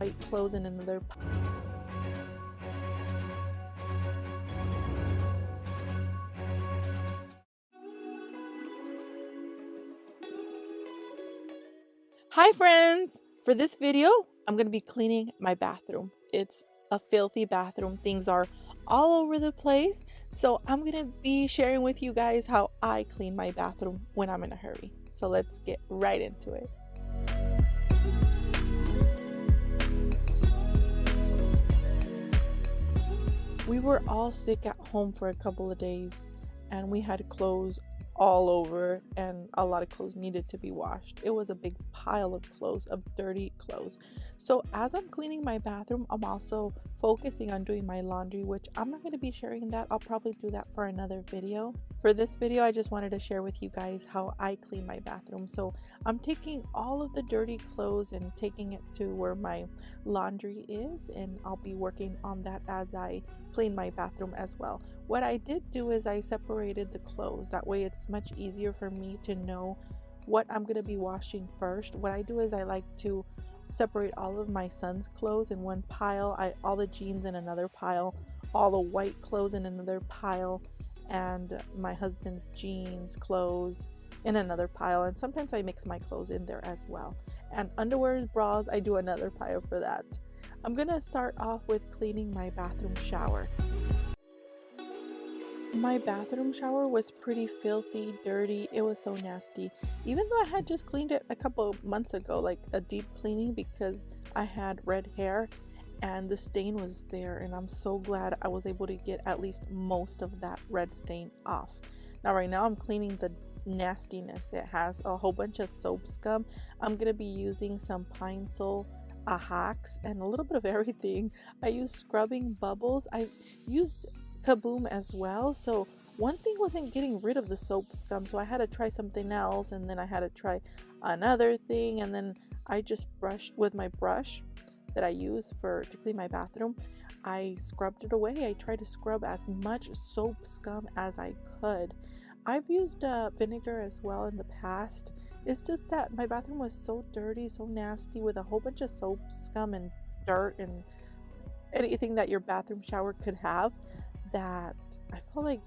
white clothes in another Hi friends! For this video, I'm going to be cleaning my bathroom. It's a filthy bathroom. Things are all over the place. So I'm going to be sharing with you guys how I clean my bathroom when I'm in a hurry. So let's get right into it. We were all sick at home for a couple of days and we had clothes all over and a lot of clothes needed to be washed. It was a big pile of clothes, of dirty clothes. So as I'm cleaning my bathroom, I'm also focusing on doing my laundry, which I'm not going to be sharing that. I'll probably do that for another video. For this video, I just wanted to share with you guys how I clean my bathroom. So I'm taking all of the dirty clothes and taking it to where my laundry is, and I'll be working on that as I clean my bathroom as well. What I did do is I separated the clothes. That way it's much easier for me to know what I'm going to be washing first. What I do is I like to separate all of my son's clothes in one pile, all the jeans in another pile, all the white clothes in another pile, and my husband's jeans, clothes in another pile. And sometimes I mix my clothes in there as well. And underwears, bras, I do another pile for that. I'm gonna start off with cleaning my bathroom shower. My bathroom shower was pretty filthy, dirty. It was so nasty. Even though I had just cleaned it a couple of months ago, like a deep cleaning, because I had red hair and the stain was there, and I'm so glad I was able to get at least most of that red stain off. Now right now I'm cleaning the nastiness. It has a whole bunch of soap scum. I'm gonna be using some Pine Sol hacks and a little bit of everything. I used scrubbing bubbles. I used Kaboom as well. So one thing wasn't getting rid of the soap scum, so I had to try something else, and then I had to try another thing, and then I just brushed with my brush that I use to clean my bathroom. I scrubbed it away. I tried to scrub as much soap scum as I could. I've used vinegar as well in the past. It's just that my bathroom was so dirty, so nasty, with a whole bunch of soap scum and dirt and anything that your bathroom shower could have, that I felt like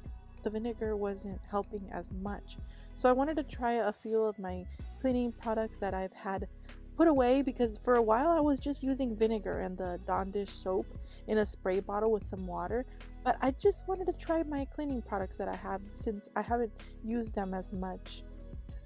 the vinegar wasn't helping as much. So I wanted to try a few of my cleaning products that I've had put away, because for a while I was just using vinegar and the Dawn dish soap in a spray bottle with some water, but I just wanted to try my cleaning products that I have, since I haven't used them as much.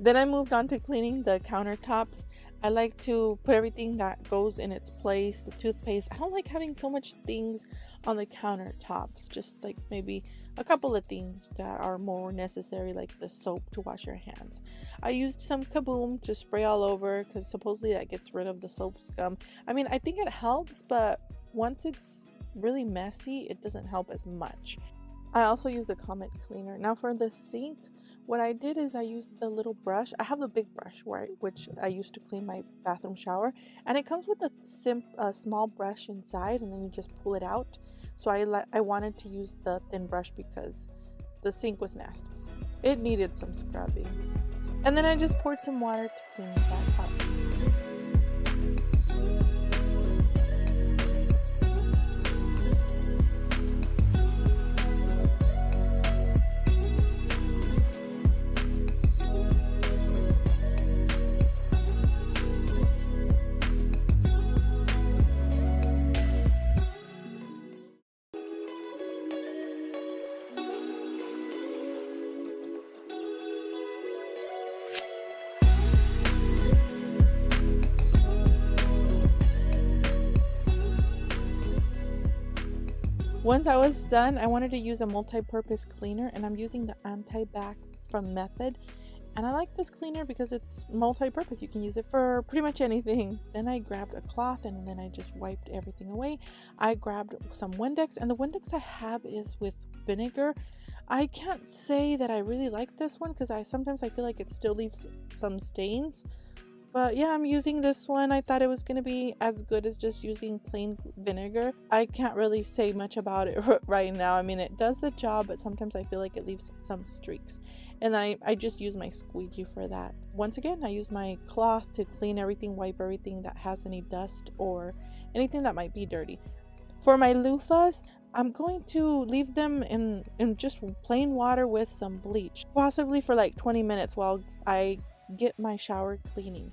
Then I moved on to cleaning the countertops. I like to put everything that goes in its place. The toothpaste, I don't like having so much things on the countertops, just like maybe a couple of things that are more necessary, like the soap to wash your hands. I used some Kaboom to spray all over, because supposedly that gets rid of the soap scum. I mean, I think it helps, but once it's really messy, it doesn't help as much. I also use the Comet cleaner. Now for the sink, what I did is I used the little brush. I have a big brush, which I used to clean my bathroom shower, and it comes with a small brush inside, and then you just pull it out. So I wanted to use the thin brush because the sink was nasty. It needed some scrubbing. And then I just poured some water to clean it back up. Once I was done, I wanted to use a multi-purpose cleaner, and I'm using the anti-bac from Method. And I like this cleaner because it's multi-purpose. You can use it for pretty much anything. Then I grabbed a cloth, and then I just wiped everything away. I grabbed some Windex, and the Windex I have is with vinegar. I can't say that I really like this one, because sometimes I feel like it still leaves some stains. But yeah, I'm using this one. I thought it was going to be as good as just using plain vinegar. I can't really say much about it right now. I mean, it does the job, but sometimes I feel like it leaves some streaks. And I just use my squeegee for that. Once again, I use my cloth to clean everything, wipe everything that has any dust or anything that might be dirty. For my loofahs, I'm going to leave them in just plain water with some bleach, possibly for like 20 minutes while I get my shower cleaning.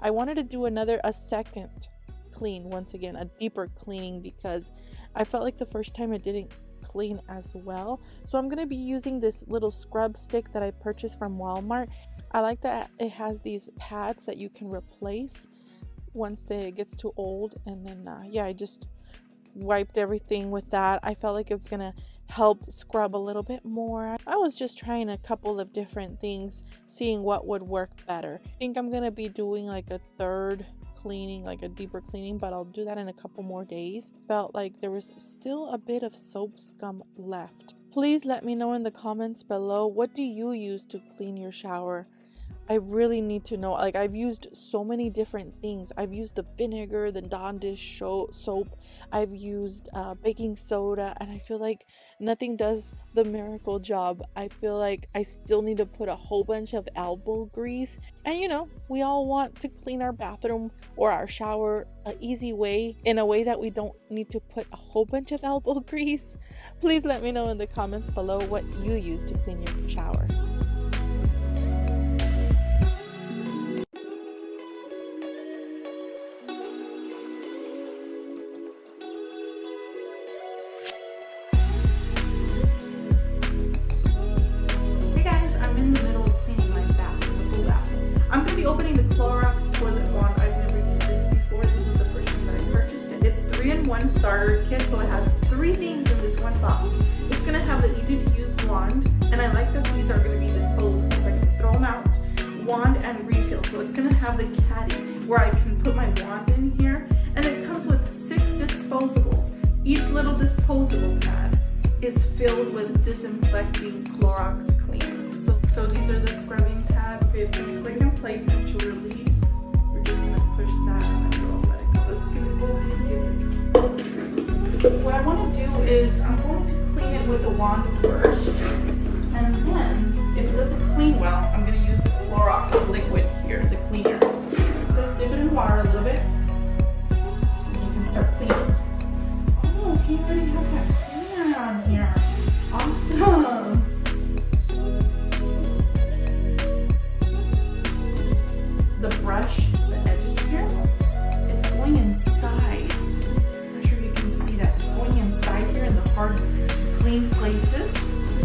I wanted to do a second clean, once again, a deeper cleaning, because I felt like the first time it didn't clean as well. So I'm going to be using this little scrub stick that I purchased from Walmart. I like that it has these pads that you can replace once it gets too old. And then yeah, I just wiped everything with that. I felt like it was gonna help scrub a little bit more. I was just trying a couple of different things, seeing what would work better. I think I'm gonna be doing like a third cleaning, like a deeper cleaning, but I'll do that in a couple more days. Felt like there was still a bit of soap scum left. Please let me know in the comments below, what do you use to clean your shower? I really need to know. Like, I've used so many different things. I've used the vinegar, the Dawn dish soap. I've used baking soda, and I feel like nothing does the miracle job. I feel like I still need to put a whole bunch of elbow grease. And you know, we all want to clean our bathroom or our shower an easy way, in a way that we don't need to put a whole bunch of elbow grease. Please let me know in the comments below what you use to clean your shower. I'm going to be opening the Clorox toilet wand. I've never used this before. This is the first time that I purchased it. It's 3-in-1 starter kit, so it has 3 things in this one box. It's going to have the easy to use wand, and I like that these are going to be disposable. So I can throw them out, wand and refill. So it's going to have the caddy where I can put my wand in here, and it comes with 6 disposables. Each little disposable pad is filled with disinfecting Clorox cleaner. So these are the scrubbing pads. Okay, it's going to click in place, and to release, we're just going to push that and then let it go. Let's go ahead and give it a try. What I want to do is I'm going to clean it with a wand first, and then if it doesn't clean well, I'm going to use the Clorox liquid here, the cleaner. Let's dip it in water a little bit, and you can start cleaning. Oh, he already has that cleaner on here. Awesome. The brush, the edges here, it's going inside. I'm not sure if you can see that. It's going inside here in the hard to clean places.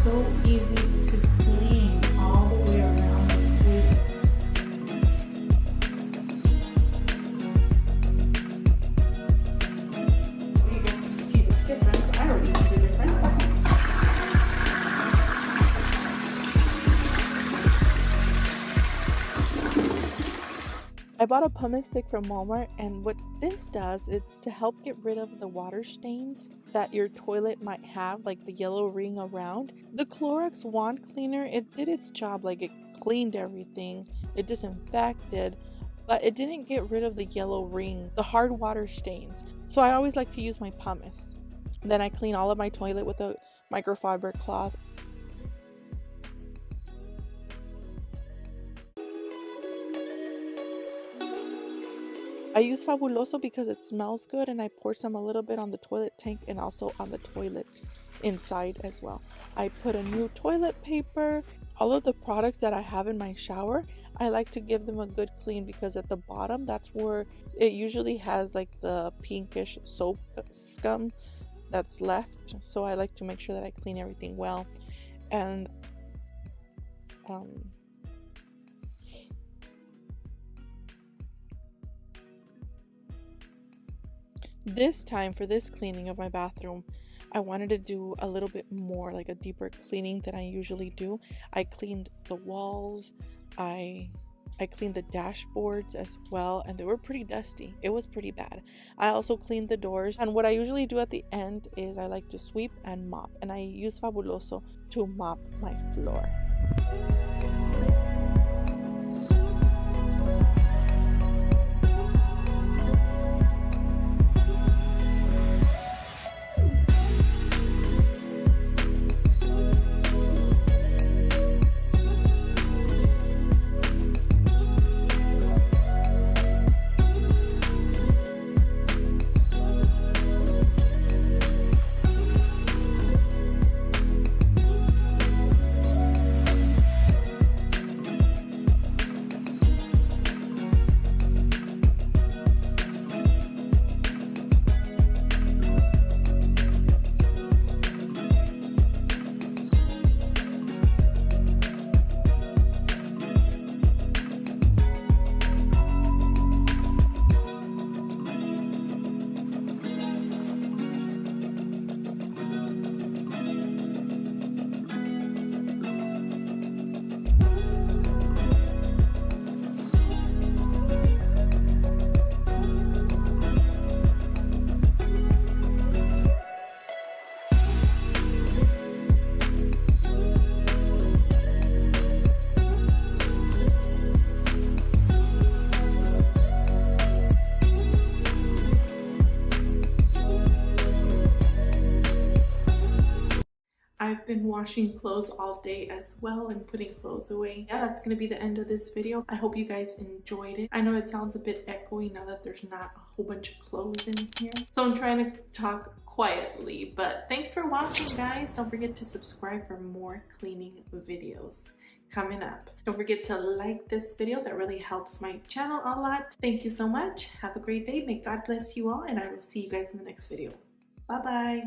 So easy to clean all the way around the toilet. You guys can see the difference. I already see the difference. I bought a pumice stick from Walmart, and what this does, it's to help get rid of the water stains that your toilet might have, like the yellow ring around. The Clorox wand cleaner, it did its job, like it cleaned everything, it disinfected, but it didn't get rid of the yellow ring, the hard water stains. So I always like to use my pumice. Then I clean all of my toilet with a microfiber cloth. I use Fabuloso because it smells good, and I pour some a little bit on the toilet tank and also on the toilet inside as well. I put a new toilet paper. All of the products that I have in my shower, I like to give them a good clean, because at the bottom, that's where it usually has like the pinkish soap scum that's left. So I like to make sure that I clean everything well. And this time, for this cleaning of my bathroom, I wanted to do a little bit more, like a deeper cleaning than I usually do. I cleaned the walls, I I cleaned the dashboards as well, and they were pretty dusty. It was pretty bad. I also cleaned the doors, and what I usually do at the end is I like to sweep and mop, and I use Fabuloso to mop my floor. I've been washing clothes all day as well and putting clothes away. Yeah, that's going to be the end of this video. I hope you guys enjoyed it. I know it sounds a bit echoey now that there's not a whole bunch of clothes in here. So I'm trying to talk quietly, but thanks for watching, guys. Don't forget to subscribe for more cleaning videos coming up. Don't forget to like this video. That really helps my channel a lot. Thank you so much. Have a great day. May God bless you all, and I will see you guys in the next video. Bye-bye.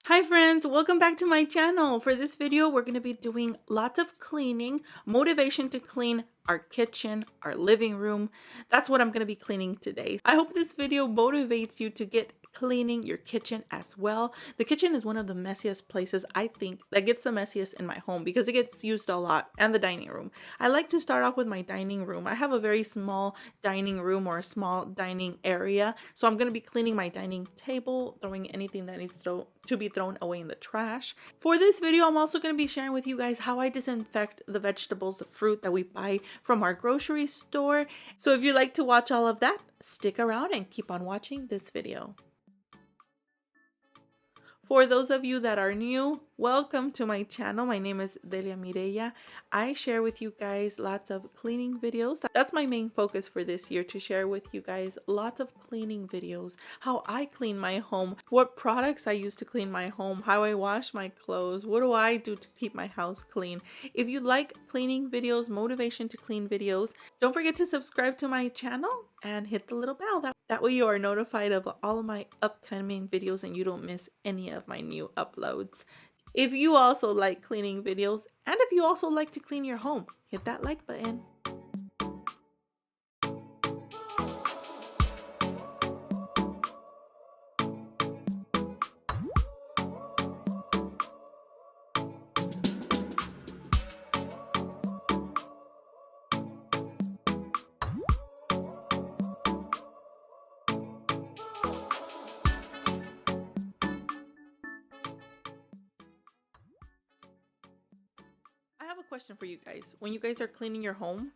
Hi friends, welcome back to my channel. For this video, we're going to be doing lots of cleaning, motivation to clean our kitchen, our living room. That's what I'm going to be cleaning today. I hope this video motivates you to get cleaning your kitchen as well. The kitchen is one of the messiest places, I think, that gets the messiest in my home because it gets used a lot, and the dining room. I like to start off with my dining room. I have a very small dining room or a small dining area, so I'm going to be cleaning my dining table, throwing anything that needs to be thrown away in the trash. For this video, I'm also going to be sharing with you guys how I disinfect the vegetables, the fruit that we buy from our grocery store. So if you like to watch all of that, stick around and keep on watching this video. For those of you that are new, welcome to my channel. My name is Delia Mireya. I share with you guys lots of cleaning videos. That's my main focus for this year, to share with you guys lots of cleaning videos, how I clean my home, what products I use to clean my home, how I wash my clothes, what do I do to keep my house clean. If you like cleaning videos, motivation to clean videos, don't forget to subscribe to my channel and hit the little bell. That way you are notified of all of my upcoming videos and you don't miss any of my new uploads. If you also like cleaning videos, and if you also like to clean your home, hit that like button. I have a question for you guys. When you guys are cleaning your home,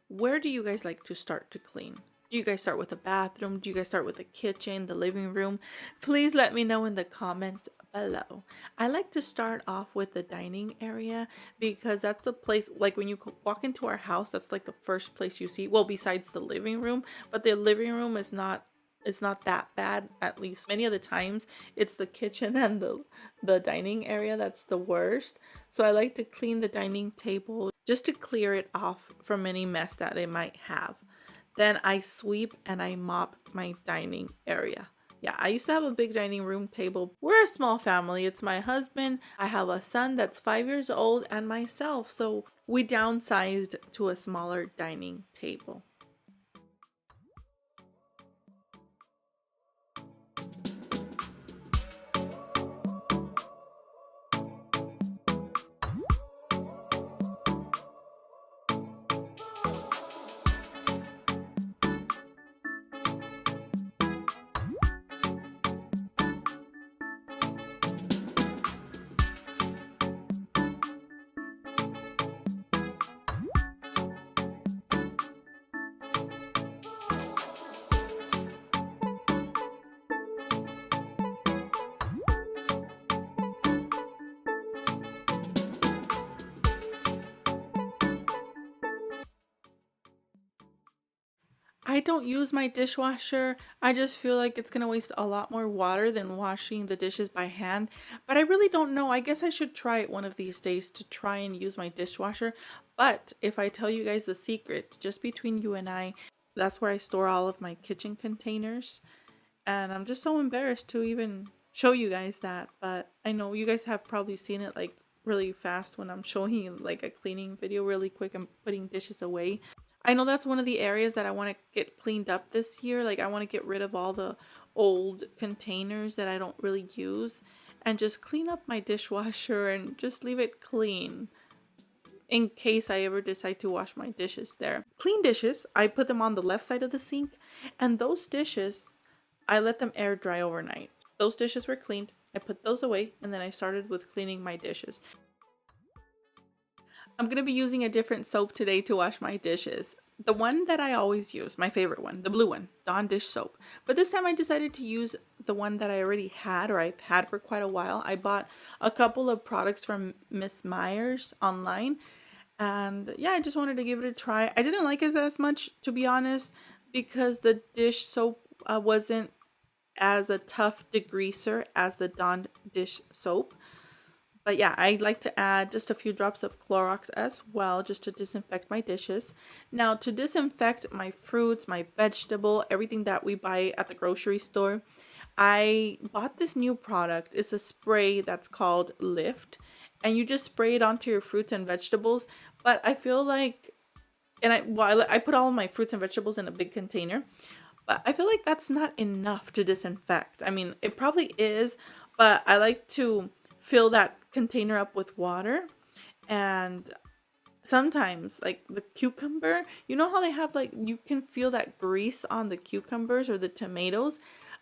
where do you guys like to start to clean? Do you guys start with the bathroom? Do you guys start with the kitchen, the living room? Please let me know in the comments below. I like to start off with the dining area because that's the place, like when you walk into our house, that's like the first place you see, well, besides the living room, but the living room is not, it's not that bad. At least many of the times it's the kitchen and the dining area that's the worst. So I like to clean the dining table just to clear it off from any mess that it might have. Then I sweep and I mop my dining area. Yeah, I used to have a big dining room table. We're a small family. It's my husband, I have a son that's 5 years old, and myself. So we downsized to a smaller dining table. I don't use my dishwasher. I just feel like it's gonna waste a lot more water than washing the dishes by hand. But I really don't know. I guess I should try it one of these days to try and use my dishwasher. But if I tell you guys the secret, just between you and I, that's where I store all of my kitchen containers. And I'm just so embarrassed to even show you guys that. But I know you guys have probably seen it like really fast when I'm showing you like a cleaning video really quick and putting dishes away. I know that's one of the areas that I want to get cleaned up this year. Like I want to get rid of all the old containers that I don't really use and just clean up my dishwasher and just leave it clean in case I ever decide to wash my dishes there. Clean dishes, I put them on the left side of the sink, and those dishes, I let them air dry overnight. Those dishes were cleaned, I put those away, and then I started with cleaning my dishes. I'm going to be using a different soap today to wash my dishes. The one that I always use, my favorite one, the blue one, Dawn dish soap. But this time I decided to use the one that I already had, or I've had for quite a while. I bought a couple of products from Miss Myers online. And yeah, I just wanted to give it a try. I didn't like it as much, to be honest, because the dish soap wasn't as a tough degreaser as the Dawn dish soap. But yeah, I like to add just a few drops of Clorox as well, just to disinfect my dishes. Now, to disinfect my fruits, my vegetable, everything that we buy at the grocery store, I bought this new product. It's a spray that's called Lift, and you just spray it onto your fruits and vegetables. But I feel like, and I put all of my fruits and vegetables in a big container, but I feel like that's not enough to disinfect. I mean, it probably is, but I like to fill that container up with water. And sometimes like the cucumber, you know how they have like, you can feel that grease on the cucumbers or the tomatoes.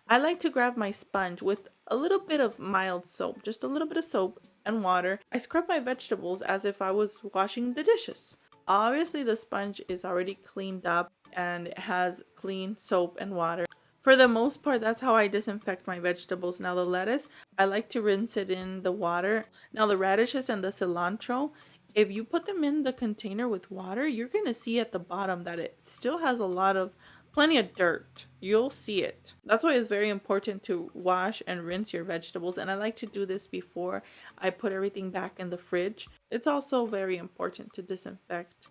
I like to grab my sponge with a little bit of mild soap, just a little bit of soap and water. I scrub my vegetables as if I was washing the dishes. Obviously the sponge is already cleaned up and it has clean soap and water. For the most part, that's how I disinfect my vegetables. Now the lettuce, I like to rinse it in the water. Now the radishes and the cilantro, if you put them in the container with water, you're going to see at the bottom that it still has plenty of dirt. You'll see it. That's why it's very important to wash and rinse your vegetables. And I like to do this before I put everything back in the fridge. It's also very important to disinfect.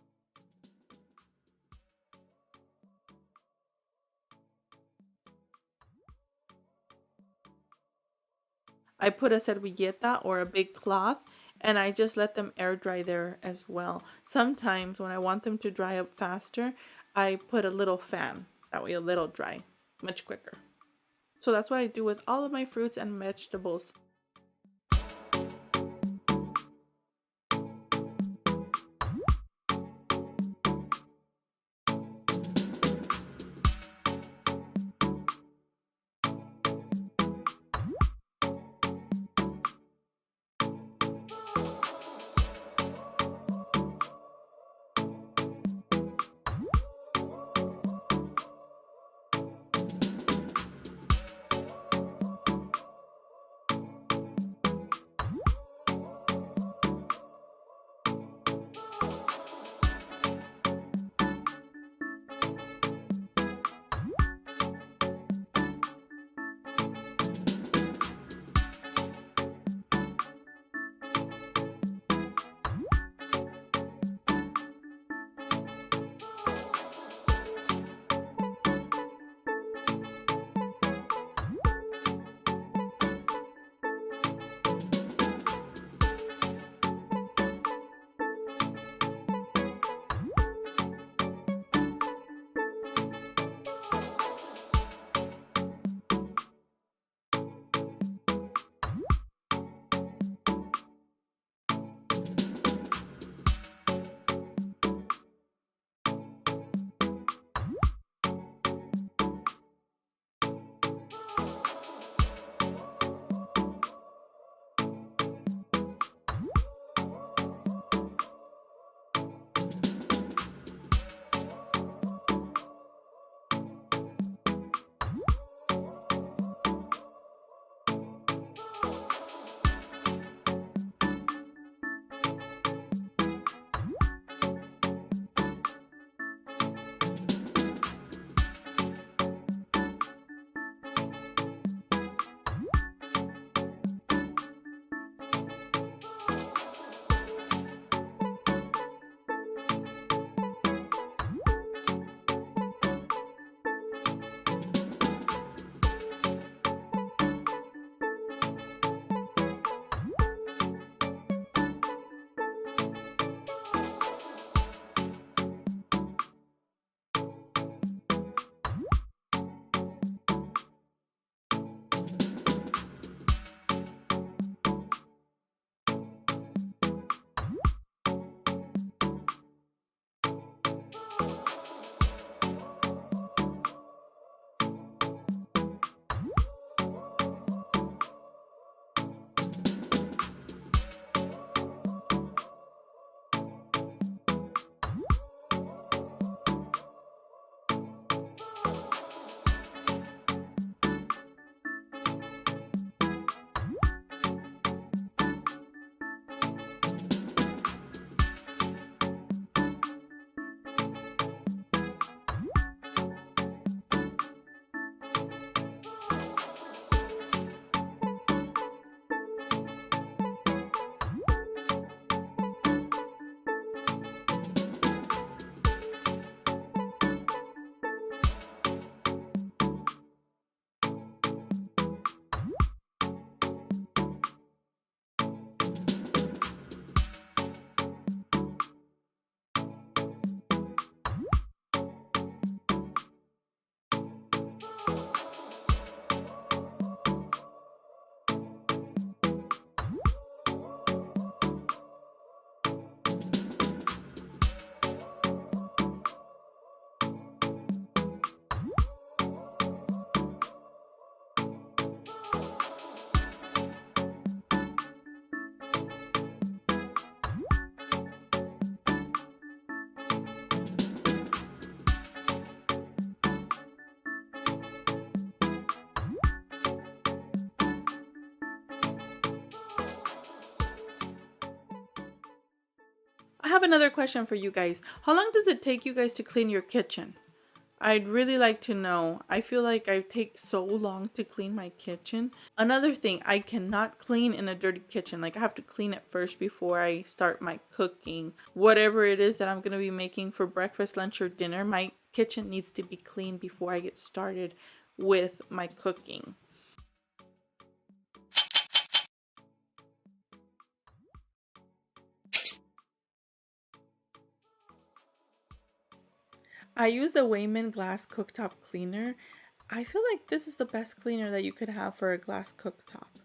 I put a servilleta or a big cloth and I just let them air dry there as well. Sometimes when I want them to dry up faster, I put a little fan. That way a little dry, much quicker. So that's what I do with all of my fruits and vegetables. I have another question for you guys. How long does it take you guys to clean your kitchen? I'd really like to know. I feel like I take so long to clean my kitchen. Another thing, I cannot clean in a dirty kitchen. Like, I have to clean it first before I start my cooking. Whatever it is that I'm going to be making for breakfast, lunch, or dinner, my kitchen needs to be clean before I get started with my cooking. I use the Wayman glass cooktop cleaner. I feel like this is the best cleaner that you could have for a glass cooktop.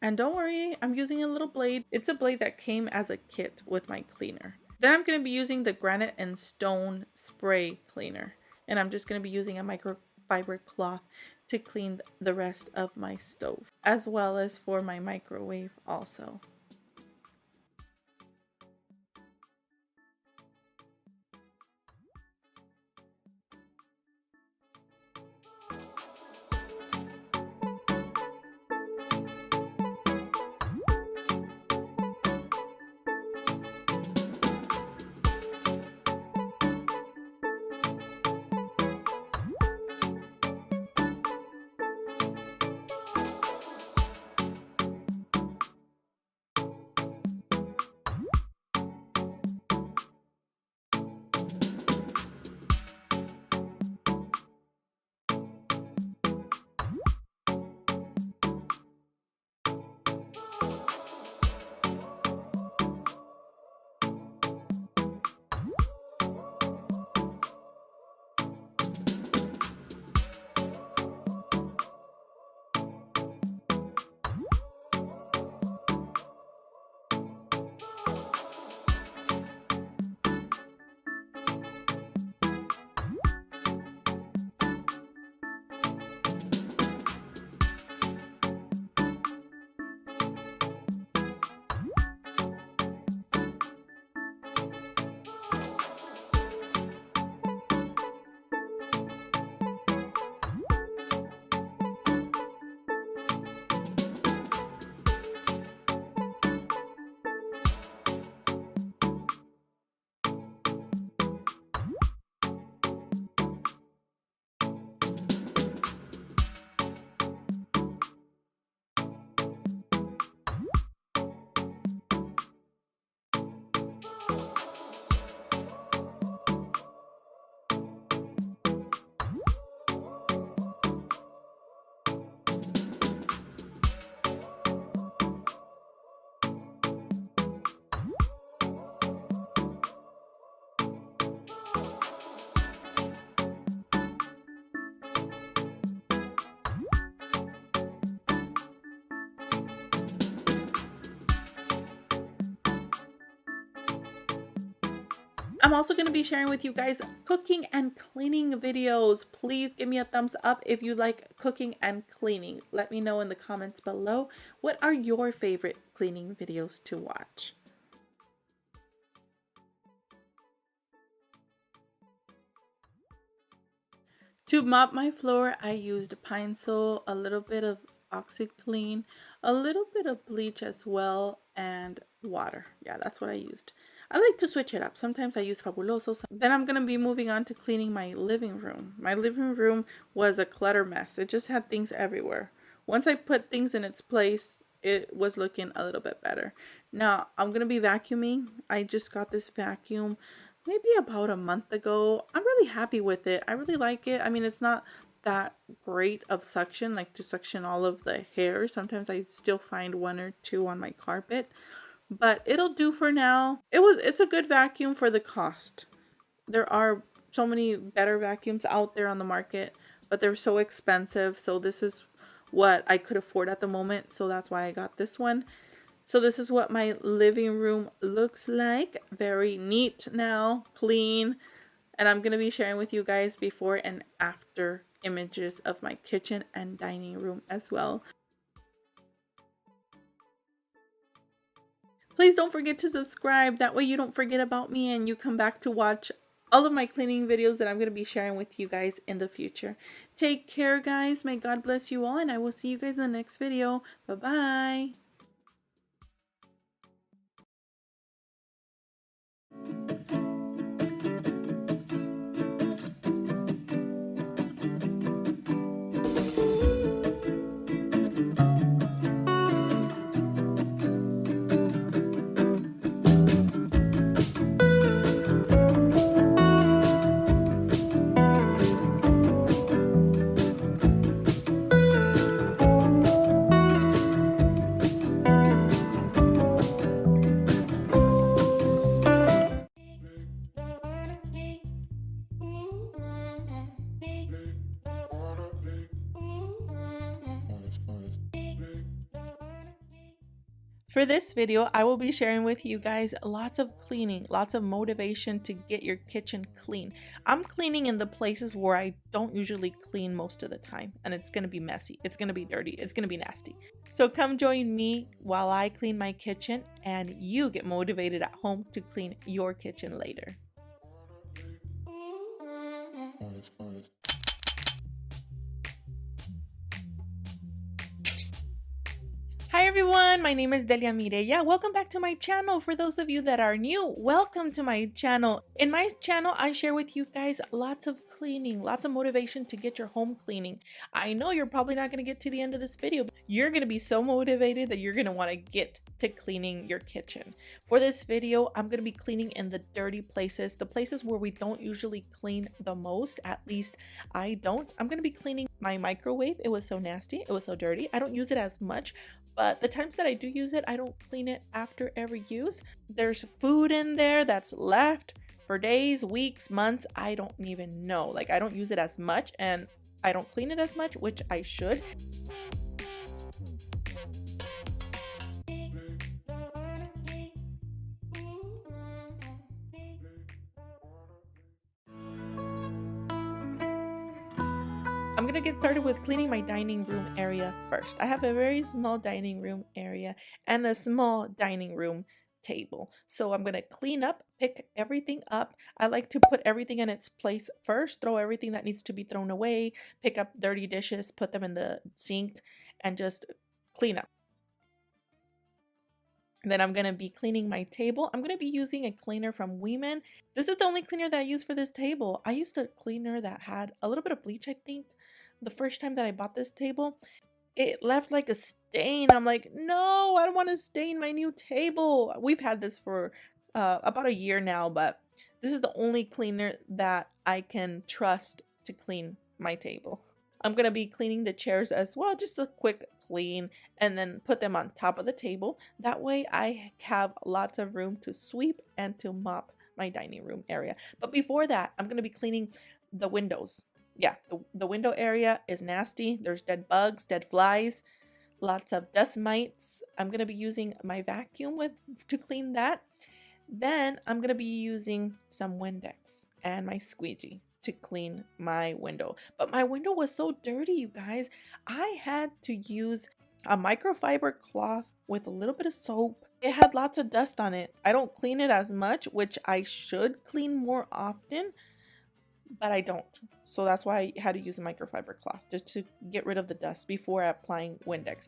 And don't worry, I'm using a little blade. It's a blade that came as a kit with my cleaner. Then I'm going to be using the granite and stone spray cleaner. And I'm just going to be using a microfiber cloth to clean the rest of my stove, as well as for my microwave also. I'm also going to be sharing with you guys cooking and cleaning videos. Please give me a thumbs up if you like cooking and cleaning. Let me know in the comments below, what are your favorite cleaning videos to watch? To mop my floor, I used Pine Sol, a little bit of OxyClean, a little bit of bleach as well, and water. Yeah, that's what I used. I like to switch it up. Sometimes I use Fabuloso. Then I'm going to be moving on to cleaning my living room. My living room was a clutter mess. It just had things everywhere. Once I put things in its place, it was looking a little bit better. Now, I'm going to be vacuuming. I just got this vacuum maybe about a month ago. I'm really happy with it. I really like it. I mean, it's not that great of suction, like to suction all of the hair. Sometimes I still find one or two on my carpet, but it'll do for now. It's a good vacuum for the cost. There are so many better vacuums out there on the market, but they're so expensive. So this is what I could afford at the moment. So that's why I got this one. So this is what my living room looks like. Very neat now, clean. And I'm going to be sharing with you guys before and after images of my kitchen and dining room as well. Please don't forget to subscribe. That way you don't forget about me and you come back to watch all of my cleaning videos that I'm going to be sharing with you guys in the future. Take care, guys. May God bless you all, and I will see you guys in the next video. Bye-bye. For this video, I will be sharing with you guys lots of cleaning, lots of motivation to get your kitchen clean. I'm cleaning in the places where I don't usually clean most of the time, and it's going to be messy, it's going to be dirty, it's going to be nasty. So come join me while I clean my kitchen and you get motivated at home to clean your kitchen later. Hi everyone, my name is Delia Mireya. Welcome back to my channel. For those of you that are new, welcome to my channel. In my channel, I share with you guys lots of cleaning, lots of motivation to get your home cleaning. I know you're probably not going to get to the end of this video, but you're going to be so motivated that you're going to want to get to cleaning your kitchen. For this video, I'm going to be cleaning in the dirty places, the places where we don't usually clean the most, at least I don't. I'm going to be cleaning my microwave. It was so nasty, it was so dirty. I don't use it as much, but the times that I do use it, I don't clean it after every use. There's food in there that's left for days, weeks, months. I don't even know. Like, I don't use it as much and I don't clean it as much, which I should. I'm gonna get started with cleaning my dining room area first. I have a very small dining room area and a small dining room table. So I'm gonna clean up, pick everything up. I like to put everything in its place first, throw everything that needs to be thrown away, pick up dirty dishes, put them in the sink, and just clean up. And then I'm going to be cleaning my table. I'm going to be using a cleaner from Women. This is the only cleaner that I use for this table. I used a cleaner that had a little bit of bleach, I think. The first time that I bought this table, it left like a stain. I'm like, no, I don't want to stain my new table. We've had this for about a year now, but this is the only cleaner that I can trust to clean my table. I'm going to be cleaning the chairs as well, just a quick clean, and then put them on top of the table. That way I have lots of room to sweep and to mop my dining room area. But before that, I'm going to be cleaning the windows. Yeah, the window area is nasty. There's dead bugs, dead flies, lots of dust mites. I'm going to be using my vacuum to clean that. Then I'm going to be using some Windex and my squeegee to clean my window. But my window was so dirty, you guys. I had to use a microfiber cloth with a little bit of soap. It had lots of dust on it. I don't clean it as much, which I should clean more often, but I don't. So that's why I had to use a microfiber cloth, just to get rid of the dust before applying Windex.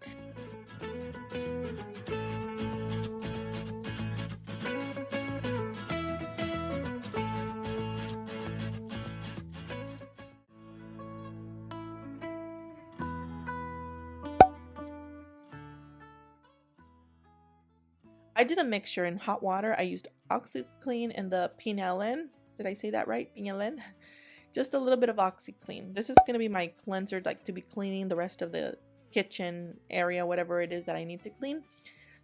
I did a mixture in hot water. I used OxiClean and the Pinelen. Did I say that right? Pinelen? Just a little bit of OxiClean. This is going to be my cleanser, like to be cleaning the rest of the kitchen area, whatever it is that I need to clean.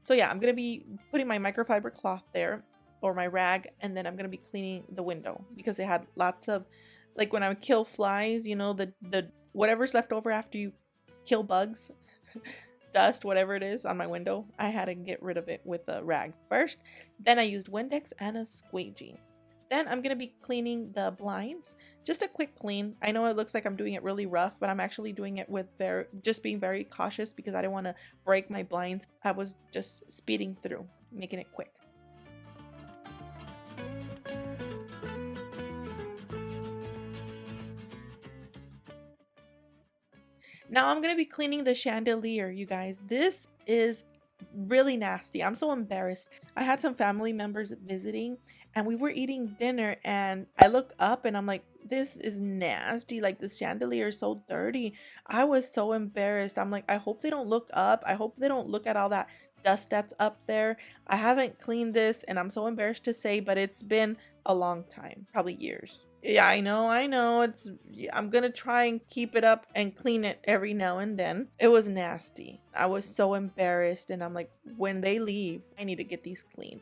So yeah, I'm going to be putting my microfiber cloth there, or my rag, and then I'm going to be cleaning the window because it had lots of, like when I would kill flies, you know, the whatever's left over after you kill bugs. Dust, whatever it is on my window, I had to get rid of it with a rag first. Then I used Windex and a squeegee. Then I'm going to be cleaning the blinds. Just a quick clean. I know it looks like I'm doing it really rough, but I'm actually doing it with just being very cautious because I didn't want to break my blinds. I was just speeding through, making it quick. Now I'm going to be cleaning the chandelier, you guys. This is really nasty. I'm so embarrassed. I had some family members visiting and we were eating dinner and I look up and I'm like, this is nasty. Like, the chandelier is so dirty. I was so embarrassed. I'm like, I hope they don't look up. I hope they don't look at all that dust that's up there. I haven't cleaned this and I'm so embarrassed to say, but it's been a long time, probably years. Yeah, I know. I'm gonna try and keep it up and clean it every now and then. It was nasty. I was so embarrassed and I'm like, when they leave, I need to get these cleaned.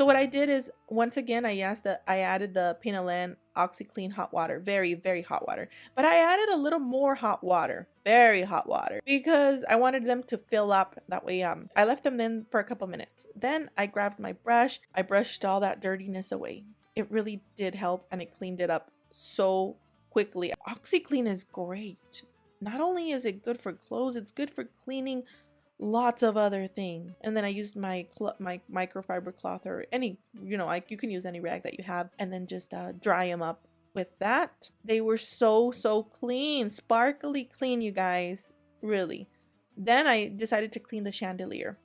So what I did is, once again, I added the Pinalan OxyClean hot water, very, very hot water. But I added a little more hot water, very hot water, because I wanted them to fill up. That way, I left them in for a couple minutes. Then I grabbed my brush, I brushed all that dirtiness away. It really did help, and it cleaned it up so quickly. OxyClean is great. Not only is it good for clothes, it's good for cleaning lots of other things. And then I used my microfiber cloth, or any, you can use any rag that you have, and then just dry them up with that. They were so clean, sparkly clean, you guys, really. Then I decided to clean the chandelier.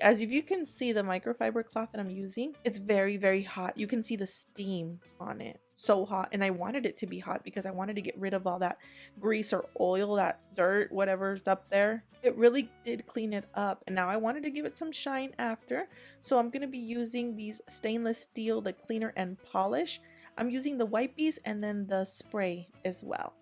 As you can see, the microfiber cloth that I'm using, it's very, very hot. You can see the steam on it. So hot. And I wanted it to be hot because I wanted to get rid of all that grease or oil, that dirt, whatever's up there. It really did clean it up. And now I wanted to give it some shine after. So I'm going to be using these stainless steel, the cleaner and polish. I'm using the wipies and then the spray as well.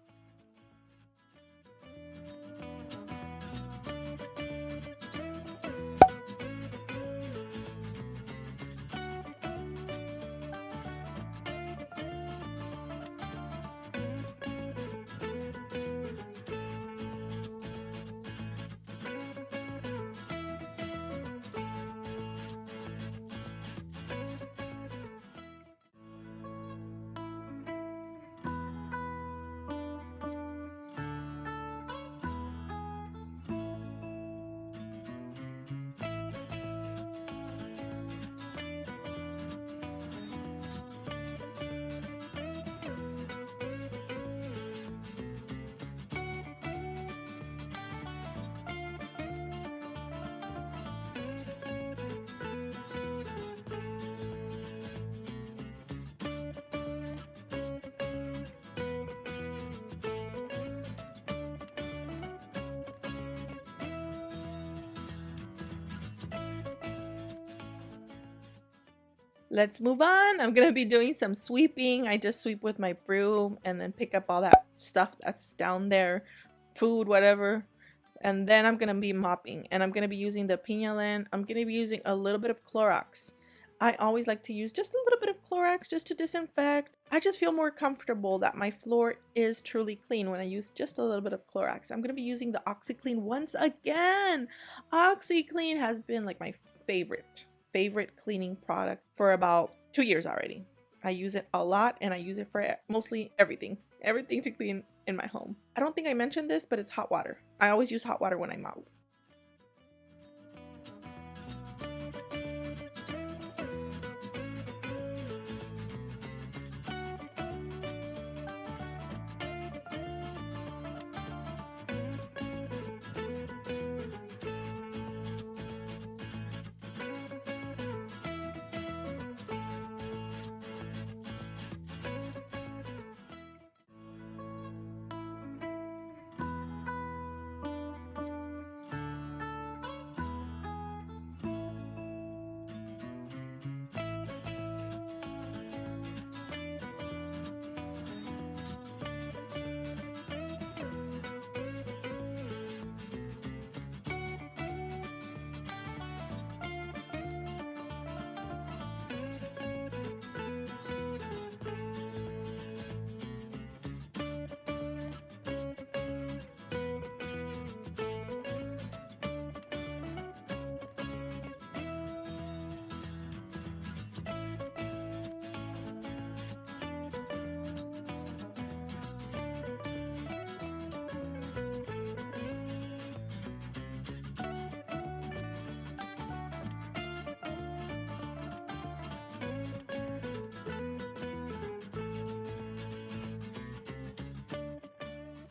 Let's move on. I'm gonna be doing some sweeping. I just sweep with my broom and then pick up all that stuff that's down there, food, whatever. And then I'm gonna be mopping, and I'm gonna be using the Pinalan. I'm gonna be using a little bit of Clorox. I always like to use just a little bit of Clorox just to disinfect. I just feel more comfortable that my floor is truly clean when I use just a little bit of Clorox. I'm gonna be using the OxyClean once again. OxyClean has been like my favorite cleaning product for about 2 years already. I use it a lot, and I use it for mostly everything to clean in my home. I don't think I mentioned this, but it's hot water. I always use hot water when I mop.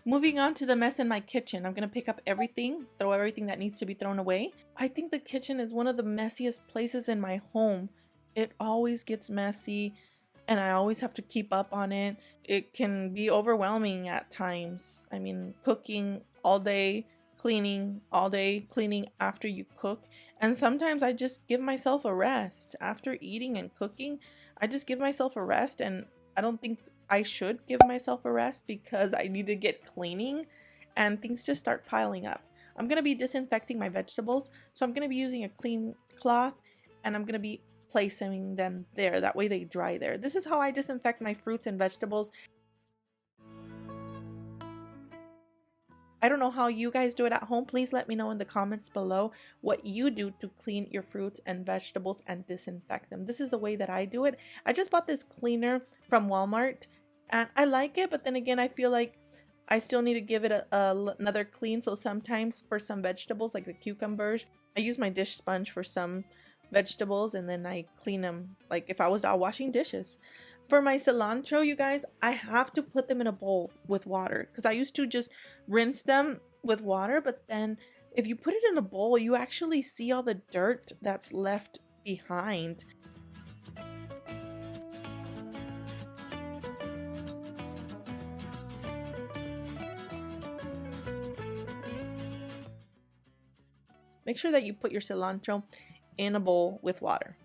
Moving on to the mess in my kitchen. I'm going to pick up everything, throw everything that needs to be thrown away. I think the kitchen is one of the messiest places in my home. It always gets messy, and I always have to keep up on it. It can be overwhelming at times. I mean, cooking all day, cleaning all day, cleaning after you cook. And sometimes I just give myself a rest. After eating and cooking, I just give myself a rest, and I don't think I should give myself a rest because I need to get cleaning and things just start piling up. I'm going to be disinfecting my vegetables, so I'm going to be using a clean cloth and I'm going to be placing them there. That way they dry there. This is how I disinfect my fruits and vegetables. I don't know how you guys do it at home. Please let me know in the comments below what you do to clean your fruits and vegetables and disinfect them. This is the way that I do it. I just bought this cleaner from Walmart and I like it, but then again, I feel like I still need to give it another clean. So sometimes for some vegetables like the cucumbers, I use my dish sponge for some vegetables and then I clean them like if I was out washing dishes. For my cilantro, you guys, I have to put them in a bowl with water because I used to just rinse them with water, but then if you put it in a bowl, you actually see all the dirt that's left behind. Make sure that you put your cilantro in a bowl with water.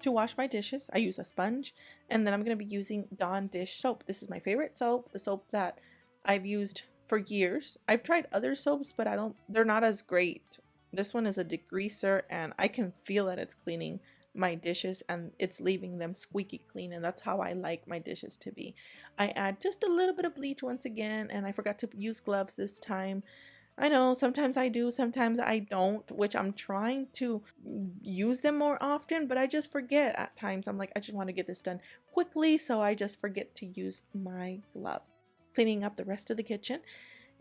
To wash my dishes, I use a sponge, and then I'm going to be using Dawn dish soap. This is my favorite soap, the soap that I've used for years. I've tried other soaps, but they're not as great. This one is a degreaser, and I can feel that it's cleaning my dishes and it's leaving them squeaky clean, and that's how I like my dishes to be. I add just a little bit of bleach once again, and I forgot to use gloves this time. I know sometimes I do, sometimes I don't, which I'm trying to use them more often, but I just forget at times. I'm like, I just want to get this done quickly, so I just forget to use my glove. Cleaning up the rest of the kitchen.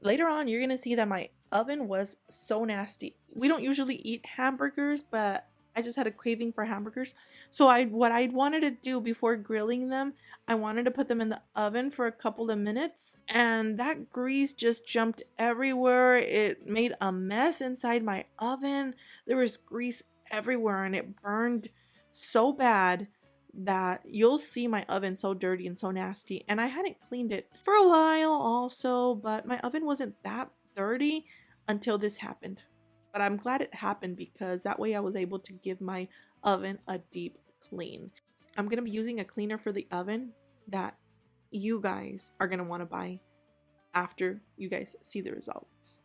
Later on, you're going to see that my oven was so nasty. We don't usually eat hamburgers, but I just had a craving for hamburgers. So what I wanted to do before grilling them, I wanted to put them in the oven for a couple of minutes, and that grease just jumped everywhere. It made a mess inside my oven. There was grease everywhere and it burned so bad that you'll see my oven so dirty and so nasty. And I hadn't cleaned it for a while also, but my oven wasn't that dirty until this happened. But I'm glad it happened because that way I was able to give my oven a deep clean. I'm going to be using a cleaner for the oven that you guys are going to want to buy after you guys see the results.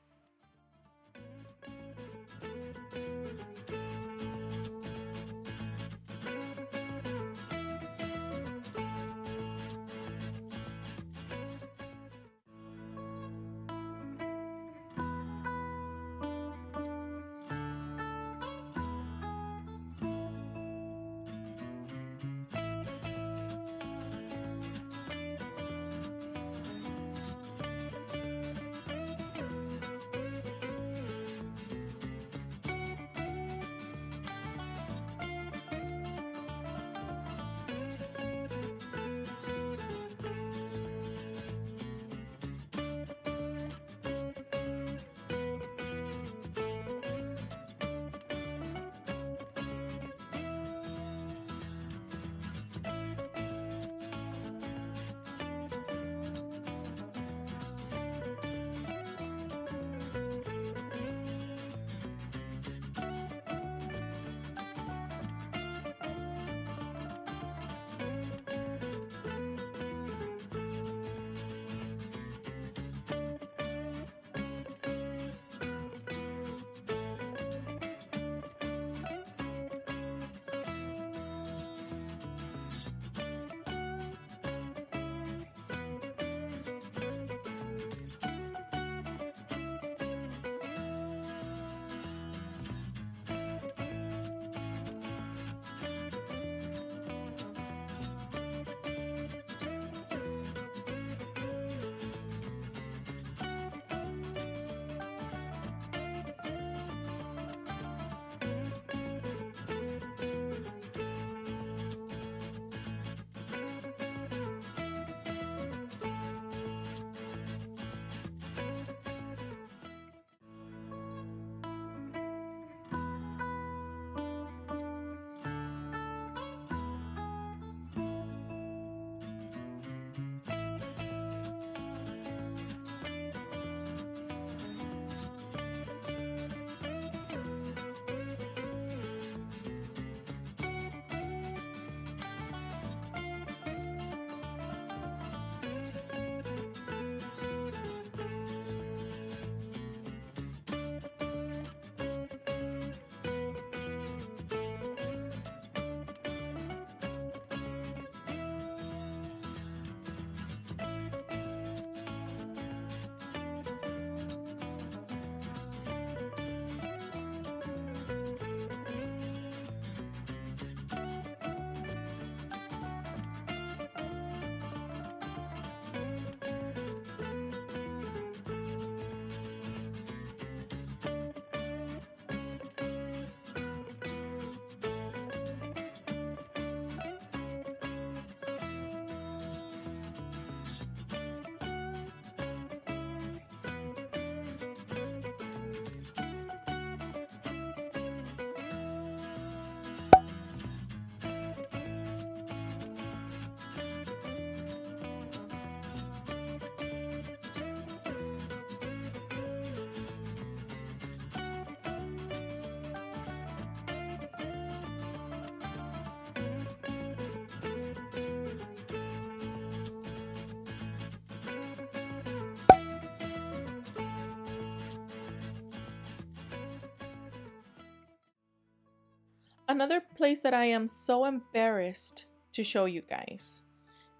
Another place that I am so embarrassed to show you guys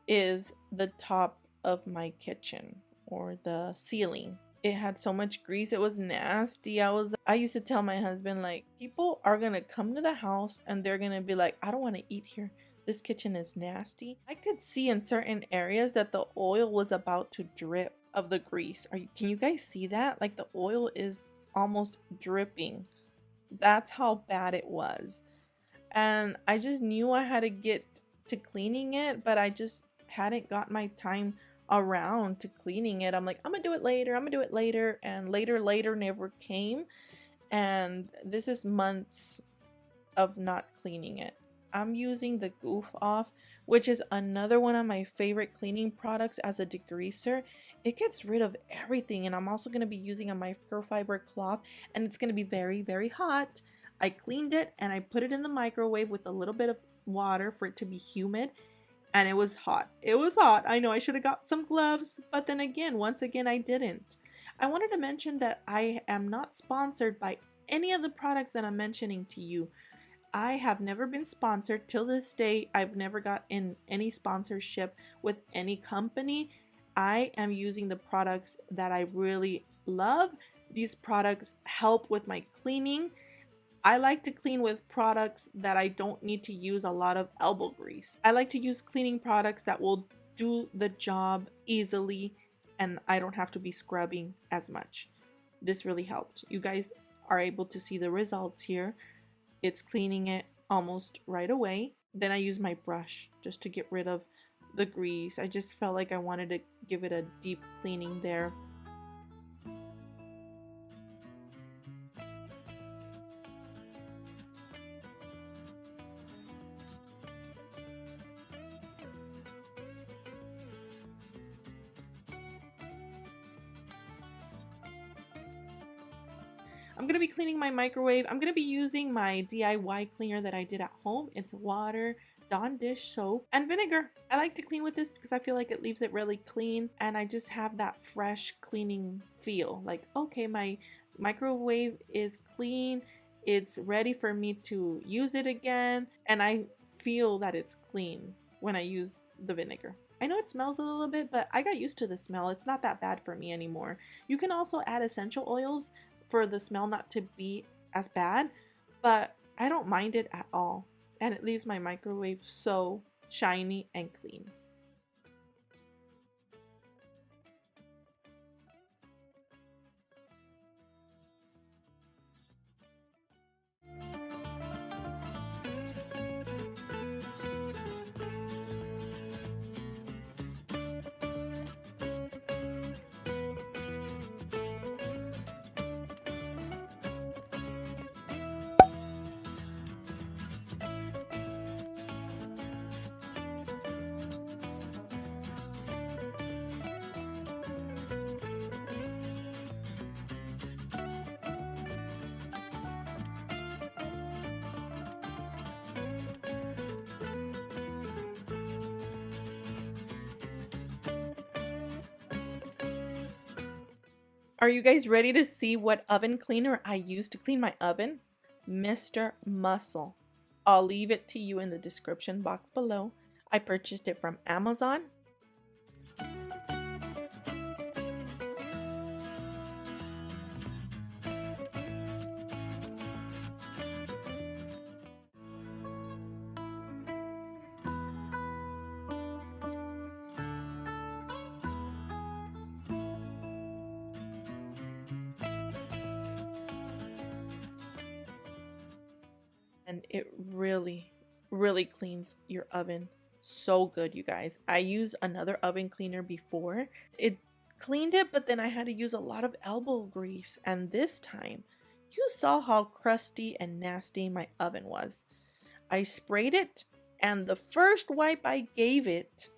is the top of my kitchen, or the ceiling. It had so much grease, it was nasty. I used to tell my husband, like, people are gonna come to the house and they're gonna be like, I don't want to eat here, this kitchen is nasty. I could see in certain areas that the oil was about to drip of the grease. Can you guys see that? Like, the oil is almost dripping. That's how bad it was. And I just knew I had to get to cleaning it, but I just hadn't got my time around to cleaning it. I'm like, I'm gonna do it later, I'm gonna do it later, and later never came. And this is months of not cleaning it. I'm using the Goof Off, which is another one of my favorite cleaning products as a degreaser. It gets rid of everything, and I'm also going to be using a microfiber cloth, and it's going to be very, very hot. I cleaned it and I put it in the microwave with a little bit of water for it to be humid, and it was hot. It was hot. I know I should have got some gloves, but then again, once again, I didn't. I wanted to mention that I am not sponsored by any of the products that I'm mentioning to you. I have never been sponsored till this day. I've never got in any sponsorship with any company. I am using the products that I really love. These products help with my cleaning. I like to clean with products that I don't need to use a lot of elbow grease. I like to use cleaning products that will do the job easily and I don't have to be scrubbing as much. This really helped. You guys are able to see the results here. It's cleaning it almost right away. Then I use my brush just to get rid of the grease. I just felt like I wanted to give it a deep cleaning there. I'm going to be cleaning my microwave. I'm going to be using my DIY cleaner that I did at home. It's water, Dawn dish soap, and vinegar. I like to clean with this because I feel like it leaves it really clean and I just have that fresh cleaning feel. Like, okay, my microwave is clean. It's ready for me to use it again. And I feel that it's clean when I use the vinegar. I know it smells a little bit, but I got used to the smell. It's not that bad for me anymore. You can also add essential oils for the smell not to be as bad, but I don't mind it at all. And it leaves my microwave so shiny and clean. Are you guys ready to see what oven cleaner I use to clean my oven? Mr. Muscle. I'll leave it to you in the description box below. I purchased it from Amazon. And it really cleans your oven so good, you guys. I used another oven cleaner before. It cleaned it, but then I had to use a lot of elbow grease. And this time, you saw how crusty and nasty my oven was. I sprayed it, and the first wipe I gave it,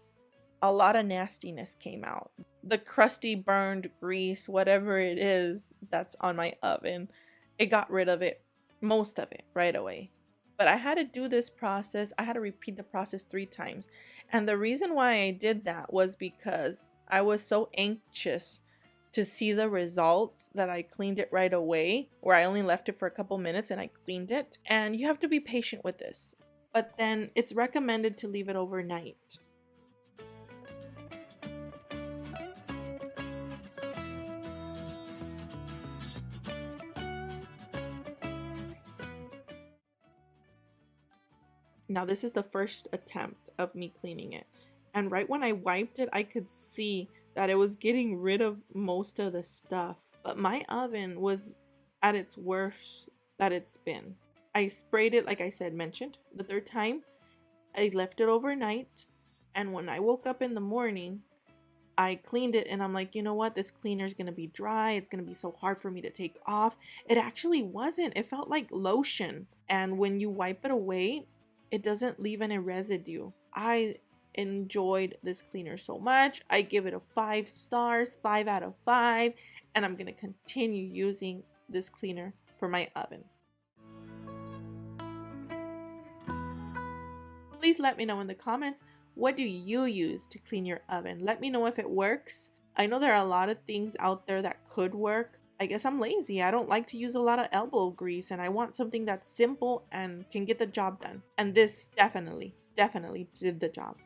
a lot of nastiness came out. The crusty, burned grease, whatever it is that's on my oven, it got rid of it, most of it, right away. But I had to do this process. I had to repeat the process 3 times. And the reason why I did that was because I was so anxious to see the results that I cleaned it right away, where I only left it for a couple minutes and I cleaned it. And you have to be patient with this. But then it's recommended to leave it overnight. Now this is the first attempt of me cleaning it. And right when I wiped it, I could see that it was getting rid of most of the stuff. But my oven was at its worst that it's been. I sprayed it, like I said, mentioned, the third time. I left it overnight. And when I woke up in the morning, I cleaned it and I'm like, you know what? This cleaner is going to be dry. It's going to be so hard for me to take off. It actually wasn't. It felt like lotion. And when you wipe it away, it doesn't leave any residue. I enjoyed this cleaner so much. I give it a 5 stars, 5 out of 5, and I'm gonna continue using this cleaner for my oven. Please let me know in the comments, what do you use to clean your oven? Let me know if it works. I know there are a lot of things out there that could work. I guess I'm lazy. I don't like to use a lot of elbow grease, and I want something that's simple and can get the job done. And this definitely did the job.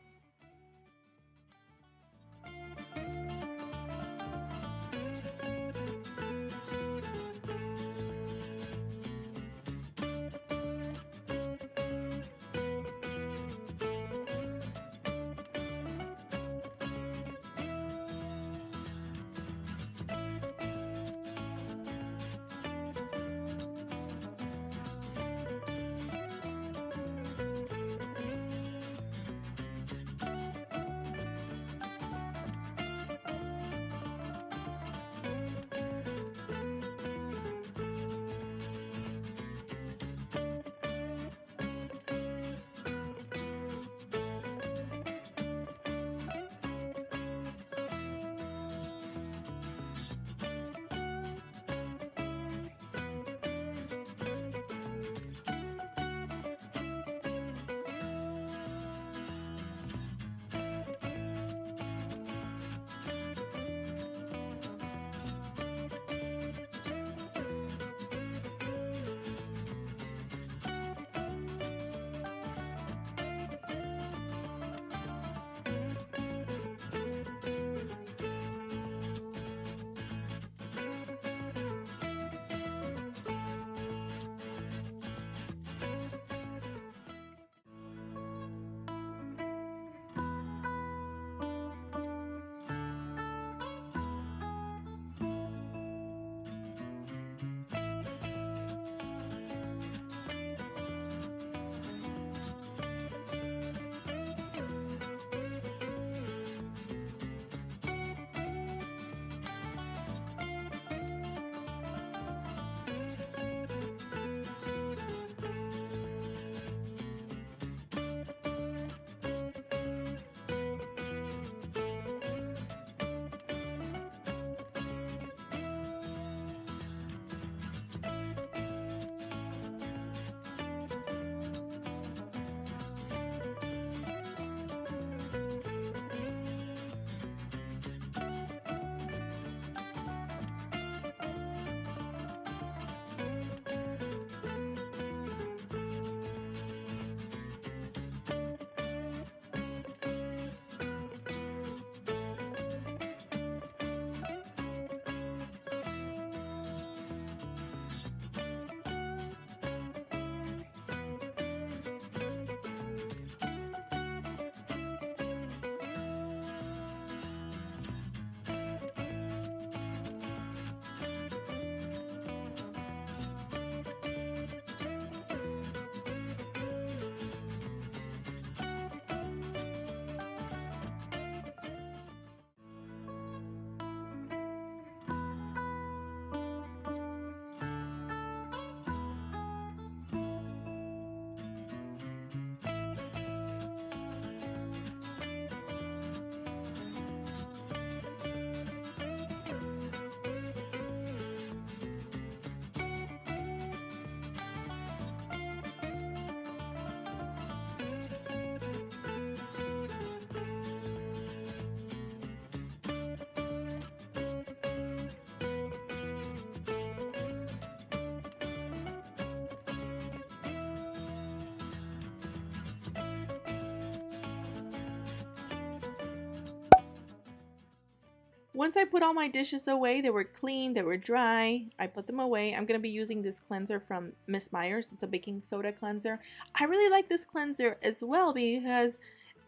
Once I put all my dishes away, they were clean, they were dry, I put them away. I'm going to be using this cleanser from Miss Myers. It's a baking soda cleanser. I really like this cleanser as well because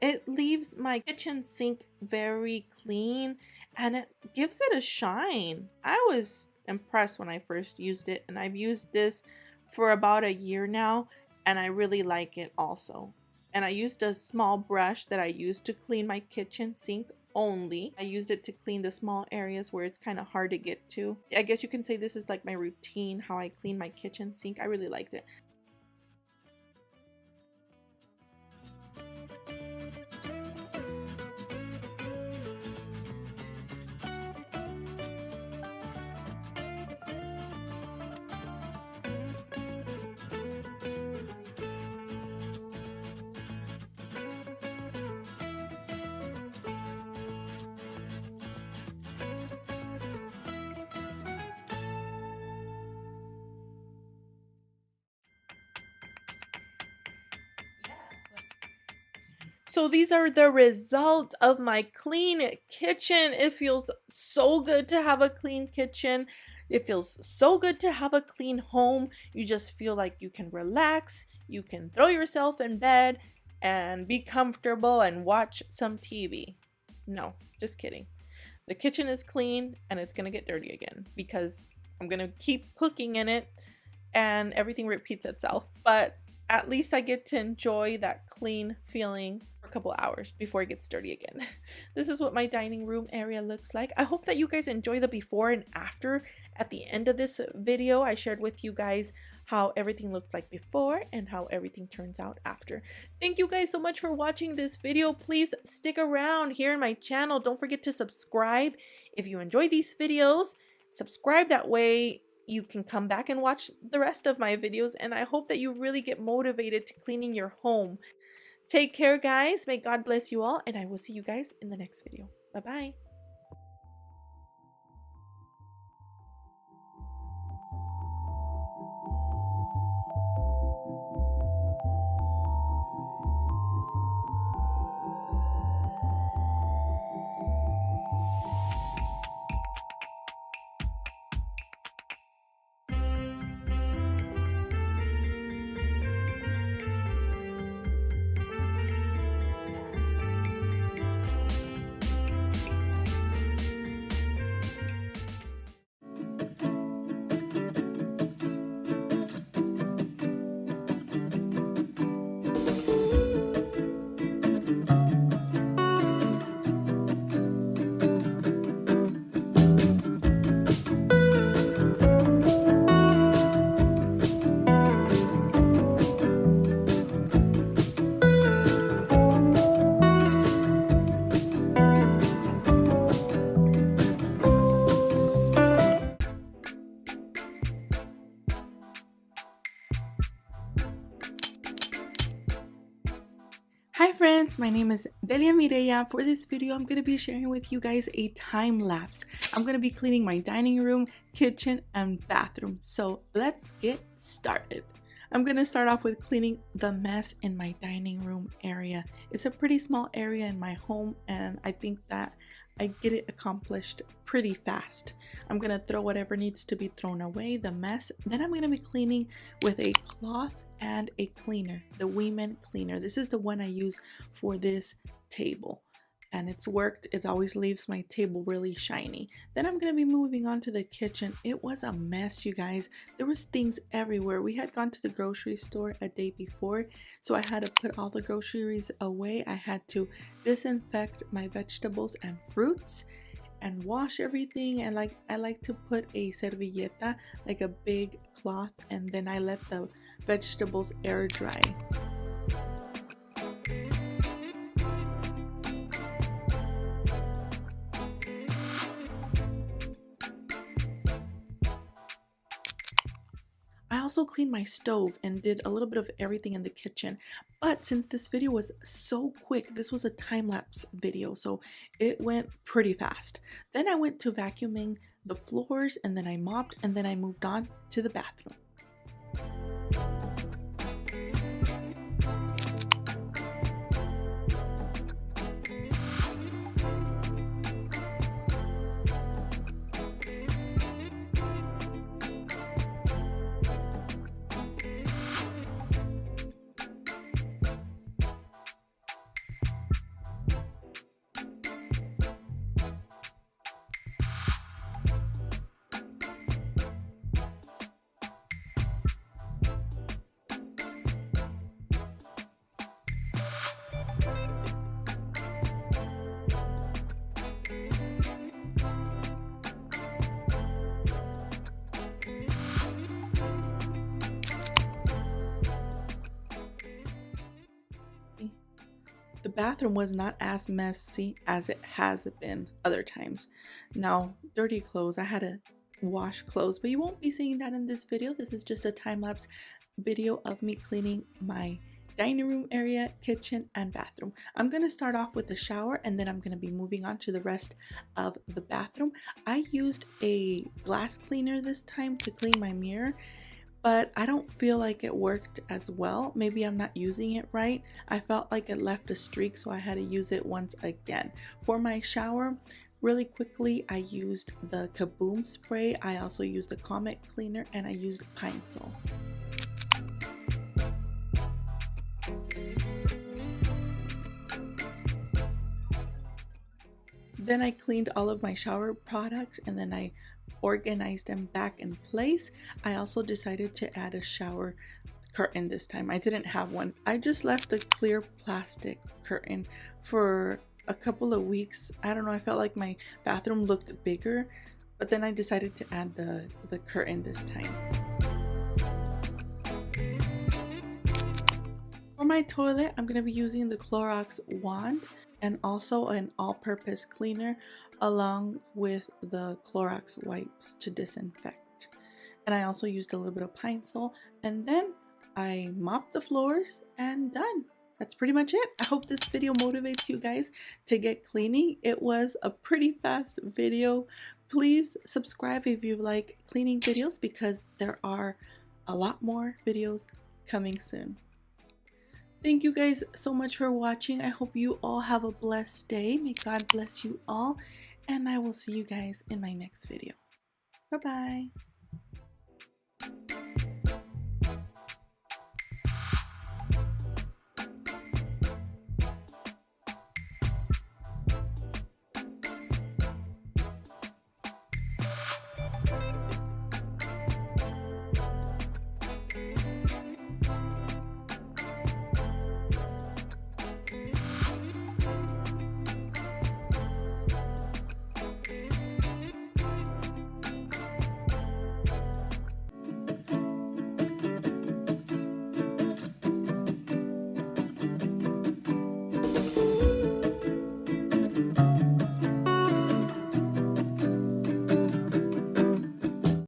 it leaves my kitchen sink very clean and it gives it a shine. I was impressed when I first used it, and I've used this for about a year now, and I really like it also. And I used a small brush that I used to clean my kitchen sink only. I used it to clean the small areas where it's kind of hard to get to. I guess you can say this is like my routine, how I clean my kitchen sink. I really liked it. So these are the results of my clean kitchen. It feels so good to have a clean kitchen. It feels so good to have a clean home. You just feel like you can relax. You can throw yourself in bed and be comfortable and watch some TV. No, just kidding. The kitchen is clean and it's gonna get dirty again because I'm gonna keep cooking in it and everything repeats itself. But at least I get to enjoy that clean feeling for a couple hours before it gets dirty again. This is what my dining room area looks like. I hope that you guys enjoy the before and after. At the end of this video, I shared with you guys how everything looked like before and how everything turns out after. Thank you guys so much for watching this video. Please stick around here in my channel. Don't forget to subscribe if you enjoy these videos. Subscribe, that way you can come back and watch the rest of my videos, and I hope that you really get motivated to cleaning your home. Take care, guys. May God bless you all, and I will see you guys in the next video. Bye-bye. Hi friends, my name is Delia Mireya. For this video, I'm going to be sharing with you guys a time lapse. I'm going to be cleaning my dining room, kitchen, and bathroom. So let's get started. I'm going to start off with cleaning the mess in my dining room area. It's a pretty small area in my home, and I think that I get it accomplished pretty fast. I'm going to throw whatever needs to be thrown away, the mess. Then I'm going to be cleaning with a cloth and a cleaner, the Women cleaner. This is the one I use for this table, and it's worked. It always leaves my table really shiny. Then I'm going to be moving on to the kitchen. It was a mess, you guys. There was things everywhere. We had gone to the grocery store a day before, so I had to put all the groceries away. I had to disinfect my vegetables and fruits and wash everything, and I like to put a servilleta, like a big cloth, and then I let the vegetables air dry. I also cleaned my stove and did a little bit of everything in the kitchen, but since this video was so quick, this was a time-lapse video, so it went pretty fast. Then I went to vacuuming the floors, and then I mopped, and then I moved on to the bathroom. bathroom was not as messy as it has been other times. Now, dirty clothes, I had to wash clothes, but you won't be seeing that in this video. This is just a time-lapse video of me cleaning my dining room area, kitchen, and bathroom. I'm going to start off with the shower, and then I'm going to be moving on to the rest of the bathroom. I used a glass cleaner this time to clean my mirror, but I don't feel like it worked as well. Maybe I'm not using it right. I felt like it left a streak, so I had to use it once again. For my shower, really quickly, I used the Kaboom spray. I also used the Comet cleaner, and I used Pine Sol. Then I cleaned all of my shower products, and then I organized them back in place. I also decided to add a shower curtain this time. I didn't have one. I just left the clear plastic curtain for a couple of weeks. I don't know, I felt like my bathroom looked bigger, but then I decided to add the curtain this time. For my toilet, I'm going to be using the Clorox wand and also an all-purpose cleaner along with the Clorox wipes to disinfect. And I also used a little bit of Pine Sol, and then I mopped the floors and done. That's pretty much it. I hope this video motivates you guys to get cleaning. It was a pretty fast video. Please subscribe if you like cleaning videos, because there are a lot more videos coming soon. Thank you guys so much for watching. I hope you all have a blessed day. May God bless you all, and I will see you guys in my next video. Bye-bye.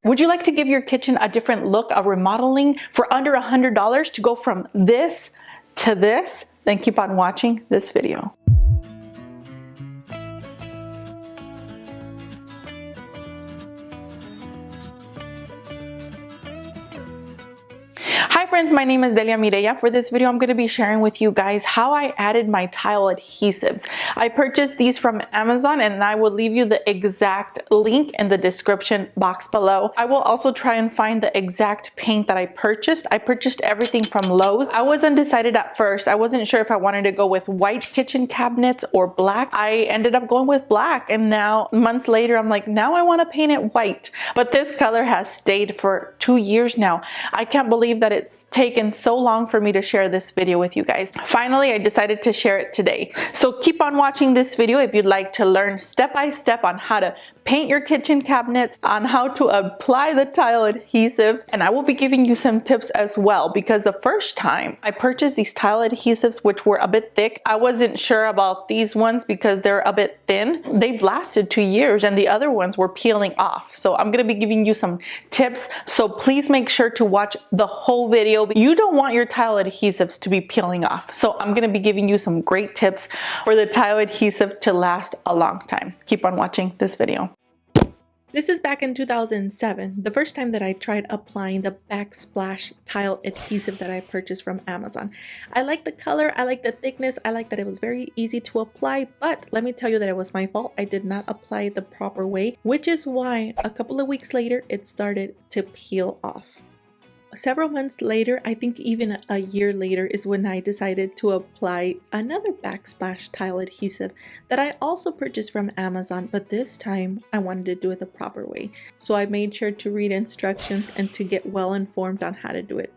Would you like to give your kitchen a different look, a remodeling for under $100 to go from this to this? Then keep on watching this video. Hi friends, my name is Delia Mireya. For this video, I'm going to be sharing with you guys how I added my tile adhesives. I purchased these from Amazon, and I will leave you the exact link in the description box below. I will also try and find the exact paint that I purchased. I purchased everything from Lowe's. I was undecided at first. I wasn't sure if I wanted to go with white kitchen cabinets or black. I ended up going with black, and now months later, I'm like, now I want to paint it white. But this color has stayed for 2 years now. I can't believe that it's taken so long for me to share this video with you guys. Finally, I decided to share it today. So keep on watching this video if you'd like to learn step by step on how to paint your kitchen cabinets, on how to apply the tile adhesives, and I will be giving you some tips as well, because the first time I purchased these tile adhesives, which were a bit thick, I wasn't sure about these ones because they're a bit thin. They've lasted 2 years, and the other ones were peeling off. So I'm going to be giving you some tips, so please make sure to watch the whole video. You don't want your tile adhesives to be peeling off, so I'm going to be giving you some great tips for the tile adhesive to last a long time. Keep on watching this video. This is back in 2007, the first time that I tried applying the backsplash tile adhesive that I purchased from Amazon. I like the color, I like the thickness, I like that it was very easy to apply, but let me tell you that it was my fault. I did not apply it the proper way, which is why a couple of weeks later, it started to peel off. Several months later, I think even a year later, is when I decided to apply another backsplash tile adhesive that I also purchased from Amazon, but this time I wanted to do it the proper way. So I made sure to read instructions and to get well informed on how to do it.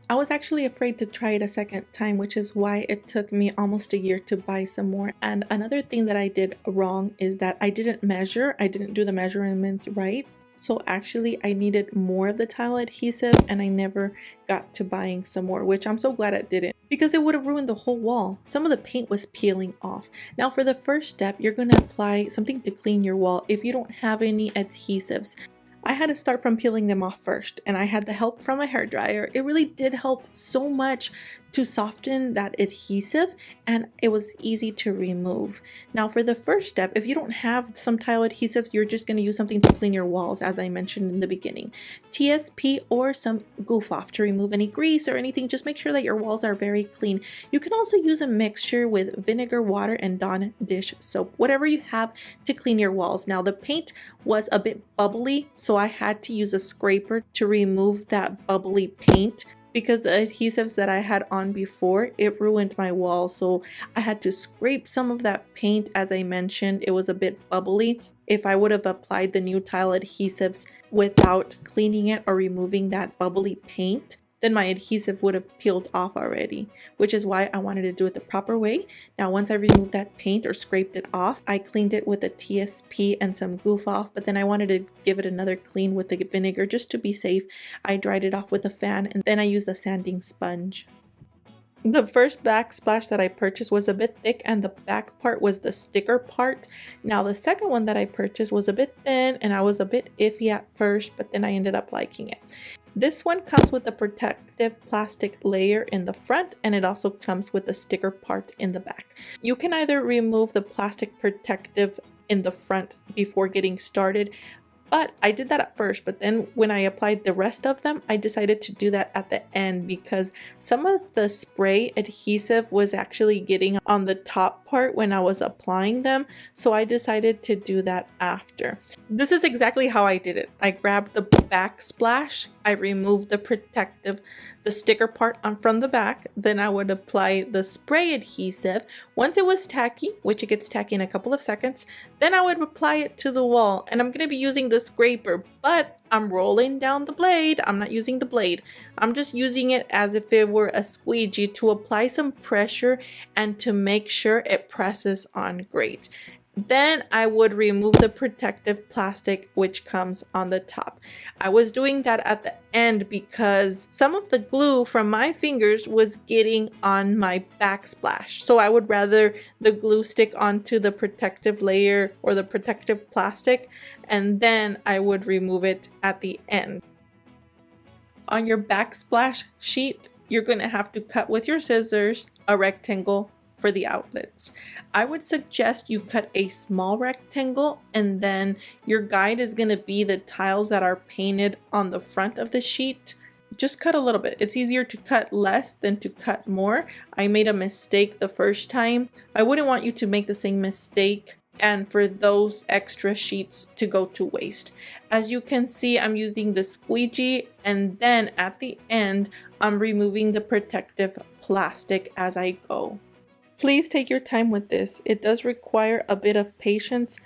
I was actually afraid to try it a second time, which is why it took me almost a year to buy some more. And another thing that I did wrong is that I didn't do the measurements right. So actually I needed more of the tile adhesive and I never got to buying some more, which I'm so glad I didn't because it would have ruined the whole wall. Some of the paint was peeling off. Now for the first step, you're going to apply something to clean your wall if you don't have any adhesives. I had to start from peeling them off first, and I had the help from a hairdryer. It really did help so much to soften that adhesive, and it was easy to remove. Now for the first step, if you don't have some tile adhesives, you're just going to use something to clean your walls, as I mentioned in the beginning. TSP or some goof off to remove any grease or anything. Just make sure that your walls are very clean. You can also use a mixture with vinegar, water, and Dawn dish soap, whatever you have to clean your walls. Now the paint was a bit bubbly, so I had to use a scraper to remove that bubbly paint because the adhesives that I had on before, it ruined my wall. So I had to scrape some of that paint. As I mentioned, it was a bit bubbly. If I would have applied the new tile adhesives without cleaning it or removing that bubbly paint, then my adhesive would have peeled off already, which is why I wanted to do it the proper way. Now, once I removed that paint or scraped it off, I cleaned it with a TSP and some goof off, but then I wanted to give it another clean with the vinegar just to be safe. I dried it off with a fan and then I used a sanding sponge. The first backsplash that I purchased was a bit thick and the back part was the sticker part. Now the second one that I purchased was a bit thin and I was a bit iffy at first, but then I ended up liking it. This one comes with a protective plastic layer in the front and it also comes with a sticker part in the back. You can either remove the plastic protective in the front before getting started, but I did that at first, but then when I applied the rest of them, I decided to do that at the end because some of the spray adhesive was actually getting on the top part when I was applying them. So I decided to do that after. This is exactly how I did it. I grabbed the backsplash, I removed the sticker part from the back, then I would apply the spray adhesive. Once it was tacky, which it gets tacky in a couple of seconds, then I would apply it to the wall. And I'm going to be using the scraper, but I'm rolling down the blade. I'm not using the blade. I'm just using it as if it were a squeegee to apply some pressure and to make sure it presses on great. Then I would remove the protective plastic which comes on the top. I was doing that at the end because some of the glue from my fingers was getting on my backsplash. So I would rather the glue stick onto the protective layer or the protective plastic, and then I would remove it at the end. On your backsplash sheet, you're going to have to cut with your scissors a rectangle for the outlets. I would suggest you cut a small rectangle and then your guide is going to be the tiles that are painted on the front of the sheet. Just cut a little bit. It's easier to cut less than to cut more. I made a mistake the first time. I wouldn't want you to make the same mistake and for those extra sheets to go to waste. As you can see, I'm using the squeegee and then at the end, I'm removing the protective plastic as I go. Please take your time with this. It does require a bit of patience,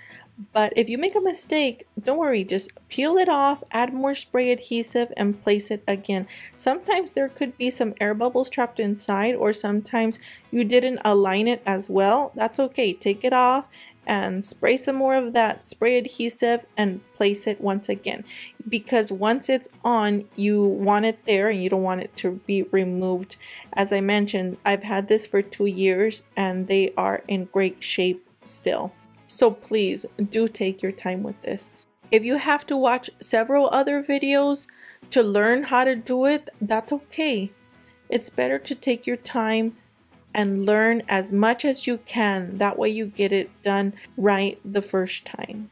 but if you make a mistake, don't worry, just peel it off, add more spray adhesive and place it again. Sometimes there could be some air bubbles trapped inside, or sometimes you didn't align it as well. That's okay. Take it off and spray some more of that spray adhesive and place it once again, because once it's on, you want it there and you don't want it to be removed. As I mentioned, I've had this for 2 years and they are in great shape still. So please do take your time with this. If you have to watch several other videos to learn how to do it, that's okay. It's better to take your time and learn as much as you can. That way you get it done right the first time.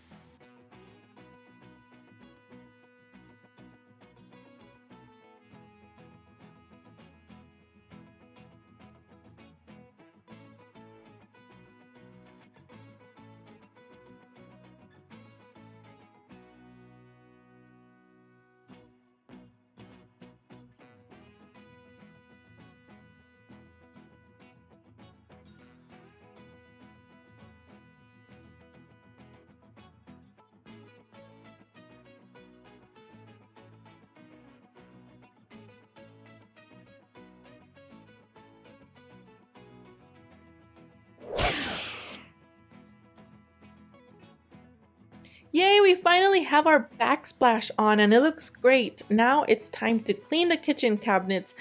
finally have our backsplash on and it looks great. Now it's time to clean the kitchen cabinets.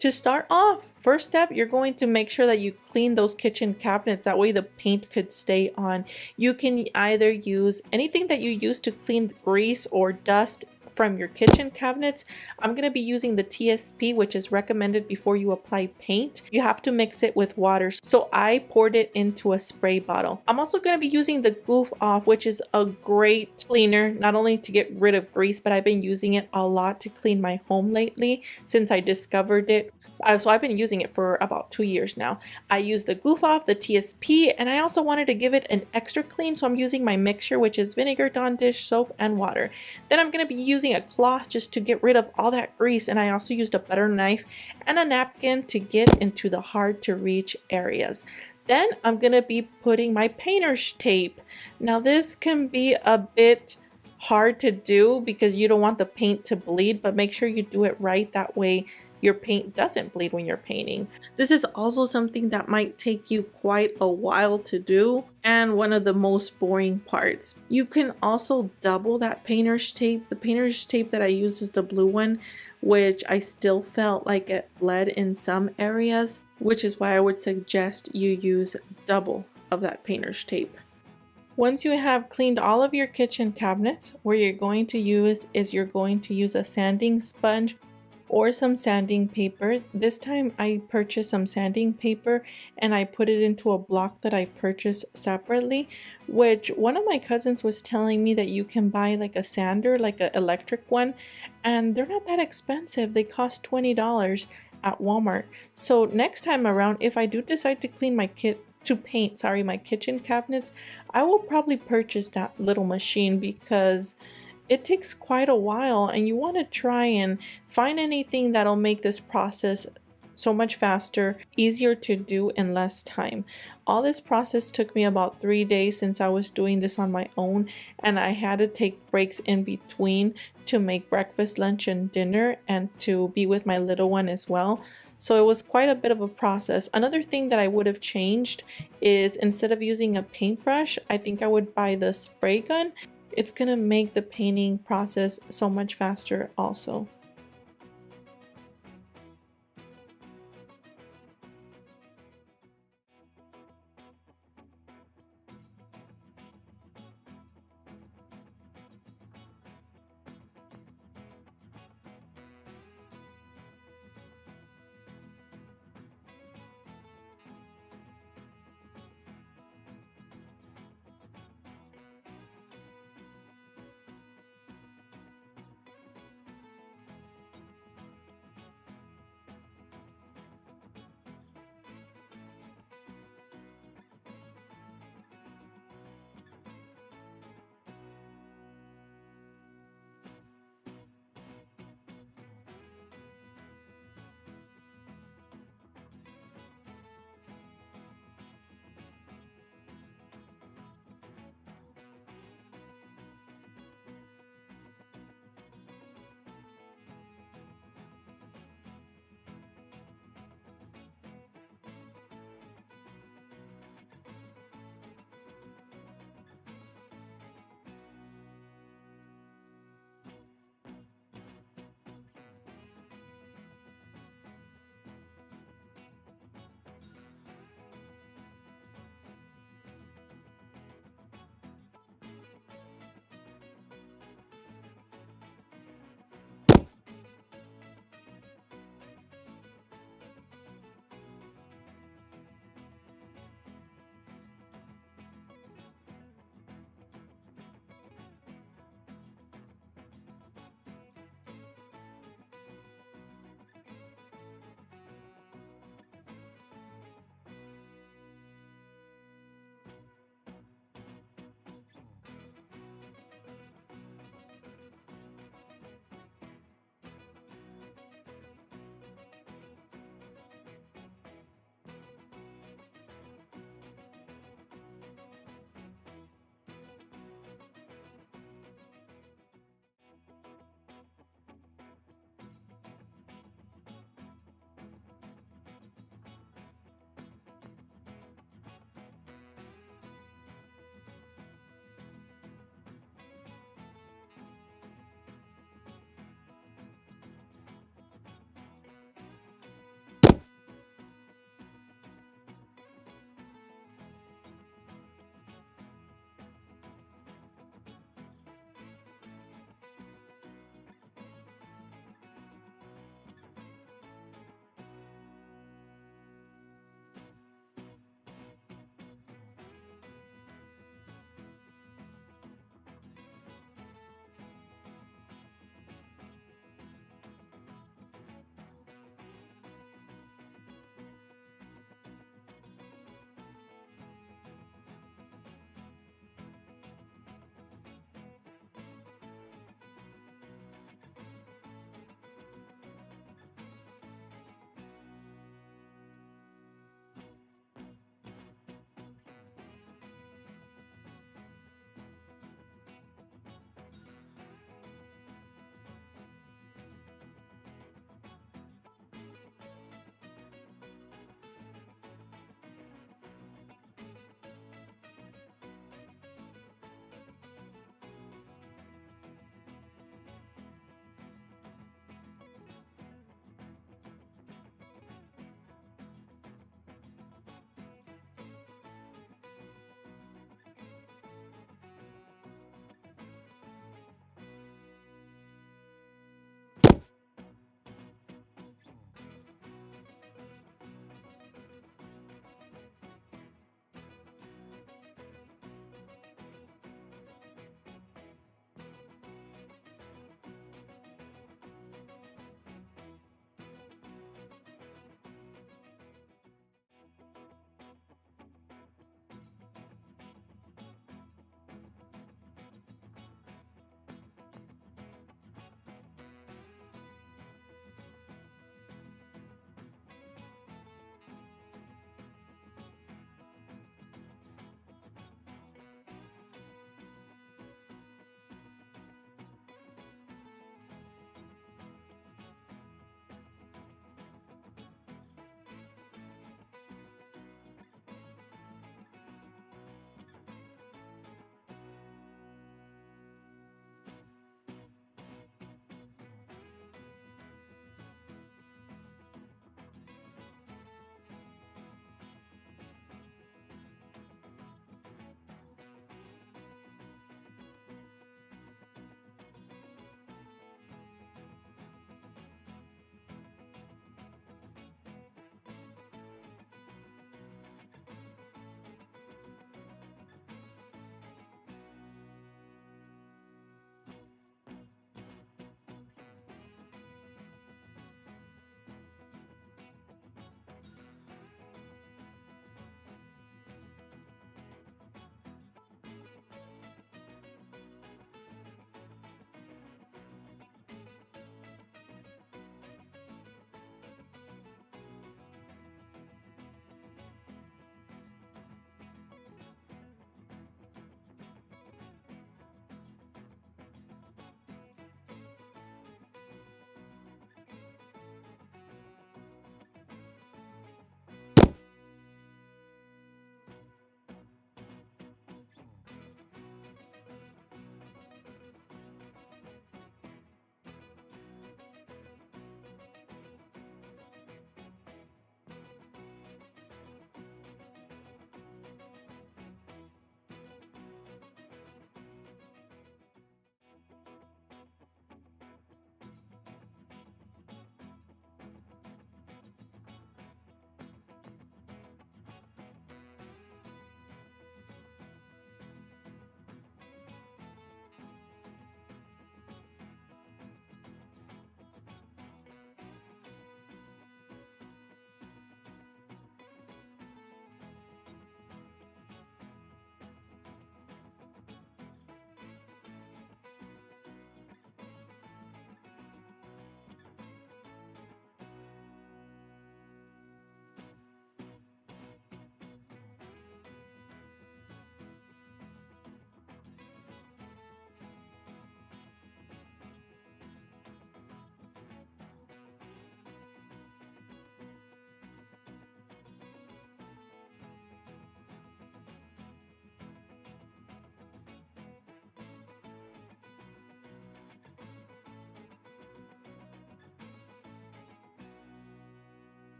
To start off, first step, you're going to make sure that you clean those kitchen cabinets. That way the paint could stay on. You can either use anything that you use to clean grease or dust from your kitchen cabinets. I'm going to be using the TSP, which is recommended before you apply paint. You have to mix it with water. So I poured it into a spray bottle. I'm also going to be using the Goof Off, which is a great cleaner, not only to get rid of grease, but I've been using it a lot to clean my home lately since I discovered it. So I've been using it for about 2 years now. I use the Goof Off, the TSP, and I also wanted to give it an extra clean, so I'm using my mixture, which is vinegar, Dawn dish soap, and water. Then I'm going to be using a cloth just to get rid of all that grease, and I also used a butter knife and a napkin to get into the hard to reach areas. Then I'm going to be putting my painter's tape. Now this can be a bit hard to do because you don't want the paint to bleed, but make sure you do it right. That way your paint doesn't bleed when you're painting. This is also something that might take you quite a while to do and one of the most boring parts. You can also double that painter's tape. The painter's tape that I use is the blue one, which I still felt like it bled in some areas, which is why I would suggest you use double of that painter's tape. Once you have cleaned all of your kitchen cabinets, what you're going to use is you're going to use a sanding sponge or some sanding paper. This time I purchased some sanding paper and I put it into a block that I purchased separately, which one of my cousins was telling me that you can buy like a sander, like an electric one, and they're not that expensive. They cost $20 at Walmart. So next time around, if I do decide to clean my paint my kitchen cabinets, I will probably purchase that little machine because it takes quite a while and you want to try and find anything that'll make this process so much faster, easier to do in less time. All this process took me about 3 days since I was doing this on my own, and I had to take breaks in between to make breakfast, lunch, and dinner and to be with my little one as well. So it was quite a bit of a process. Another thing that I would have changed is instead of using a paintbrush, I think I would buy the spray gun. It's gonna make the painting process so much faster also.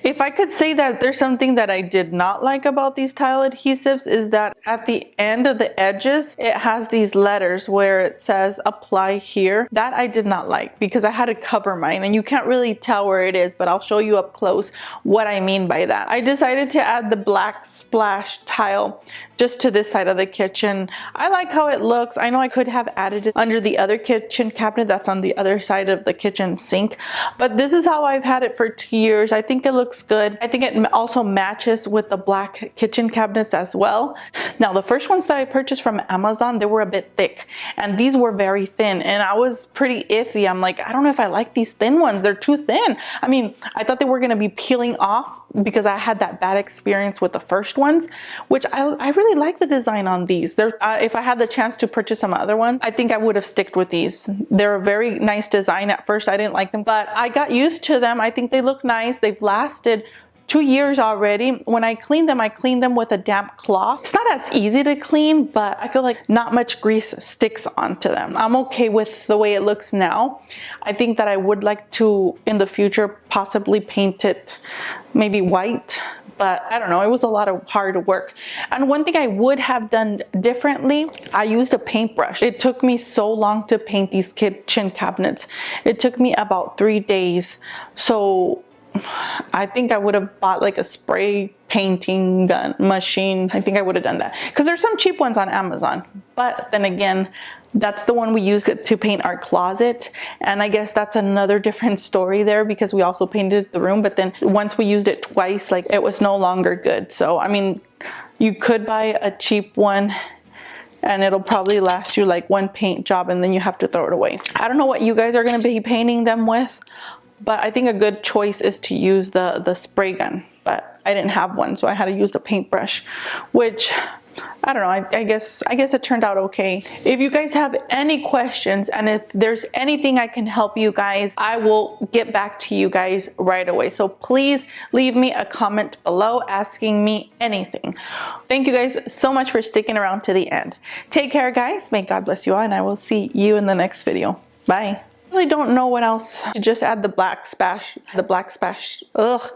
If I could say that there's something that I did not like about these tile adhesives, is that at the end of the edges, it has these letters where it says apply here. That I did not like because I had to cover mine, and you can't really tell where it is, but I'll show you up close what I mean by that. I decided to add the black splash tile just to this side of the kitchen. I like how it looks. I know I could have added it under the other kitchen cabinet that's on the other side of the kitchen sink, but this is how I've had it for 2 years. I think it looks good. I think it also matches with the black kitchen cabinets as well. Now, the first ones that I purchased from Amazon, they were a bit thick, and these were very thin, and I was pretty iffy. I'm like, I don't know if I like these thin ones. They're too thin. I mean, I thought they were going to be peeling off because I had that bad experience with the first ones, which I really like the design on these. If I had the chance to purchase some other ones, I think I would have sticked with these. They're a very nice design. At first I didn't like them, but I got used to them. I think they look nice. They've lasted 2 years already. When I clean them with a damp cloth. It's not as easy to clean, but I feel like not much grease sticks onto them. I'm okay with the way it looks now. I think that I would like to, in the future, possibly paint it maybe white, but I don't know, it was a lot of hard work. And one thing I would have done differently, I used a paintbrush. It took me so long to paint these kitchen cabinets. It took me about 3 days. So I think I would have bought like a spray painting gun machine. I think I would have done that because there's some cheap ones on Amazon, but then again, that's the one we used to paint our closet, and I guess that's another different story there because we also painted the room, but then once we used it twice, like it was no longer good. So I mean, you could buy a cheap one and it'll probably last you like one paint job and then you have to throw it away. I don't know what you guys are going to be painting them with, but I think a good choice is to use the spray gun, but I didn't have one, so I had to use the paintbrush, which I don't know, I guess it turned out okay. If you guys have any questions and if there's anything I can help you guys, I will get back to you guys right away. So please leave me a comment below asking me anything. Thank you guys so much for sticking around to the end. Take care, guys. May God bless you all, and I will see you in the next video. Bye. I really don't know what else to just add the black splash. Ugh.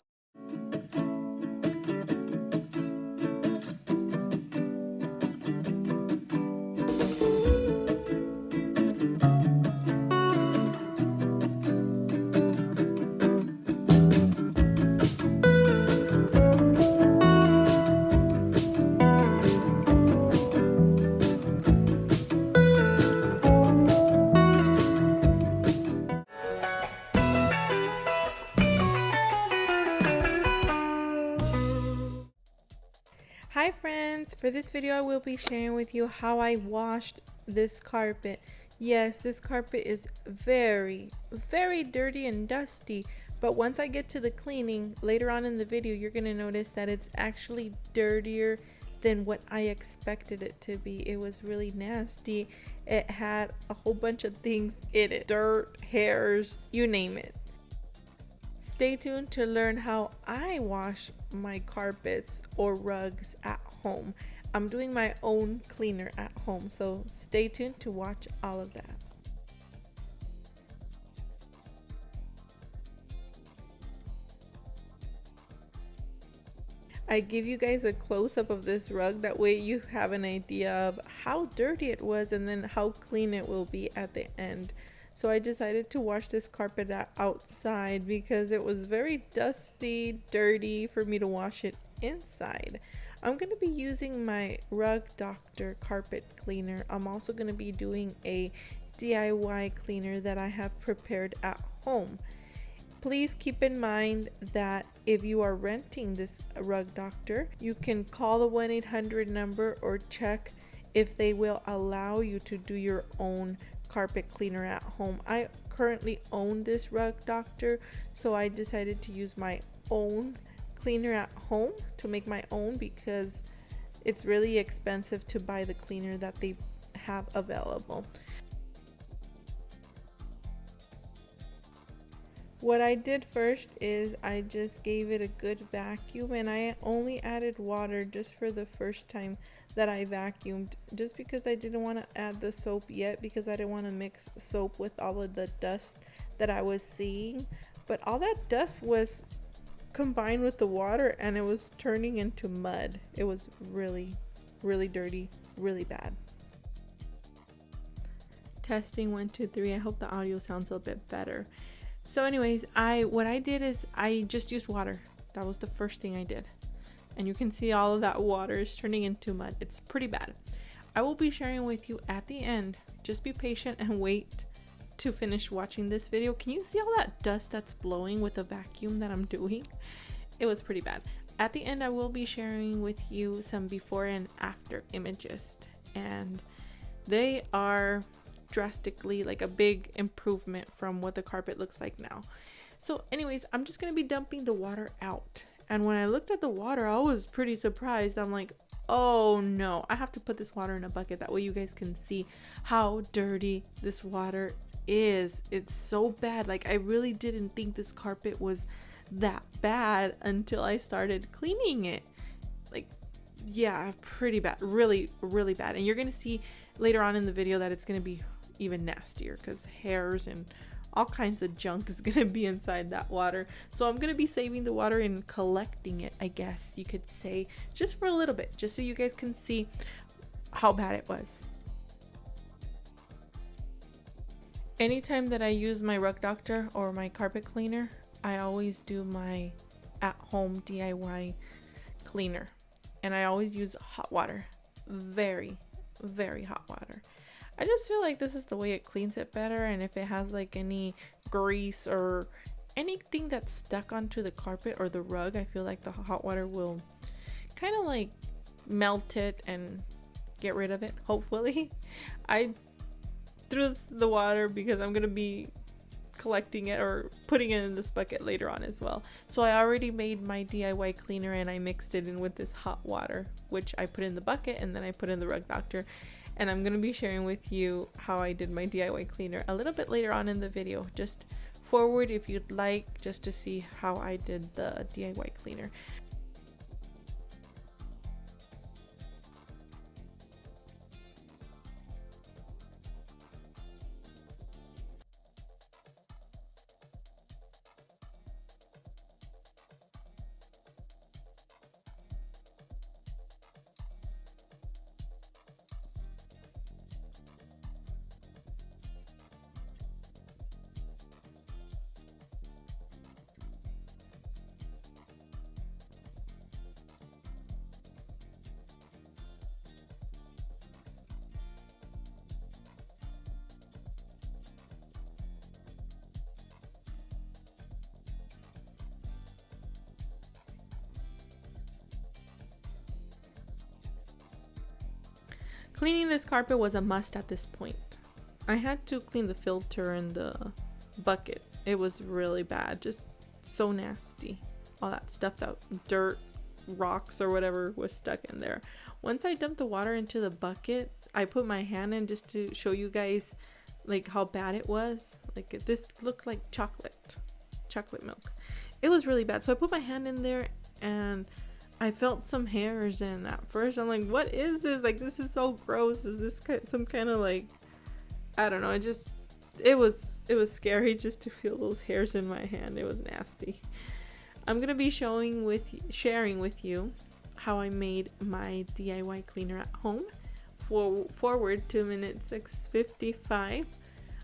Hi friends, for this video I will be sharing with you how I washed this carpet. Yes, this carpet is very dirty and dusty, but once I get to the cleaning later on in the video, you're going to notice that it's actually dirtier than what I expected it to be. It was really nasty. It had a whole bunch of things in it, dirt, hairs, you name it. Stay tuned to learn how I wash my carpets or rugs at home. I'm doing my own cleaner at home, so stay tuned to watch all of that. I give you guys a close-up of this rug, that way you have an idea of how dirty it was and then how clean it will be at the end. So I decided to wash this carpet outside because it was very dusty, dirty for me to wash it inside. I'm going to be using my Rug Doctor carpet cleaner. I'm also going to be doing a DIY cleaner that I have prepared at home. Please keep in mind that if you are renting this Rug Doctor, you can call the 1-800 number or check if they will allow you to do your own carpet cleaner at home. I currently own this Rug Doctor, so I decided to use my own cleaner at home to make my own because it's really expensive to buy the cleaner that they have available. What I did first is I just gave it a good vacuum, and I only added water just for the first time that I vacuumed, just because I didn't want to add the soap yet, because I didn't want to mix soap with all of the dust that I was seeing. But all that dust was combined with the water and it was turning into mud. It was really, really dirty, really bad. Testing 1 2 3. I hope the audio sounds a little bit better. So anyways, what I did is I just used water. That was the first thing I did. And you can see all of that water is turning into mud. It's pretty bad. I will be sharing with you at the end. Just be patient and wait to finish watching this video. Can you see all that dust that's blowing with the vacuum that I'm doing? It was pretty bad. At the end, I will be sharing with you some before and after images, and they are drastically like a big improvement from what the carpet looks like now. So anyways, I'm just gonna be dumping the water out, and when I looked at the water, I was pretty surprised. I'm like, oh no, I have to put this water in a bucket, that way you guys can see how dirty this water is. It's so bad. Like, I really didn't think this carpet was that bad until I started cleaning it. Like, yeah, pretty bad, really, really bad. And you're gonna see later on in the video that it's gonna be even nastier because hairs and all kinds of junk is gonna be inside that water. So I'm gonna be saving the water and collecting it, I guess you could say, just for a little bit, just so you guys can see how bad it was. Anytime that I use my rug doctor or my carpet cleaner, I always do my at-home DIY cleaner, and I always use hot water, very, very hot water. I just feel like this is the way it cleans it better, and if it has like any grease or anything that's stuck onto the carpet or the rug, I feel like the hot water will kind of like melt it and get rid of it, hopefully. I threw the water because I'm gonna be collecting it or putting it in this bucket later on as well. So I already made my DIY cleaner and I mixed it in with this hot water, which I put in the bucket and then I put in the rug doctor. And I'm gonna be sharing with you how I did my DIY cleaner a little bit later on in the video. Just forward if you'd like, just to see how I did the DIY cleaner. Cleaning this carpet was a must at this point. I had to clean the filter and the bucket. It was really bad, just so nasty. All that stuff, that dirt, rocks or whatever was stuck in there. Once I dumped the water into the bucket, I put my hand in just to show you guys like how bad it was. Like, this looked like chocolate milk. It was really bad. So I put my hand in there and I felt some hairs, and at first I'm like, what is this? Like, this is so gross. Is this some kind of like, I don't know. It was scary just to feel those hairs in my hand. It was nasty. I'm gonna be sharing with you how I made my DIY cleaner at home. Forward to minute 6:55.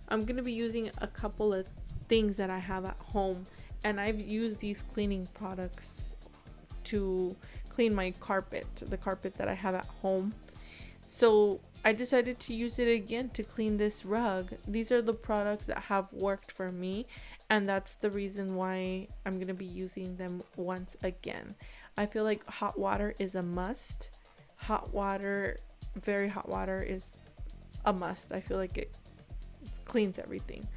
I'm gonna be using a couple of things that I have at home, and I've used these cleaning products to clean my carpet, the carpet that I have at home. So I decided to use it again to clean this rug. These are the products that have worked for me, and that's the reason why I'm going to be using them once again. I feel like hot water is a must. Hot water, very hot water is a must. I feel like it cleans everything.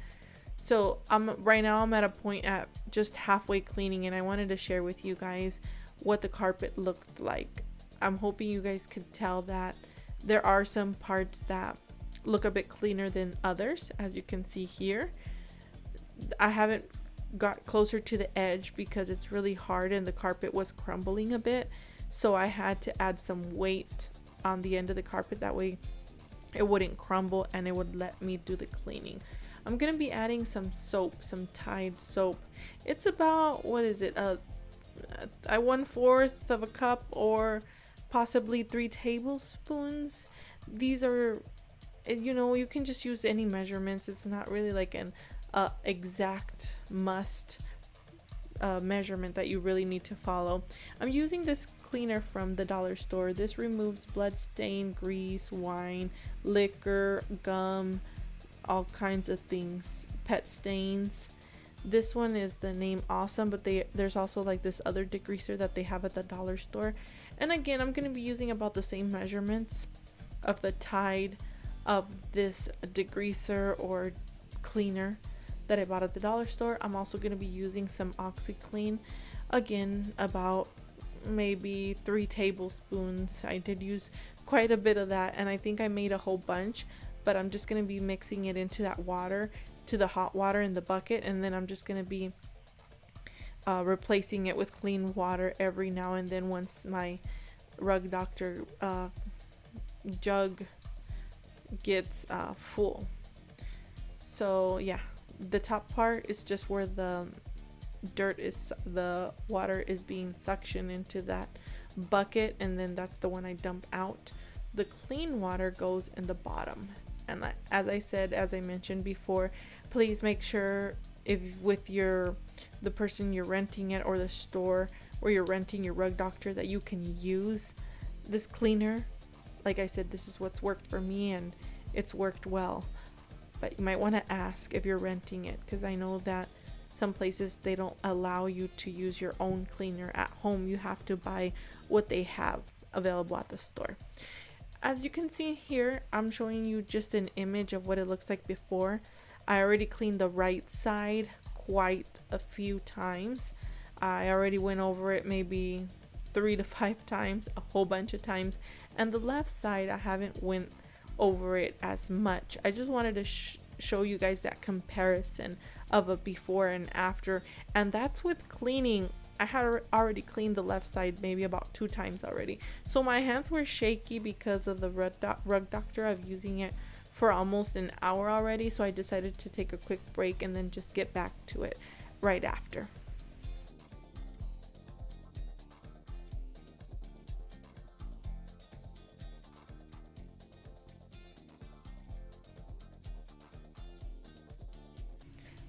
So right now I'm at a point at just halfway cleaning, and I wanted to share with you guys what the carpet looked like. I'm hoping you guys could tell that there are some parts that look a bit cleaner than others, as you can see here. I haven't got closer to the edge because it's really hard and the carpet was crumbling a bit, so I had to add some weight on the end of the carpet, that way it wouldn't crumble and it would let me do the cleaning. I'm gonna be adding some soap, some Tide soap. It's about, what is it, 1/4 of a cup or possibly 3 tablespoons. These are, you know, you can just use any measurements. It's not really like an exact must measurement that you really need to follow. I'm using this cleaner from the dollar store. This removes blood stain, grease, wine, liquor, gum, all kinds of things, pet stains. This one is the name Awesome, but there's also like this other degreaser that they have at the dollar store. And again, I'm going to be using about the same measurements of the Tide of this degreaser or cleaner that I bought at the dollar store. I'm also going to be using some OxiClean, again about maybe 3 tablespoons. I did use quite a bit of that, and I think I made a whole bunch, but I'm just going to be mixing it into that water, to the hot water in the bucket, and then I'm just going to be replacing it with clean water every now and then once my rug doctor jug gets full. So yeah, the top part is just where the water is being suctioned into that bucket, and then that's the one I dump out. The clean water goes in the bottom. And as I mentioned before, please make sure if with the person you're renting it or the store where you're renting your rug doctor that you can use this cleaner. Like I said, this is what's worked for me and it's worked well. But you might want to ask if you're renting it, because I know that some places they don't allow you to use your own cleaner at home. You have to buy what they have available at the store. As you can see here, I'm showing you just an image of what it looks like before. I already cleaned the right side quite a few times. I already went over it maybe 3 to 5 times, a whole bunch of times. And the left side, I haven't went over it as much. I just wanted to show you guys that comparison of a before and after. And that's with cleaning. I had already cleaned the left side maybe about 2 times already. So my hands were shaky because of the rug doctor. I've using it for almost an hour already. So I decided to take a quick break and then just get back to it right after.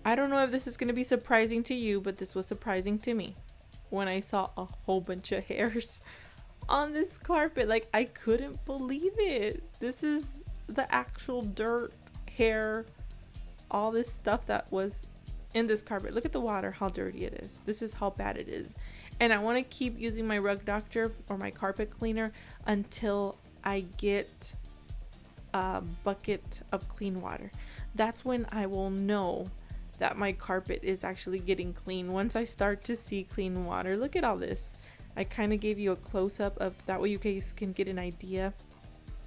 I don't know if this is going to be surprising to you, but this was surprising to me when I saw a whole bunch of hairs on this carpet. Like, I couldn't believe it. This is the actual dirt, hair, all this stuff that was in this carpet. Look at the water, how dirty it is. This is how bad it is. And I want to keep using my rug doctor or my carpet cleaner until I get a bucket of clean water. That's when I will know that my carpet is actually getting clean. Once I start to see clean water. Look at all this. I kind of gave you a close-up of that way you guys can get an idea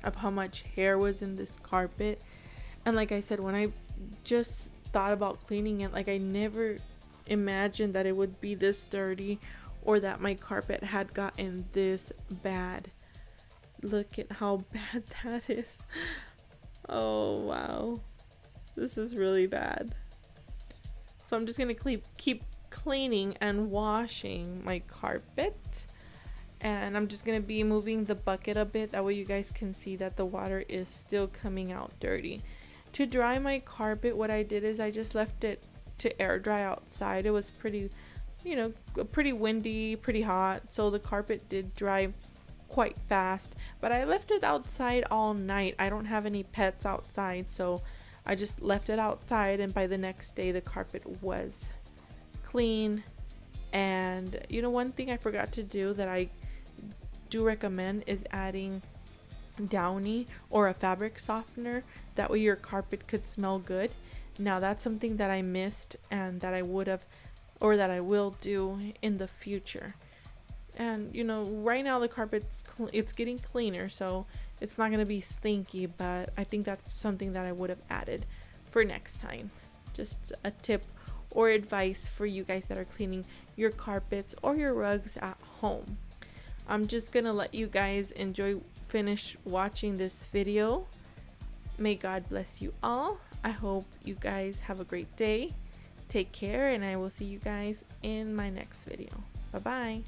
of how much hair was in this carpet. And like I said, when I just thought about cleaning it, like I never imagined that it would be this dirty or that my carpet had gotten this bad. Look at how bad that is. Oh wow, this is really bad. So I'm just gonna keep cleaning and washing my carpet, and I'm just gonna be moving the bucket a bit, that way you guys can see that the water is still coming out dirty. To dry my carpet, what I did is I just left it to air dry outside. It was pretty, you know, pretty windy, pretty hot, so the carpet did dry quite fast, but I left it outside all night. I don't have any pets outside, so I just left it outside, and by the next day the carpet was clean. And you know, one thing I forgot to do that I do recommend is adding Downy or a fabric softener. That way your carpet could smell good. Now that's something that I missed and that I would have, or that I will do in the future. And you know, right now the carpet's it's getting cleaner, so it's not going to be stinky, but I think that's something that I would have added for next time. Just a tip or advice for you guys that are cleaning your carpets or your rugs at home. I'm just going to let you guys finish watching this video. May God bless you all. I hope you guys have a great day. Take care, and I will see you guys in my next video. Bye bye.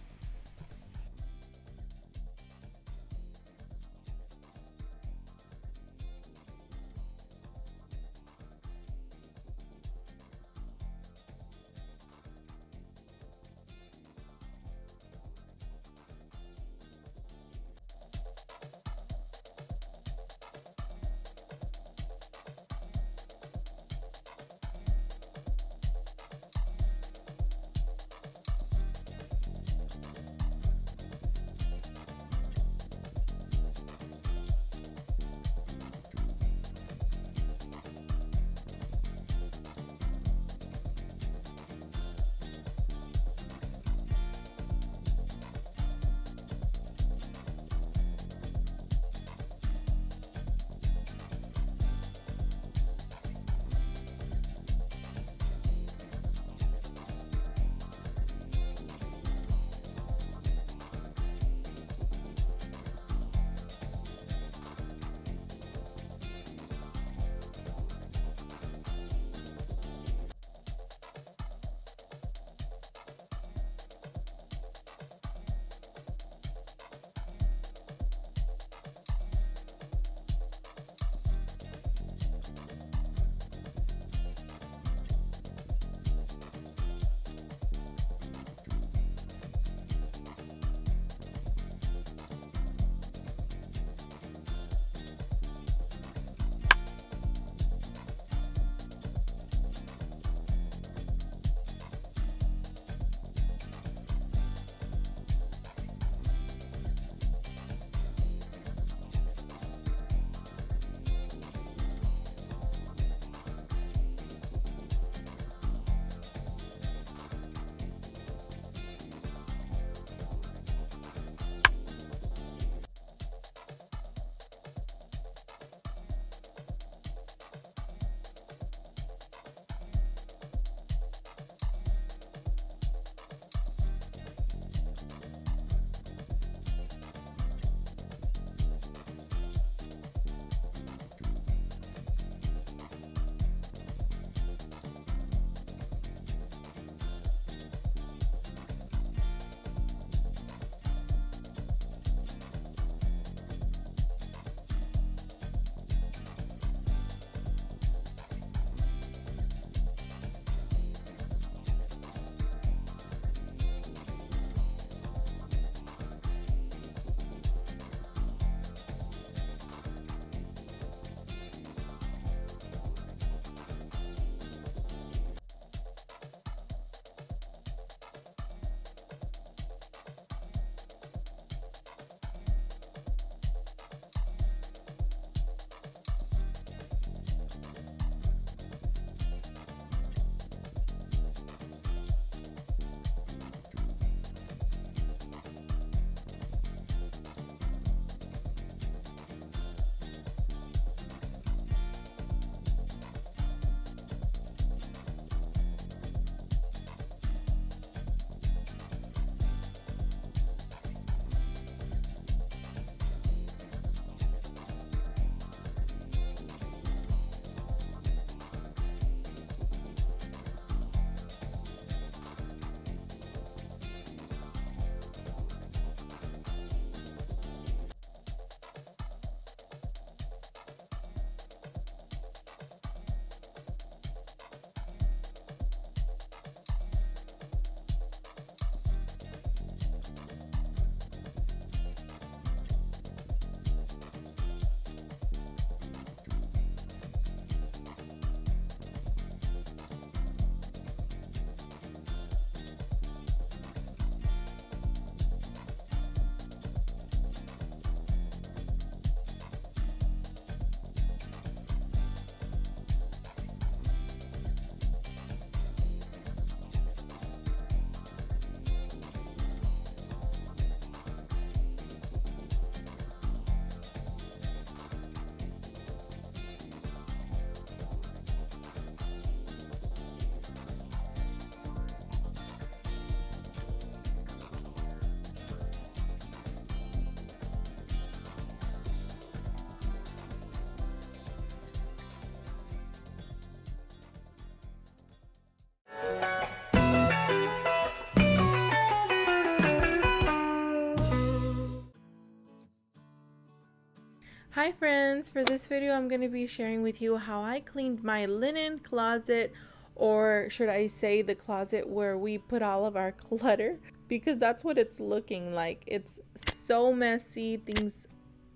Hi friends, for this video I'm going to be sharing with you how I cleaned my linen closet, or should I say the closet where we put all of our clutter, because that's what it's looking like. It's so messy, things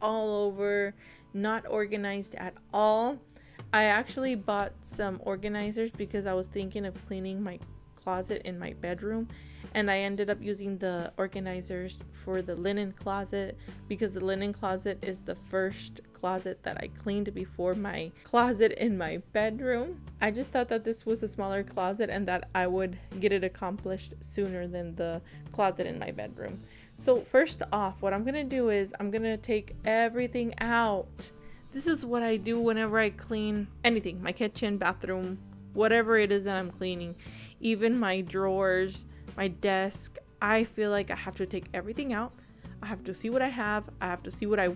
all over, not organized at all. I actually bought some organizers because I was thinking of cleaning my closet in my bedroom, and I ended up using the organizers for the linen closet because the linen closet is the first closet that I cleaned before my closet in my bedroom. I just thought that this was a smaller closet and that I would get it accomplished sooner than the closet in my bedroom. So first off, what I'm gonna do is I'm gonna take everything out. This is what I do whenever I clean anything, my kitchen, bathroom, whatever it is that I'm cleaning, even my drawers, my desk. I feel like I have to take everything out. I have to see what I have. I have to see what I'm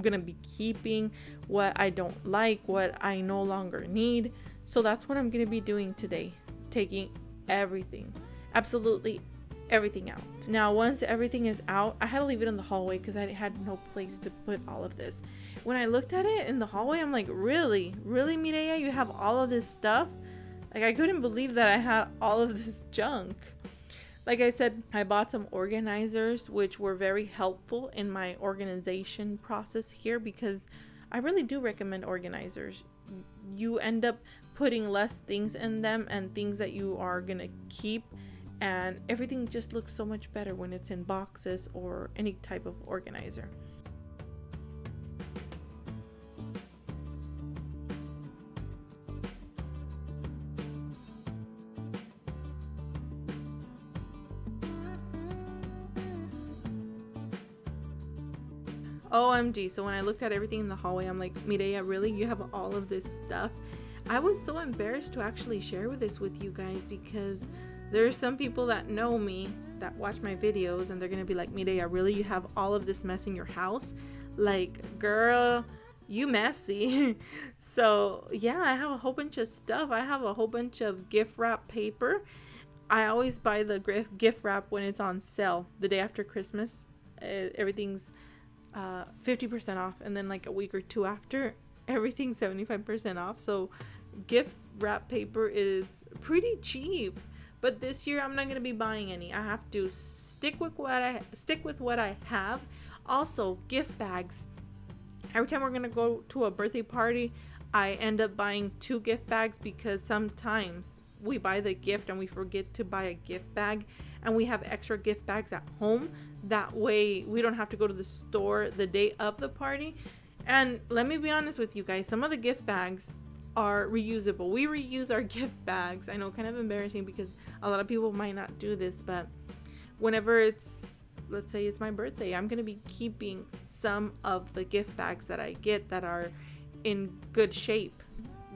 gonna be keeping, what I don't like, what I no longer need. So that's what I'm gonna be doing today, taking everything, absolutely everything out. Now once everything is out, I had to leave it in the hallway because I had no place to put all of this. When I looked at it in the hallway, I'm like, really Mireya, you have all of this stuff? Like, I couldn't believe that I had all of this junk. Like I said, I bought some organizers, which were very helpful in my organization process here, because I really do recommend organizers. You end up putting less things in them and things that you are gonna keep, and everything just looks so much better when it's in boxes or any type of organizer. OMG, so when I looked at everything in the hallway, I'm like, Mireya, really? You have all of this stuff? I was so embarrassed to actually share this with you guys, because there are some people that know me, that watch my videos, and they're gonna be like, Mireya, really? You have all of this mess in your house? Like, girl, you messy. So yeah, I have a whole bunch of stuff. I have a whole bunch of gift wrap paper. I always buy the gift wrap when it's on sale the day after Christmas. Everything's 50% off, and then like a week or two after, everything's 75% off. So gift wrap paper is pretty cheap, but this year I'm not going to be buying any. I have to stick with what I have. Also, gift bags. Every time we're going to go to a birthday party, I end up buying 2 gift bags, because sometimes we buy the gift and we forget to buy a gift bag, and we have extra gift bags at home. That way we don't have to go to the store the day of the party. And let me be honest with you guys, some of the gift bags are reusable. We reuse our gift bags. I know, kind of embarrassing because a lot of people might not do this, but whenever it's, let's say it's my birthday, I'm gonna be keeping some of the gift bags that I get that are in good shape,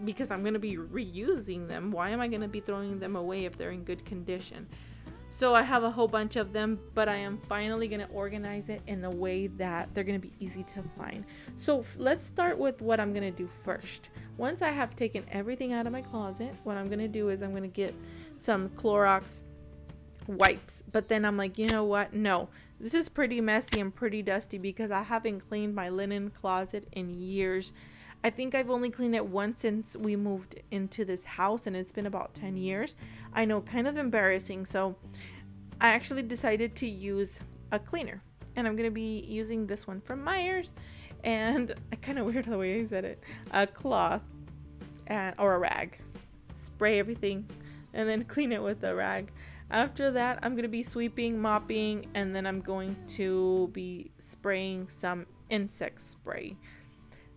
because I'm gonna be reusing them. Why am I gonna be throwing them away if they're in good condition? So I have a whole bunch of them, but I am finally going to organize it in a way that they're going to be easy to find. So let's start with what I'm going to do first. Once I have taken everything out of my closet, what I'm going to do is I'm going to get some Clorox wipes. But then I'm like, you know what? No, this is pretty messy and pretty dusty, because I haven't cleaned my linen closet in years. I think I've only cleaned it once since we moved into this house, and it's been about 10 years. I know, kind of embarrassing. So I actually decided to use a cleaner, and I'm going to be using this one from Myers, and kind of weird the way I said it, a cloth or a rag. Spray everything and then clean it with a rag. After that, I'm going to be sweeping, mopping, and then I'm going to be spraying some insect spray.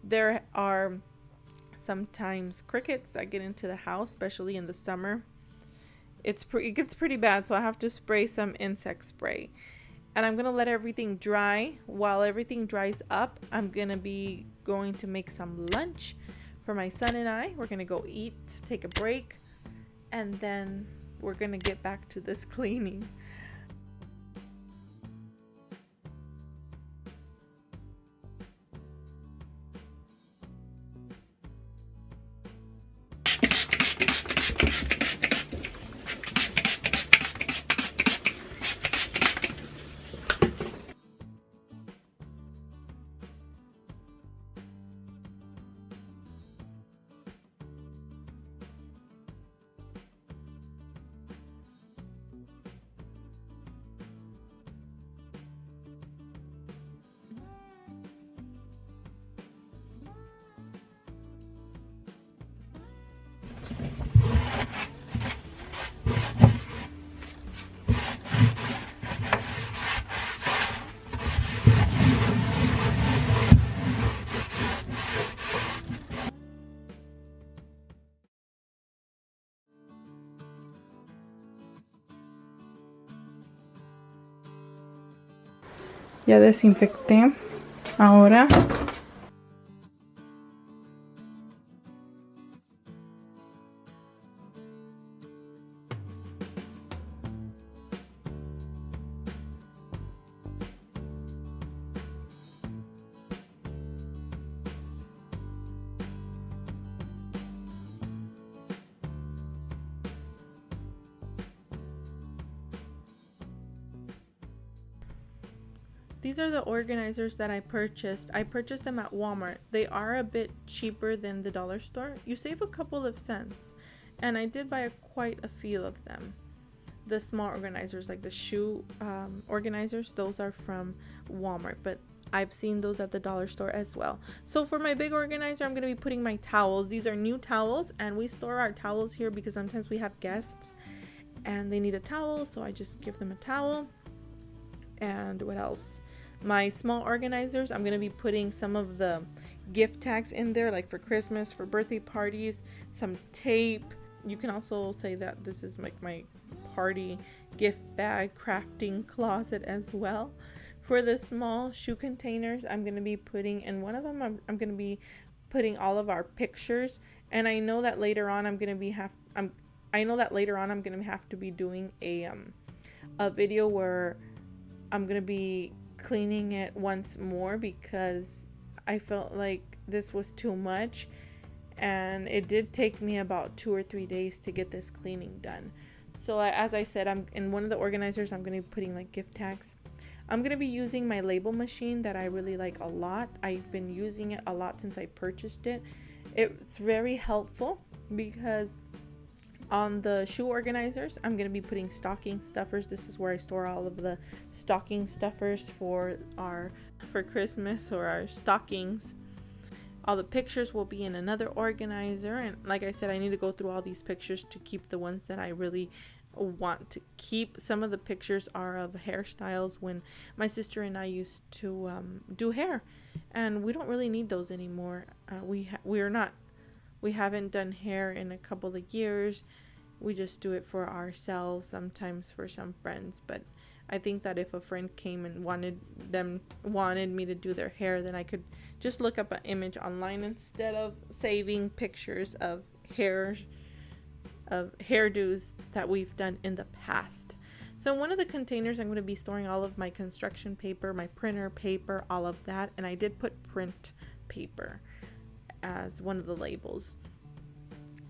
There are sometimes crickets that get into the house, especially in the summer. It gets pretty bad, so I have to spray some insect spray. And I'm gonna let everything dry. While everything dries up, I'm gonna be going to make some lunch for my son and I. We're gonna go eat, take a break, and then we're gonna get back to this cleaning. Ya desinfecté. Ahora these are the organizers that I purchased. I purchased them at Walmart. They are a bit cheaper than the dollar store. You save a couple of cents. And I did buy quite a few of them. The small organizers, like the shoe organizers, those are from Walmart. But I've seen those at the dollar store as well. So for my big organizer, I'm going to be putting my towels. These are new towels. And we store our towels here because sometimes we have guests. And they need a towel. So I just give them a towel. And what else? My small organizers, I'm going to be putting some of the gift tags in there, like for Christmas, for birthday parties, some tape. You can also say that this is like my party gift bag crafting closet as well. For the small shoe containers, I'm going to be putting in one of them, I'm going to be putting all of our pictures. And I know that later on I'm going to have to be doing a video where I'm going to be cleaning it once more because I felt like this was too much, and it did take me about 2 or 3 days to get this cleaning done. So as I said, I'm in one of the organizers, I'm going to be putting like gift tags. I'm going to be using my label machine that I really like a lot. I've been using it a lot since I purchased it. It's very helpful because on the shoe organizers, I'm going to be putting stocking stuffers. This is where I store all of the stocking stuffers for Christmas or our stockings. All the pictures will be in another organizer. And like I said, I need to go through all these pictures to keep the ones that I really want to keep. Some of the pictures are of hairstyles when my sister and I used to do hair. And we don't really need those anymore. We haven't done hair in a couple of years. We just do it for ourselves, sometimes for some friends. But I think that if a friend came and wanted me to do their hair, then I could just look up an image online instead of saving pictures of hairdos that we've done in the past. So in one of the containers, I'm going to be storing all of my construction paper, my printer paper, all of that. And I did put print paper as one of the labels.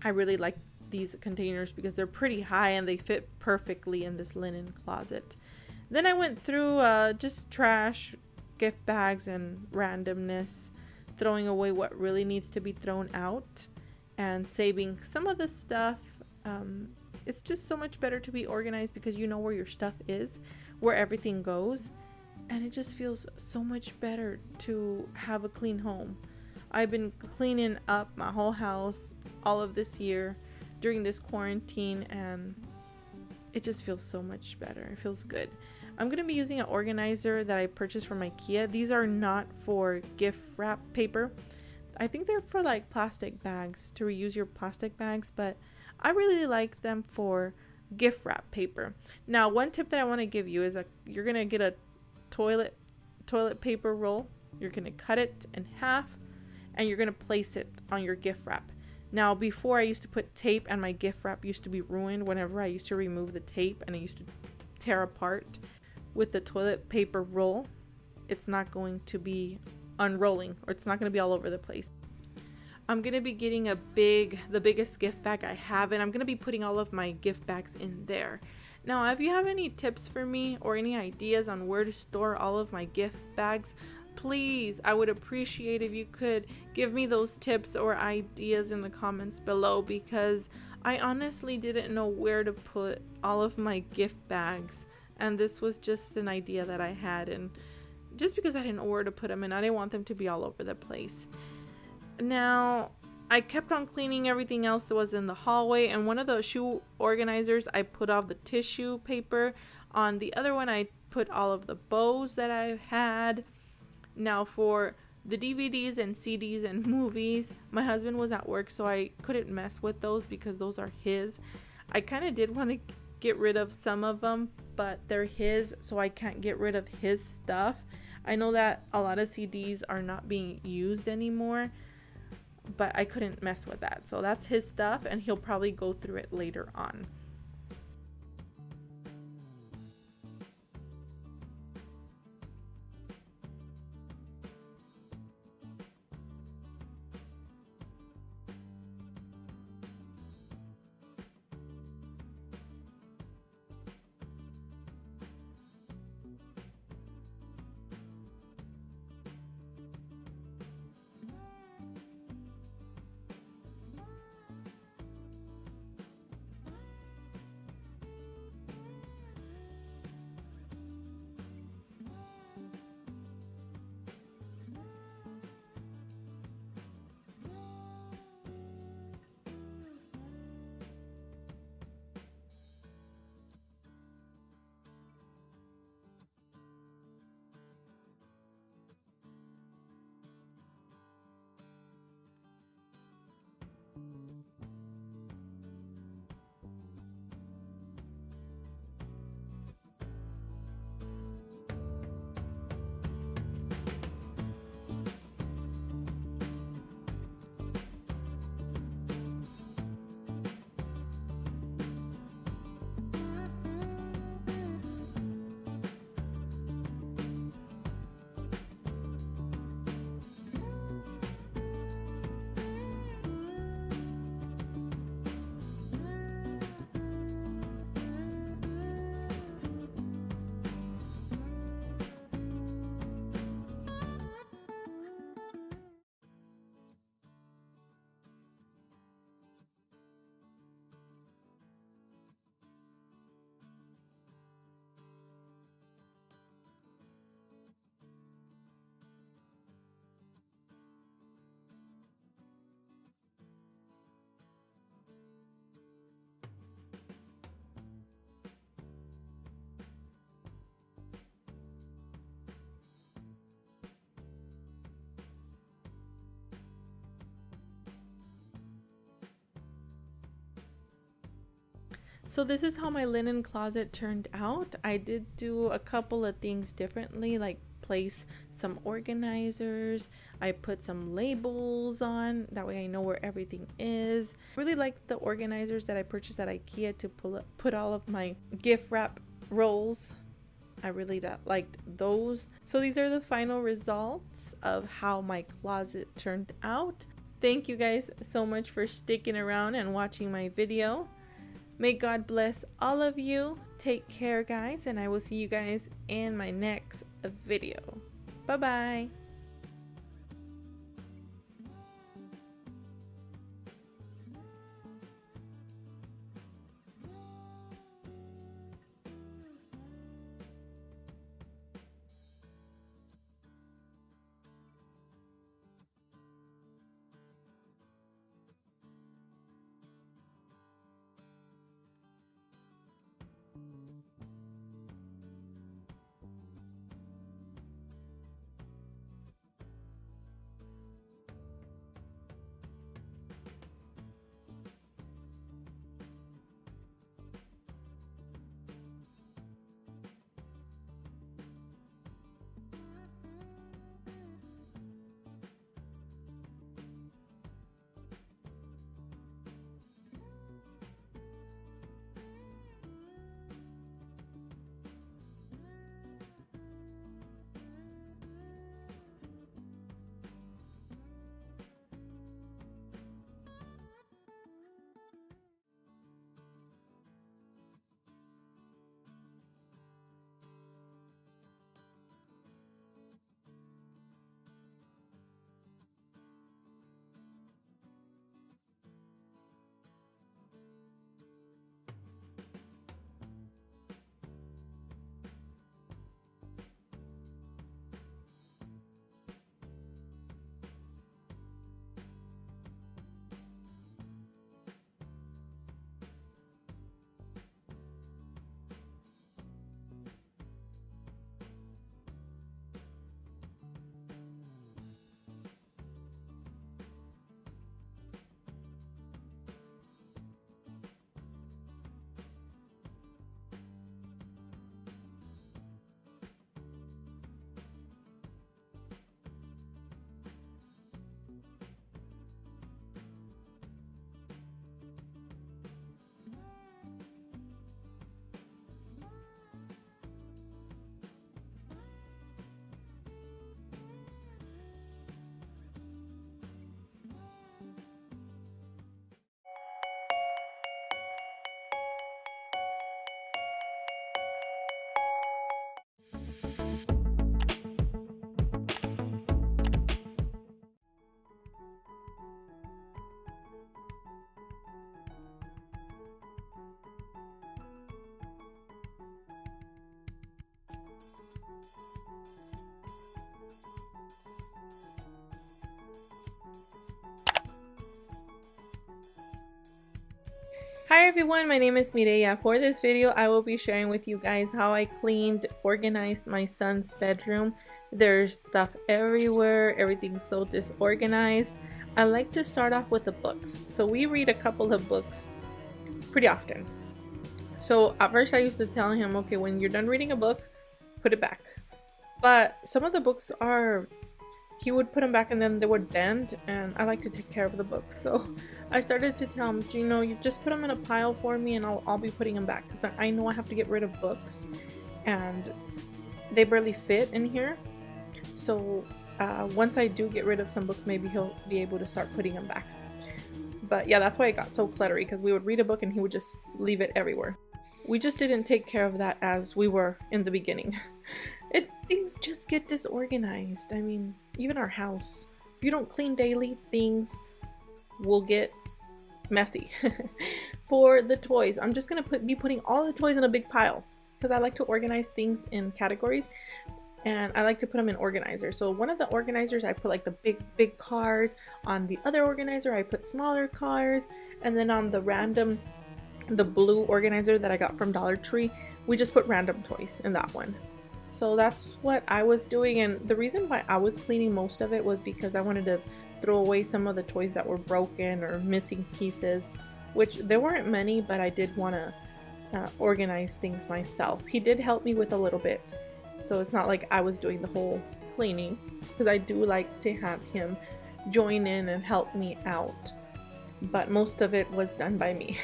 I really like these containers because they're pretty high and they fit perfectly in this linen closet. Then I went through just trash, gift bags, and randomness, throwing away what really needs to be thrown out and saving some of the stuff. It's just so much better to be organized because you know where your stuff is, where everything goes, and it just feels so much better to have a clean home. I've been cleaning up my whole house all of this year during this quarantine, and it just feels so much better. It feels good. I'm going to be using an organizer that I purchased from IKEA. These are not for gift wrap paper. I think they're for like plastic bags, to reuse your plastic bags, but I really like them for gift wrap paper. Now, one tip that I want to give you is that you're going to get a toilet paper roll. You're going to cut it in half and you're going to place it on your gift wrap. Now, before I used to put tape and my gift wrap used to be ruined whenever I used to remove the tape and it used to tear apart. With the toilet paper roll, it's not going to be unrolling, or it's not going to be all over the place. I'm going to be getting the biggest gift bag I have, and I'm going to be putting all of my gift bags in there. Now, if you have any tips for me or any ideas on where to store all of my gift bags, please, I would appreciate if you could give me those tips or ideas in the comments below, because I honestly didn't know where to put all of my gift bags, and this was just an idea that I had, and just because I didn't know where to put them and I didn't want them to be all over the place. Now, I kept on cleaning everything else that was in the hallway, and one of the shoe organizers I put all the tissue paper. On the other one I put all of the bows that I've had. Now for the DVDs and CDs and movies, my husband was at work, so I couldn't mess with those because those are his. I kind of did want to get rid of some of them, but they're his, so I can't get rid of his stuff. I know that a lot of CDs are not being used anymore, but I couldn't mess with that. So that's his stuff, and he'll probably go through it later on. So this is how my linen closet turned out. I did do a couple of things differently, like place some organizers. I put some labels on, that way I know where everything is. Really like the organizers that I purchased at IKEA to put all of my gift wrap rolls. I really liked those. So these are the final results of how my closet turned out. Thank you guys so much for sticking around and watching my video. May God bless all of you. Take care, guys, and I will see you guys in my next video. Bye-bye. Hi everyone, my name is Mireya. For this video, I will be sharing with you guys how I organized my son's bedroom. There's stuff everywhere, everything's so disorganized. I like to start off with the books. So we read a couple of books pretty often. So at first I used to tell him, okay, when you're done reading a book, put it back. But some of the books he would put them back and then they would bend, and I like to take care of the books. So I started to tell him, you know, you just put them in a pile for me and I'll be putting them back, because I know I have to get rid of books and they barely fit in here. So once I do get rid of some books, maybe he'll be able to start putting them back. But yeah, that's why it got so cluttery, because we would read a book and he would just leave it everywhere. We just didn't take care of that as we were in the beginning. Things just get disorganized. I mean, even our house. If you don't clean daily, things will get messy. For the toys, I'm just gonna be putting all the toys in a big pile, because I like to organize things in categories and I like to put them in organizers. So one of the organizers I put like the big cars, on the other organizer I put smaller cars, and then on the blue organizer that I got from Dollar Tree, we just put random toys in that one. So that's what I was doing, and the reason why I was cleaning most of it was because I wanted to throw away some of the toys that were broken or missing pieces, which there weren't many, but I did want to organize things myself. He did help me with a little bit, so it's not like I was doing the whole cleaning, because I do like to have him join in and help me out. But most of it was done by me.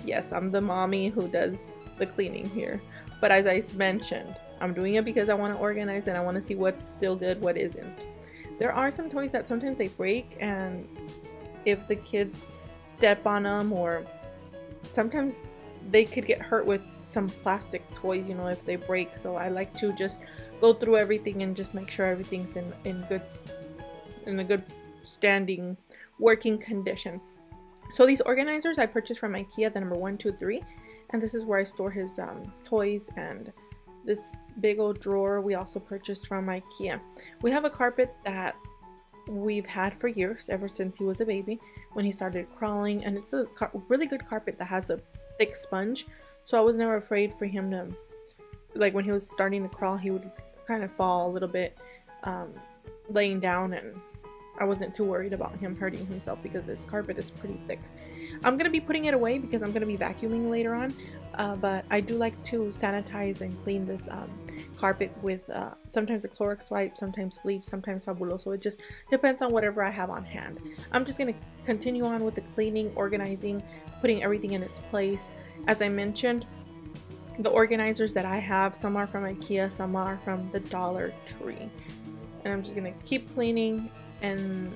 Yes, I'm the mommy who does the cleaning here. But as I mentioned, I'm doing it because I want to organize and I want to see what's still good, what isn't. There are some toys that sometimes they break, and if the kids step on them, or sometimes they could get hurt with some plastic toys, you know, if they break. So I like to just go through everything and just make sure everything's in a good standing working condition. So these organizers I purchased from IKEA, the number 1, 2, 3, and this is where I store his toys. And this big old drawer we also purchased from IKEA. We have a carpet that we've had for years, ever since he was a baby, when he started crawling, and it's a really good carpet that has a thick sponge, so I was never afraid for him to, like, when he was starting to crawl, he would kind of fall a little bit laying down, and I wasn't too worried about him hurting himself because this carpet is pretty thick. I'm going to be putting it away because I'm going to be vacuuming later on, but I do like to sanitize and clean this carpet with sometimes a Clorox wipe, sometimes bleach, sometimes Fabuloso. It just depends on whatever I have on hand. I'm just going to continue on with the cleaning, organizing, putting everything in its place. As I mentioned, the organizers that I have, some are from IKEA, some are from the Dollar Tree. And I'm just going to keep cleaning, and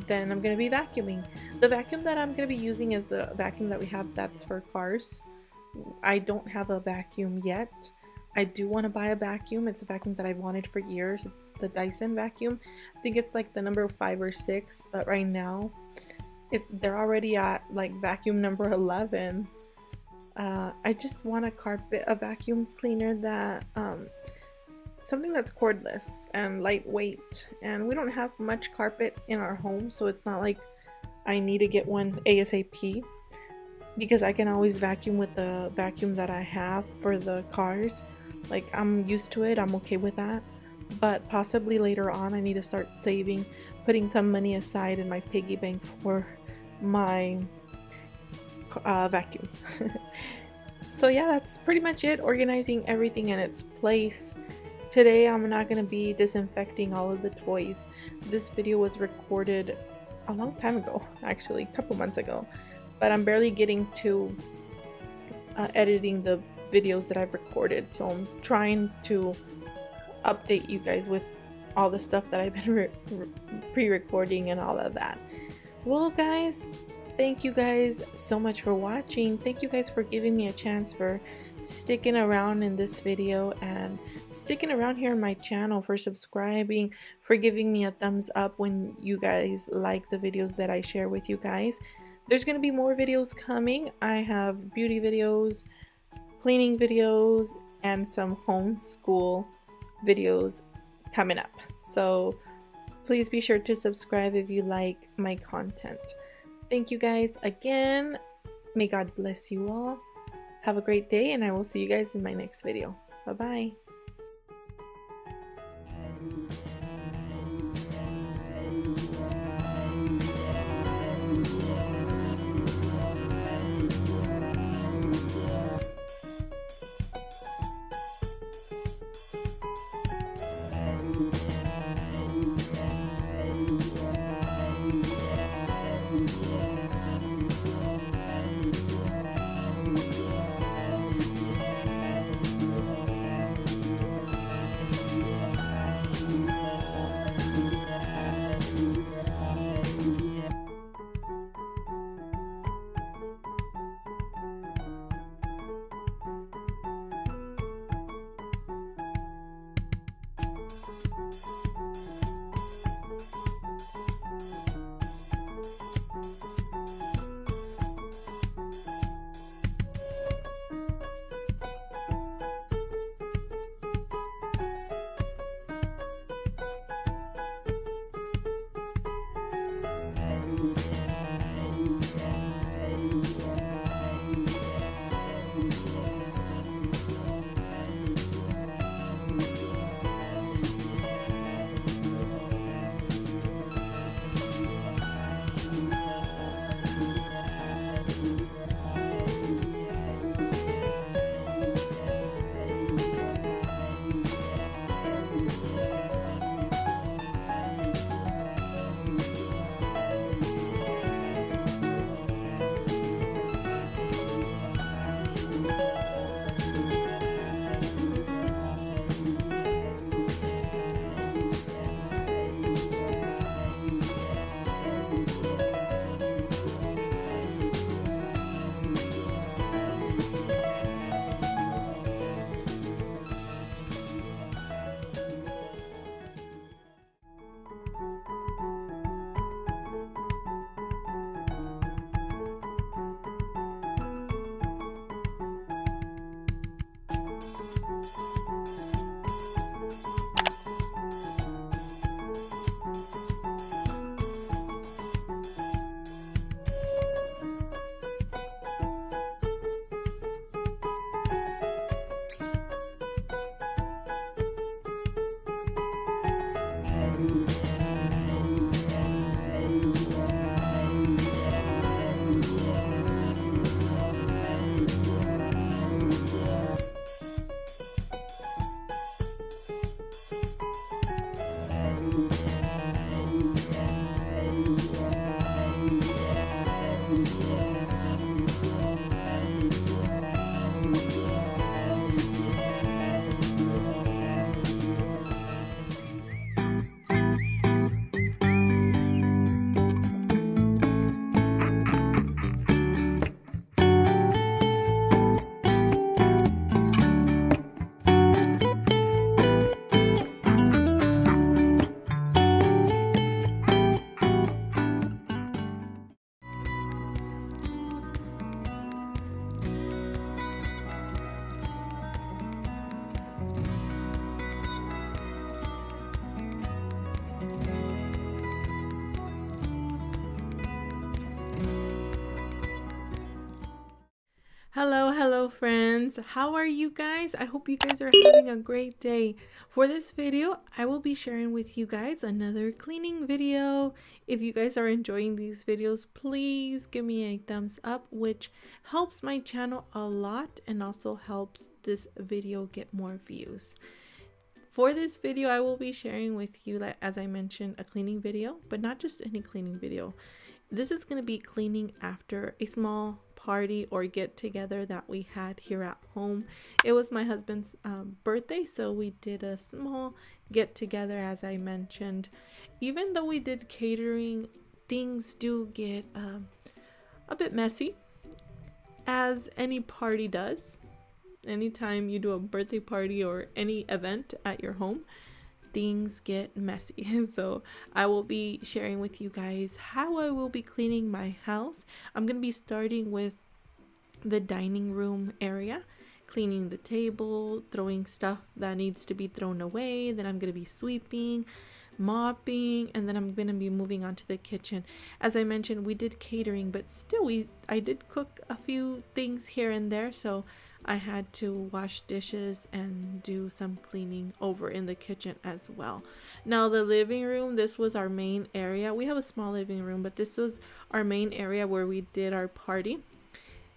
then I'm going to be vacuuming. The vacuum that I'm going to be using is the vacuum that we have that's for cars. I don't have a vacuum yet. I do want to buy a vacuum. It's a vacuum that I've wanted for years. It's the Dyson vacuum. I think it's like the number 5 or 6, but right now they're already at like vacuum number 11. I just want a vacuum cleaner that something that's cordless and lightweight, and we don't have much carpet in our home, so it's not like I need to get one ASAP, because I can always vacuum with the vacuum that I have for the cars. Like, I'm used to it, I'm okay with that. But possibly later on I need to start saving, putting some money aside in my piggy bank for my vacuum. So yeah, that's pretty much it, organizing everything in its place. Today I'm not going to be disinfecting all of the toys. This video was recorded a long time ago, actually a couple months ago, but I'm barely getting to editing the videos that I've recorded, so I'm trying to update you guys with all the stuff that I've been pre-recording and all of that. Well guys, thank you guys so much for watching. Thank you guys for giving me a chance, for sticking around in this video and sticking around here on my channel, for subscribing, for giving me a thumbs up when you guys like the videos that I share with you guys. There's going to be more videos coming. I have beauty videos, cleaning videos, and some homeschool videos coming up. So please be sure to subscribe if you like my content. Thank you guys again. May God bless you all. Have a great day, and I will see you guys in my next video. Bye-bye. Hello friends, how are you guys? I hope you guys are having a great day. For this video, I will be sharing with you guys another cleaning video. If you guys are enjoying these videos, please give me a thumbs up, which helps my channel a lot and also helps this video get more views. For this video, I will be sharing with you, as I mentioned, a cleaning video, but not just any cleaning video. This is going to be cleaning after a small party or get together that we had here at home. It was my husband's birthday, so we did a small get together, as I mentioned. Even though we did catering, things do get a bit messy, as any party does. Anytime you do a birthday party or any event at your home, things get messy. So I will be sharing with you guys how I will be cleaning my house. I'm going to be starting with the dining room area, cleaning the table, throwing stuff that needs to be thrown away. Then I'm going to be sweeping, mopping, and then I'm gonna be moving on to the kitchen. As I mentioned, we did catering, but still I did cook a few things here and there, so I had to wash dishes and do some cleaning over in the kitchen as well. Now the living room, this was our main area. We have a small living room, but this was our main area where we did our party,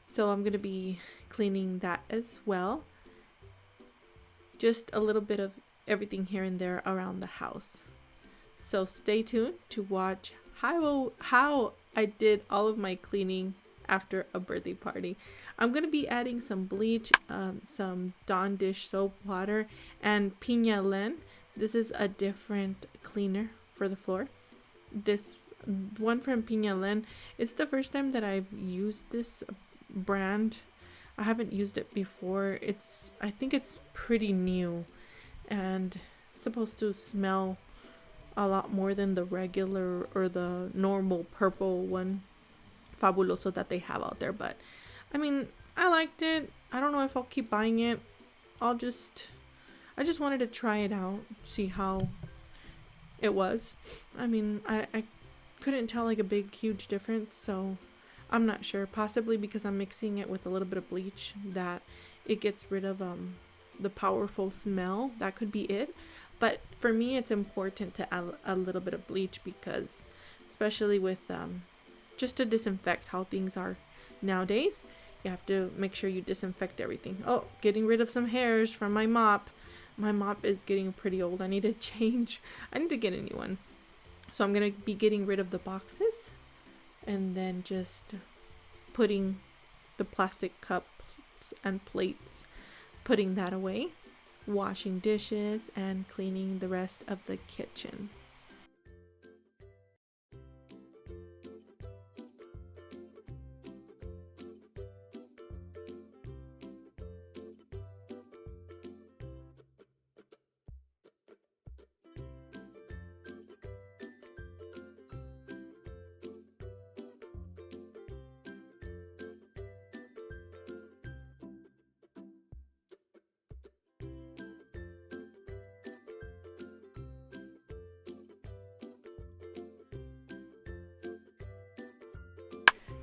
so I'm gonna be cleaning that as well. Just a little bit of everything here and there around the house. So stay tuned to watch how I did all of my cleaning after a birthday party. I'm going to be adding some bleach, some Dawn dish soap water, and Piña Len. This is a different cleaner for the floor. This one from Piña Len, it's the first time that I've used this brand. I haven't used it before. I think it's pretty new, and it's supposed to smell a lot more than the regular or the normal purple one, Fabuloso, that they have out there. But I mean, I liked it. I don't know if I'll keep buying it. I just wanted to try it out, see how it was. I mean, I couldn't tell like a big huge difference, so I'm not sure. Possibly because I'm mixing it with a little bit of bleach, that it gets rid of the powerful smell. That could be it. But for me, it's important to add a little bit of bleach, because especially with just to disinfect how things are nowadays, you have to make sure you disinfect everything. Oh, getting rid of some hairs from my mop. My mop is getting pretty old. I need to change. I need to get a new one. So I'm going to be getting rid of the boxes and then just putting the plastic cups and plates, putting that away, washing dishes, and cleaning the rest of the kitchen.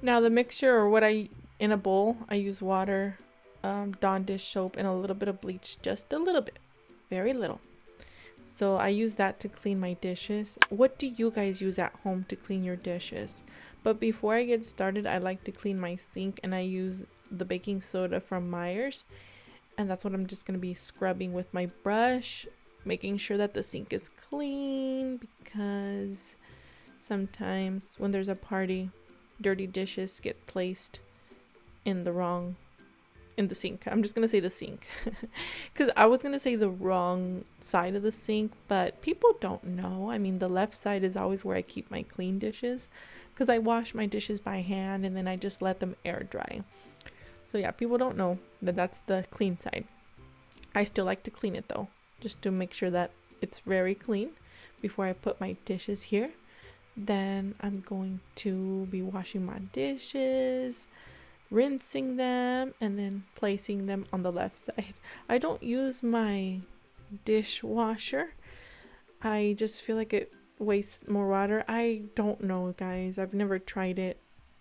Now the mixture, or what in a bowl, I use water, Dawn dish soap, and a little bit of bleach, just a little bit, very little. So I use that to clean my dishes. What do you guys use at home to clean your dishes? But before I get started, I like to clean my sink, and I use the baking soda from Myers, and that's what I'm just going to be scrubbing with my brush, making sure that the sink is clean, because sometimes when there's a party, dirty dishes get placed in the sink. I'm just gonna say the sink because I was gonna say the wrong side of the sink, but people don't know. I mean, the left side is always where I keep my clean dishes, because I wash my dishes by hand and then I just let them air dry. So yeah, people don't know that that's the clean side. I still like to clean it though, just to make sure that it's very clean before I put my dishes here. Then I'm going to be washing my dishes, rinsing them, and then placing them on the left side. I don't use my dishwasher. I just feel like it wastes more water. I don't know, guys. I've never tried it.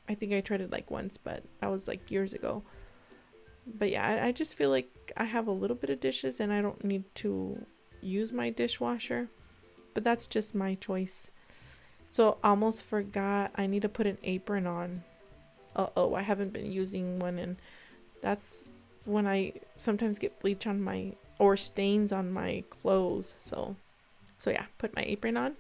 I think I tried it like once, but that was like years ago. But yeah, I just feel like I have a little bit of dishes and I don't need to use my dishwasher. But that's just my choice. So almost forgot, I need to put an apron on. I haven't been using one, and that's when I sometimes get bleach on or stains on my clothes. So yeah, put my apron on.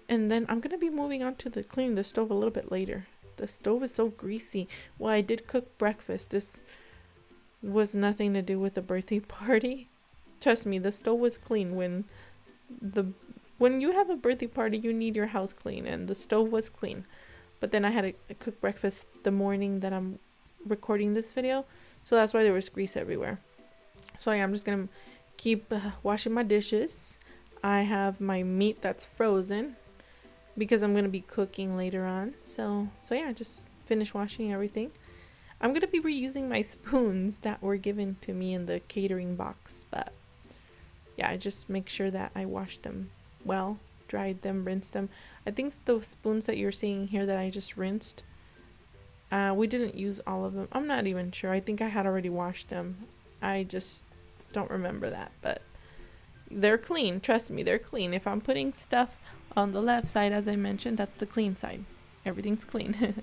And then I'm going to be moving on to cleaning the stove a little bit later. The stove is so greasy. Well, I did cook breakfast. This was nothing to do with the birthday party. Trust me, the stove was clean. When you have a birthday party, you need your house clean, and the stove was clean. But then I had to cook breakfast the morning that I'm recording this video, so that's why there was grease everywhere. So yeah, I'm just gonna keep washing my dishes. I have my meat that's frozen because I'm gonna be cooking later on. So yeah, just finish washing everything. I'm gonna be reusing my spoons that were given to me in the catering box, but yeah, I just make sure that I wash them well, dried them, rinsed them. I think the spoons that you're seeing here that I just rinsed, we didn't use all of them. I'm not even sure. I think I had already washed them. I just don't remember that, but they're clean. Trust me, they're clean. If I'm putting stuff on the left side, as I mentioned, that's the clean side. Everything's clean.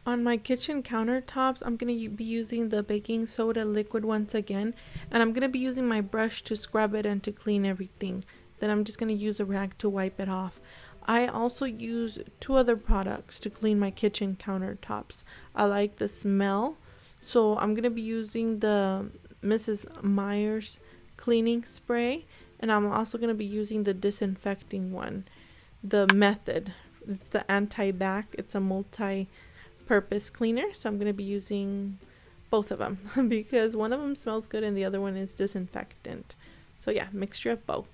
On my kitchen countertops, I'm going to be using the baking soda liquid once again, and I'm going to be using my brush to scrub it and to clean everything. Then I'm just going to use a rag to wipe it off. I also use 2 other products to clean my kitchen countertops. I like the smell, so I'm going to be using the Mrs. Meyer's cleaning spray, and I'm also going to be using the disinfecting one, the Method. It's the anti-bac. It's a multi-purpose cleaner, so I'm going to be using both of them because one of them smells good and the other one is disinfectant. So yeah, mixture of both.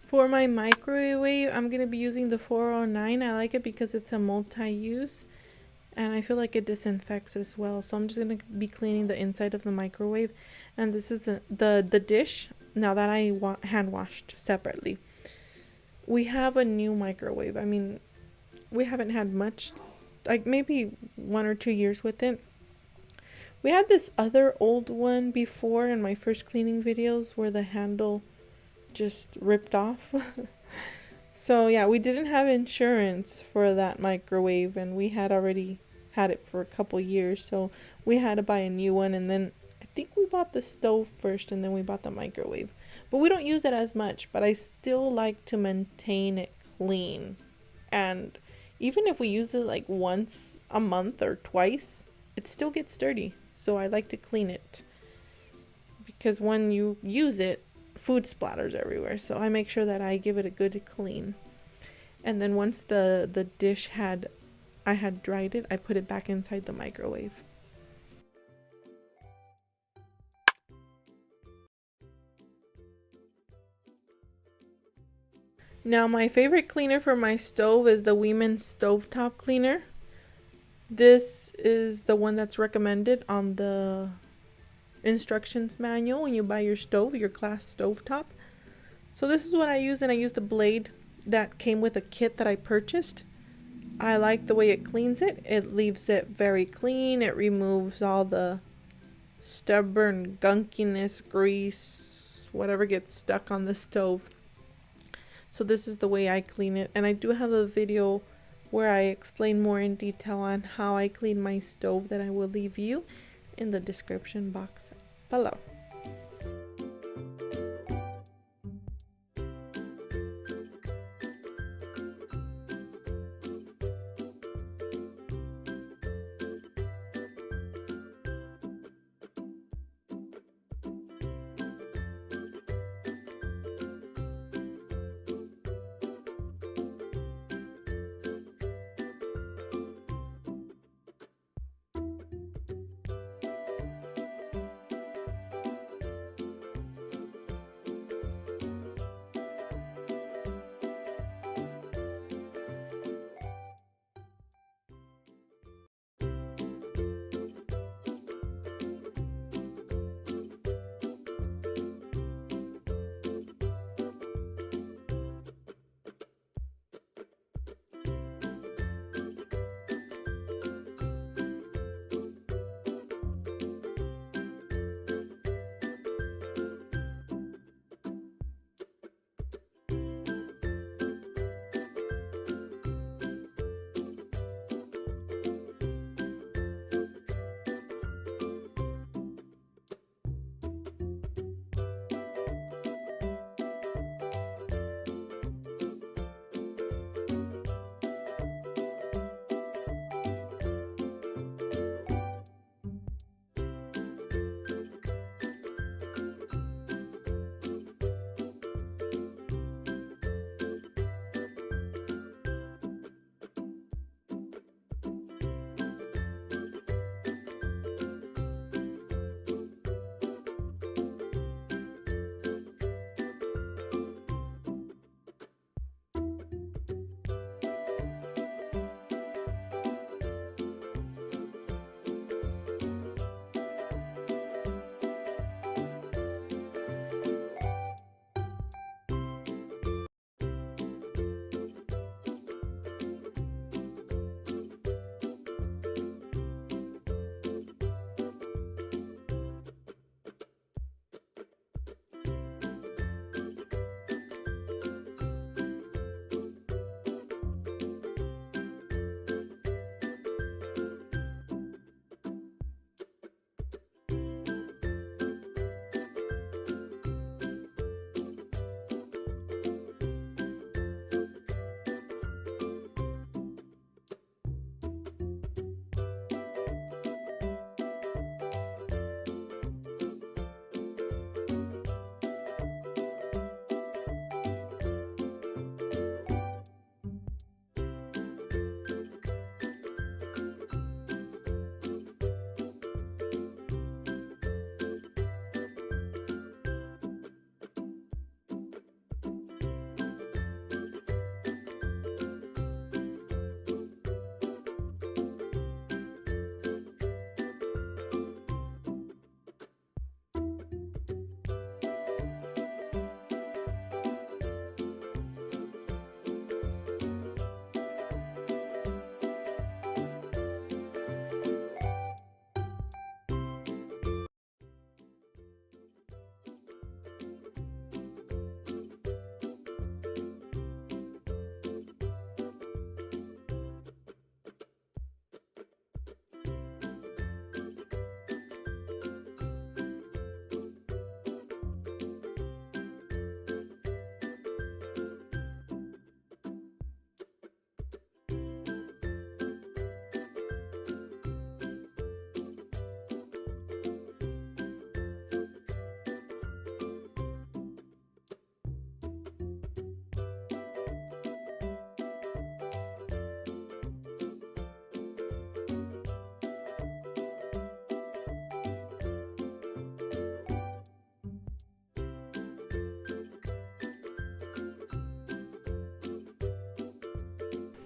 For my microwave, I'm going to be using the 409. I like it because it's a multi-use and I feel like it disinfects as well. So I'm just going to be cleaning the inside of the microwave. And this is the dish, now that I hand washed separately. We have a new microwave. I mean, we haven't had much, like maybe 1 or 2 years with it. We had this other old one before in my first cleaning videos where the handle just ripped off. So yeah, we didn't have insurance for that microwave and we had already had it for a couple years, so we had to buy a new one. And then I think we bought the stove first and then we bought the microwave. but we don't use it as much, but I still like to maintain it clean. And even if we use it like once a month or twice, it still gets dirty. So I like to clean it, because when you use it, food splatters everywhere. So I make sure that I give it a good clean. And then once the dish I had dried it, I put it back inside the microwave. Now my favorite cleaner for my stove is the Weiman stovetop cleaner. This is the one that's recommended on the instructions manual when you buy your stove, your glass stovetop. So this is what I use, and I use the blade that came with a kit that I purchased. I like the way it cleans it. It leaves it very clean. It removes all the stubborn gunkiness, grease, whatever gets stuck on the stove. So this is the way I clean it, and I do have a video where I explain more in detail on how I clean my stove that I will leave you in the description box below.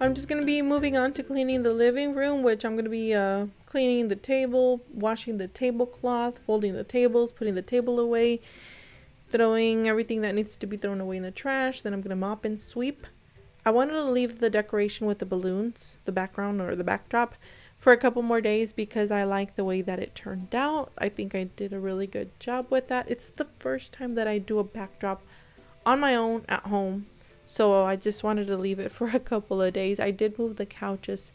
I'm just going to be moving on to cleaning the living room, which I'm going to be cleaning the table, washing the tablecloth, folding the tables, putting the table away, throwing everything that needs to be thrown away in the trash. Then I'm going to mop and sweep. I wanted to leave the decoration with the balloons, the background or the backdrop, for a couple more days because I like the way that it turned out. I think I did a really good job with that. It's the first time that I do a backdrop on my own at home, so I just wanted to leave it for a couple of days. I did move the couches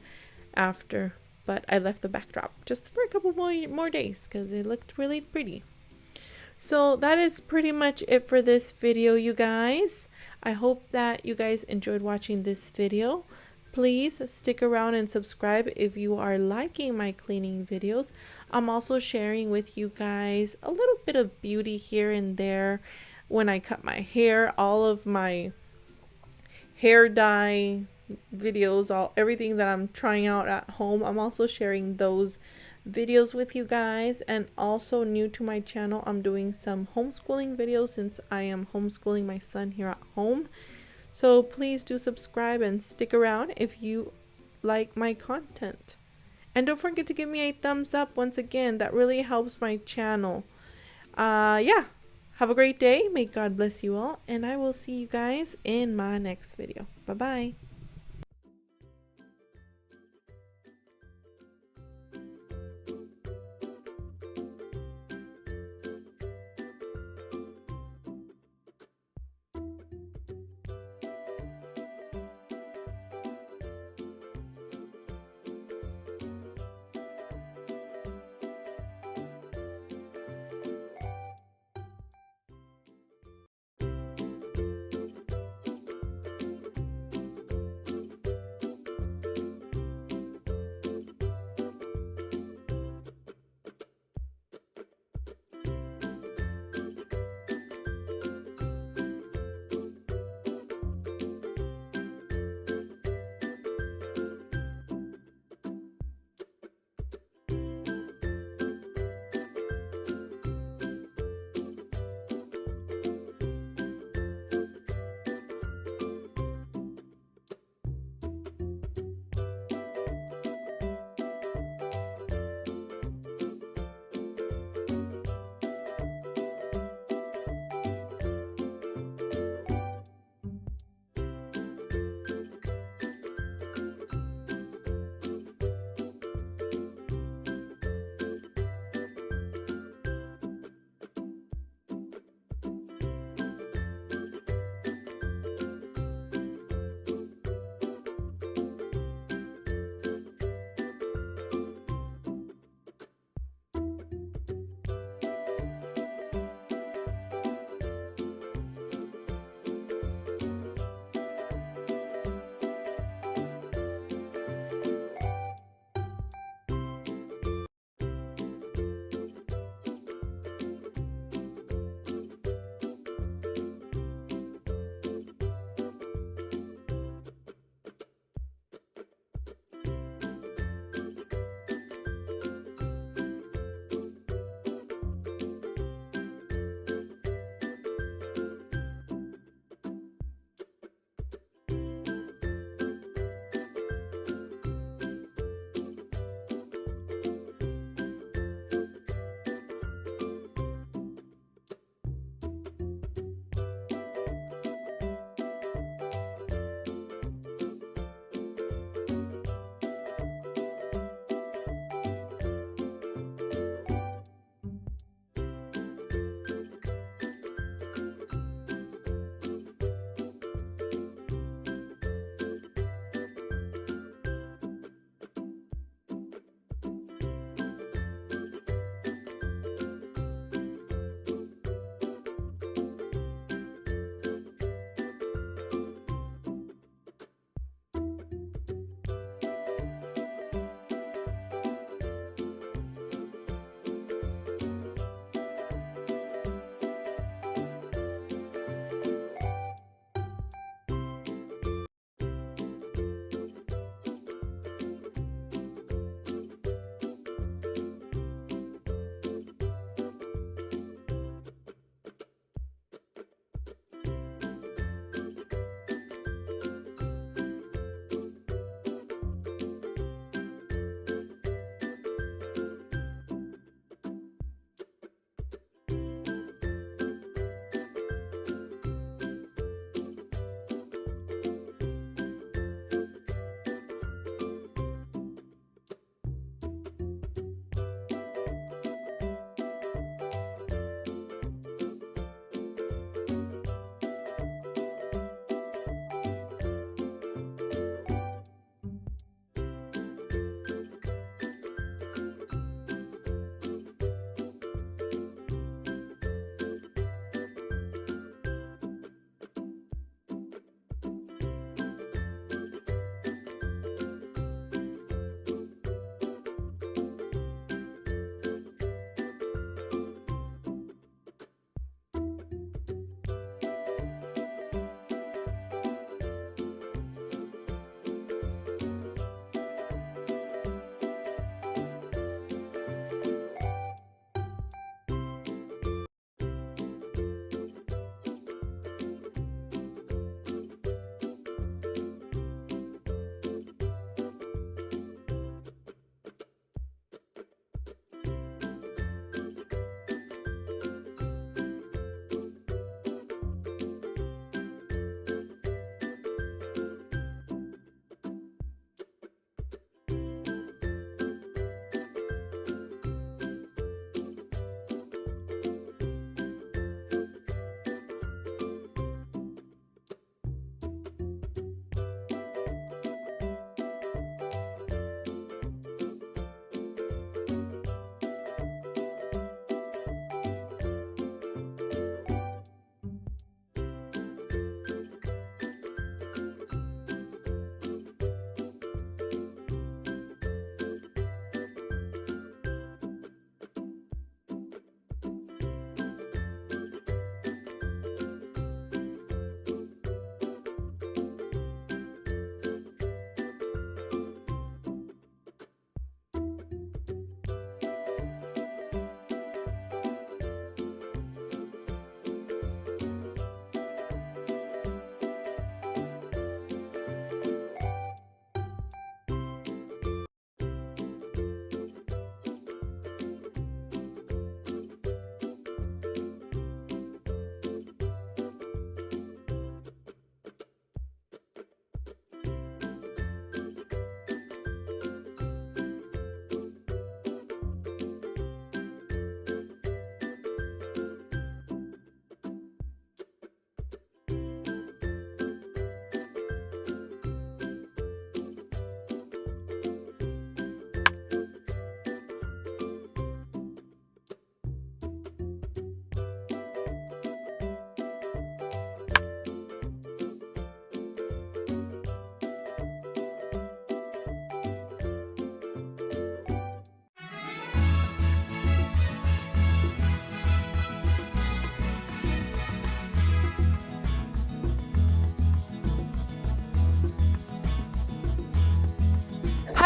after, but I left the backdrop just for a couple more days because it looked really pretty. So that is pretty much it for this video, you guys. I hope that you guys enjoyed watching this video. Please stick around and subscribe if you are liking my cleaning videos. I'm also sharing with you guys a little bit of beauty here and there when I cut my hair. All of my hair dye videos, everything that I'm trying out at home, I'm also sharing those videos with you guys. And also, new to my channel, I'm doing some homeschooling videos since I am homeschooling my son here at home. So please do subscribe and stick around if you like my content. And don't forget to give me a thumbs up once again. That really helps my channel. Yeah. Have a great day. May God bless you all. And I will see you guys in my next video. Bye-bye.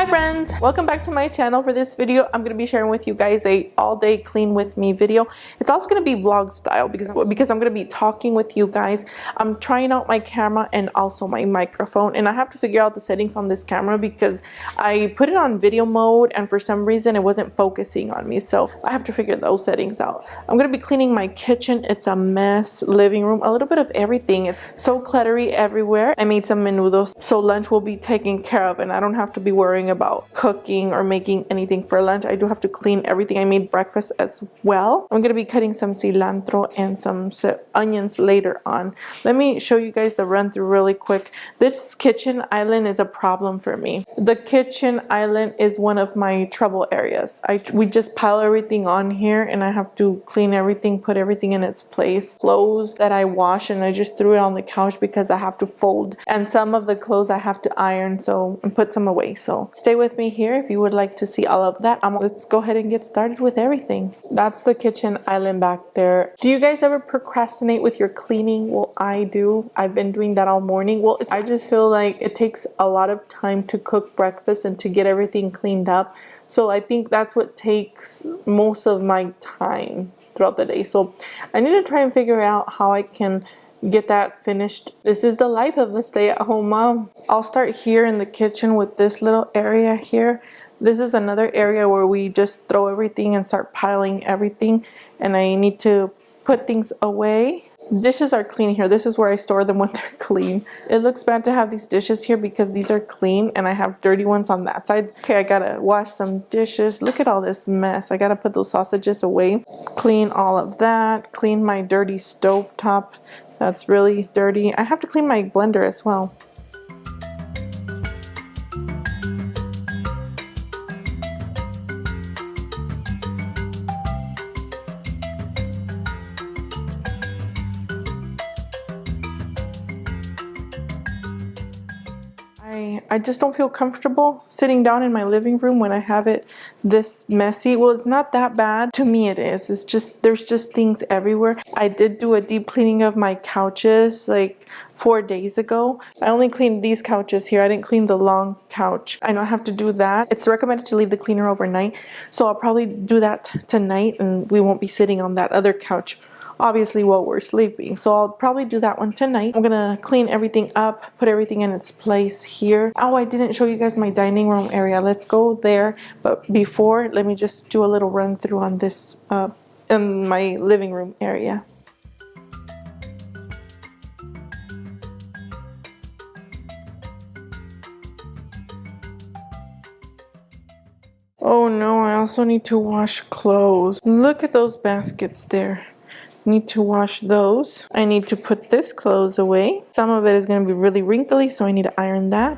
Hi friends, welcome back to my channel. For this video I'm going to be sharing with you guys a all day clean with me video. It's also going to be vlog style because I'm going to be talking with you guys. I'm trying out my camera and also my microphone, and I have to figure out the settings on this camera because I put it on video mode and for some reason it wasn't focusing on me, so I have to figure those settings out. I'm going to be cleaning my kitchen. It's a mess. Living room, a little bit of everything. It's so cluttery everywhere. I made some menudos so lunch will be taken care of and I don't have to be worrying about cooking or making anything for lunch. I do have to clean everything. I made breakfast as well. I'm going to be cutting some cilantro and some onions later on. Let me show you guys the run through really quick. This kitchen island is a problem for me. The kitchen island is one of my trouble areas. We just pile everything on here and I have to clean everything, put everything in its place. Clothes that I wash and I just threw it on the couch because I have to fold, and some of the clothes I have to iron and put some away. So stay with me here if you would like to see all of that. Let's go ahead and get started with everything. That's the kitchen island back there. Do you guys ever procrastinate with your cleaning? Well, I do. I've been doing that all morning. Well, I just feel like it takes a lot of time to cook breakfast and to get everything cleaned up. So I think that's what takes most of my time throughout the day. So I need to try and figure out how I can get that finished. This is the life of a stay-at-home mom. I'll start here in the kitchen with this little area here. This is another area where we just throw everything and start piling everything, and I need to put things away. Dishes are clean here. This is where I store them when they're clean. It looks bad to have these dishes here because these are clean and I have dirty ones on that side. Okay, I gotta wash some dishes. Look at all this mess. I gotta put those sausages away. Clean all of that. Clean my dirty stove top. That's really dirty. I have to clean my blender as well. I just don't feel comfortable sitting down in my living room when I have it this messy. Well, it's not that bad. To me it is. It's just, there's just things everywhere. I did do a deep cleaning of my couches like 4 days ago. I only cleaned these couches here. I didn't clean the long couch. I know I have to do that. It's recommended to leave the cleaner overnight, so I'll probably do that tonight and we won't be sitting on that other couch obviously while we're sleeping. So I'll probably do that one tonight. I'm gonna clean everything up, put everything in its place here. Oh, I didn't show you guys my dining room area. Let's go there, but before, let me just do a little run through on this in my living room area. Oh no, I also need to wash clothes. Look at those baskets there. Need to wash those. I need to put this clothes away. Some of it is going to be really wrinkly, so I need to iron that.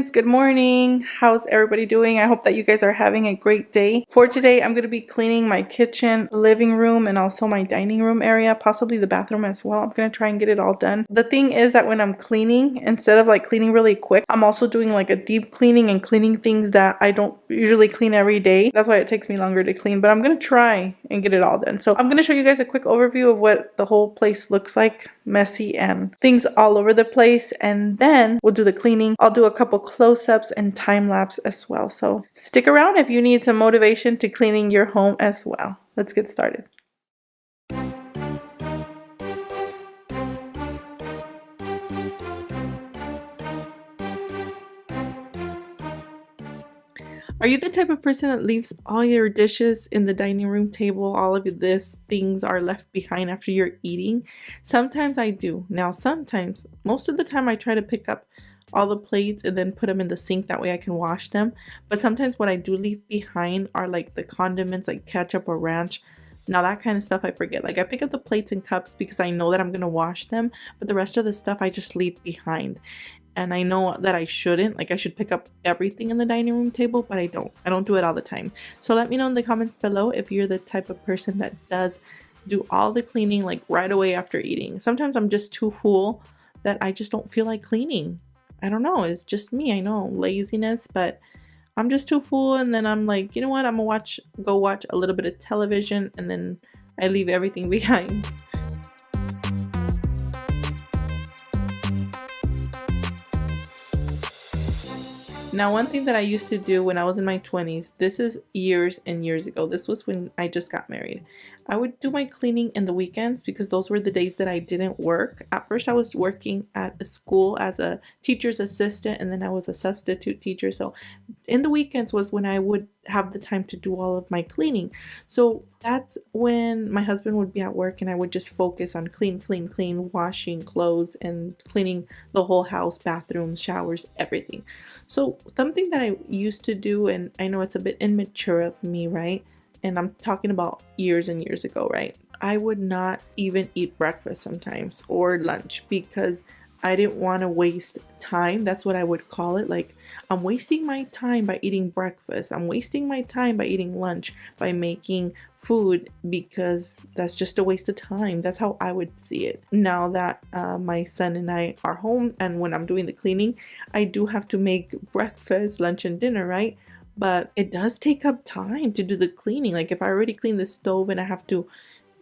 friends, good morning. How's everybody doing? I hope that you guys are having a great day. For today, I'm going to be cleaning my kitchen, living room, and also my dining room area, possibly the bathroom as well. I'm going to try and get it all done. The thing is that when I'm cleaning, instead of like cleaning really quick, I'm also doing like a deep cleaning and cleaning things that I don't usually clean every day. That's why it takes me longer to clean, but I'm going to try and get it all done. So I'm going to show you guys a quick overview of what the whole place looks like, messy and things all over the place, and then we'll do the cleaning. I'll do a couple close-ups and time lapse as well, so stick around if you need some motivation to cleaning your home as well. Let's get started. Are you the type of person that leaves all your dishes in the dining room table? All of this things are left behind after you're eating? Sometimes I do. Now sometimes, most of the time, I try to pick up all the plates and then put them in the sink, that way I can wash them. But sometimes what I do leave behind are like the condiments, like ketchup or ranch. Now that kind of stuff I forget. Like I pick up the plates and cups because I know that I'm gonna wash them, but the rest of the stuff I just leave behind. And I know that I shouldn't, like I should pick up everything in the dining room table, but I don't do it all the time. So let me know in the comments below if you're the type of person that does do all the cleaning like right away after eating. Sometimes I'm just too full that I just don't feel like cleaning. I don't know, it's just me. I know, laziness, but I'm just too full, and then I'm like, you know what, I'm gonna go watch a little bit of television, and then I leave everything behind. Now, one thing that I used to do when I was in my 20s, this is years and years ago. This was when I just got married. I would do my cleaning in the weekends because those were the days that I didn't work. At first, I was working at a school as a teacher's assistant, and then I was a substitute teacher. So in the weekends was when I would have the time to do all of my cleaning. So that's when my husband would be at work and I would just focus on clean, washing clothes and cleaning the whole house, bathrooms, showers, everything. So something that I used to do, and I know it's a bit immature of me, right? And I'm talking about years and years ago, right? I would not even eat breakfast sometimes or lunch because I didn't want to waste time. That's what I would call it. Like, I'm wasting my time by eating breakfast. I'm wasting my time by eating lunch, by making food, because that's just a waste of time. That's how I would see it. Now that my son and I are home, and when I'm doing the cleaning, I do have to make breakfast, lunch, and dinner, right? But it does take up time to do the cleaning. Like if I already cleaned the stove and I have to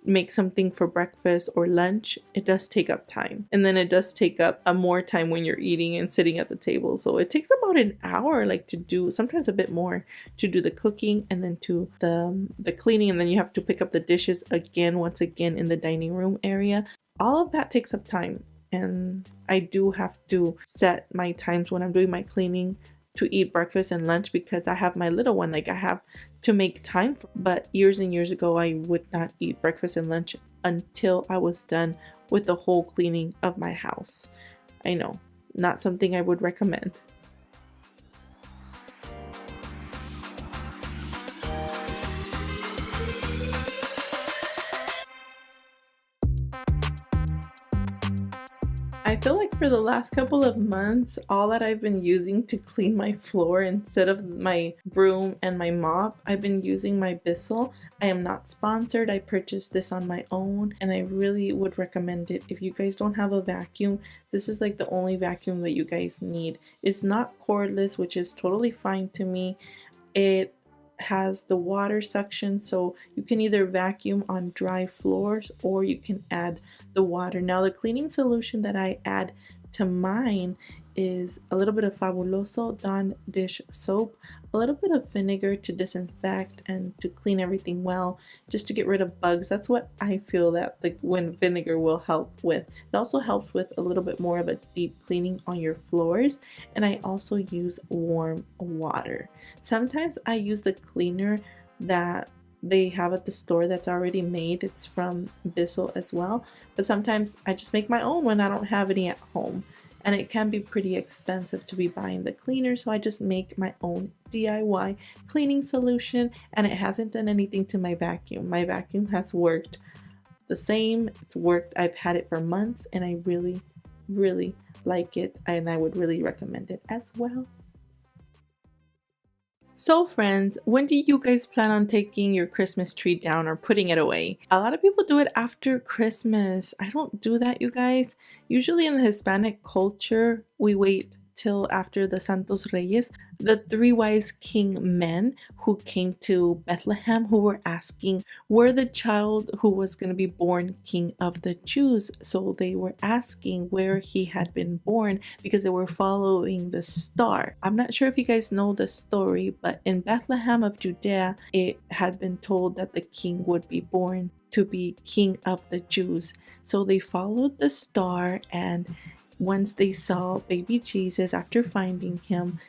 make something for breakfast or lunch, it does take up time. And then it does take up more time when you're eating and sitting at the table. So it takes about an hour, like to do, sometimes a bit more, to do the cooking and then to the cleaning. And then you have to pick up the dishes again, once again in the dining room area. All of that takes up time. And I do have to set my times when I'm doing my cleaning to eat breakfast and lunch because I have my little one. Like I have to make time for, but years and years ago I would not eat breakfast and lunch until I was done with the whole cleaning of my house. I know, not something I would recommend. I feel like for the last couple of months, all that I've been using to clean my floor instead of my broom and my mop, I've been using my Bissell. I am not sponsored. I purchased this on my own and I really would recommend it. If you guys don't have a vacuum, this is like the only vacuum that you guys need. It's not cordless, which is totally fine to me. It has the water suction, so you can either vacuum on dry floors or you can add the water. Now the cleaning solution that I add to mine is a little bit of Fabuloso Dawn dish soap, a little bit of vinegar to disinfect and to clean everything well, just to get rid of bugs. That's what I feel that when vinegar will help with. It also helps with a little bit more of a deep cleaning on your floors. And I also use warm water. Sometimes I use the cleaner that they have at the store that's already made. It's from Bissell as well, but sometimes I just make my own when I don't have any at home. And it can be pretty expensive to be buying the cleaner, so I just make my own DIY cleaning solution, and it hasn't done anything to my vacuum. My vacuum has worked the same. It's worked. I've had it for months and I really like it, and I would really recommend it as well. So friends, when do you guys plan on taking your Christmas tree down or putting it away? A lot of people do it after Christmas. I don't do that, you guys. Usually in the Hispanic culture, we wait till after the Santos Reyes, the three wise king men who came to Bethlehem, who were asking where the child who was going to be born king of the Jews. So they were asking where he had been born because they were following the star. I'm not sure if you guys know the story, but in Bethlehem of Judea, it had been told that the king would be born to be king of the Jews. So they followed the star, and once they saw baby Jesus after finding him,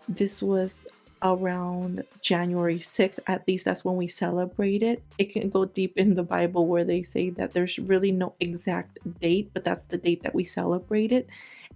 this was around January 6th. At least that's when we celebrate it. It can go deep in the Bible where they say that there's really no exact date, but that's the date that we celebrate it.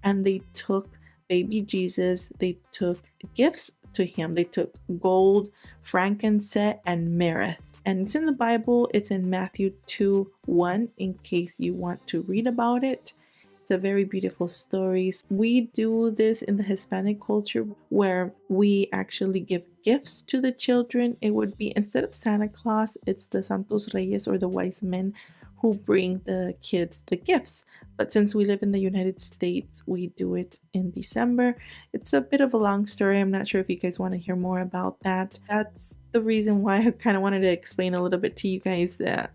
And they took baby Jesus, they took gifts to him. They took gold, frankincense, and myrrh. And it's in the Bible. It's in Matthew 2:1 in case you want to read about it. It's a very beautiful story. We do this in the Hispanic culture where we actually give gifts to the children. It would be, instead of Santa Claus, it's the Santos Reyes or the wise men who bring the kids the gifts. But since we live in the United States, we do it in December. It's a bit of a long story. I'm not sure if you guys want to hear more about that. That's the reason why I kind of wanted to explain a little bit to you guys that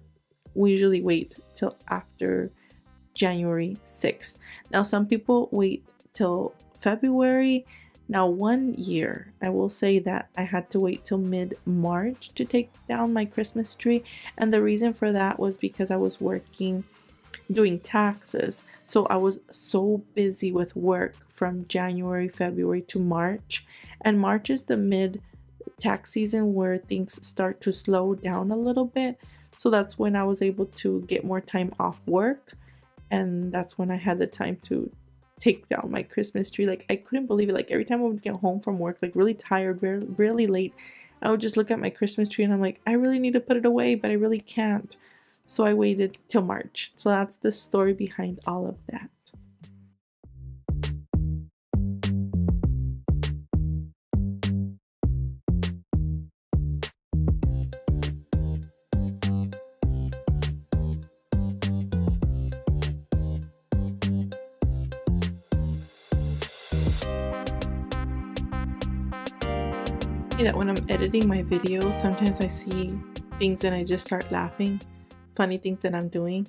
we usually wait till after January 6th. Now, some people wait till February. Now, one year, I will say that I had to wait till mid-March to take down my Christmas tree. And the reason for that was because I was working, doing taxes. So I was so busy with work from January, February to March. And March is the mid-tax season where things start to slow down a little bit. So that's when I was able to get more time off work. And that's when I had the time to take down my Christmas tree. Like, I couldn't believe it. Like, every time I would get home from work, like really tired, really late, I would just look at my Christmas tree and I'm like, I really need to put it away, but I really can't. So I waited till March. So that's the story behind all of that. That when I'm editing my videos, sometimes I see things and I just start laughing, funny things that I'm doing.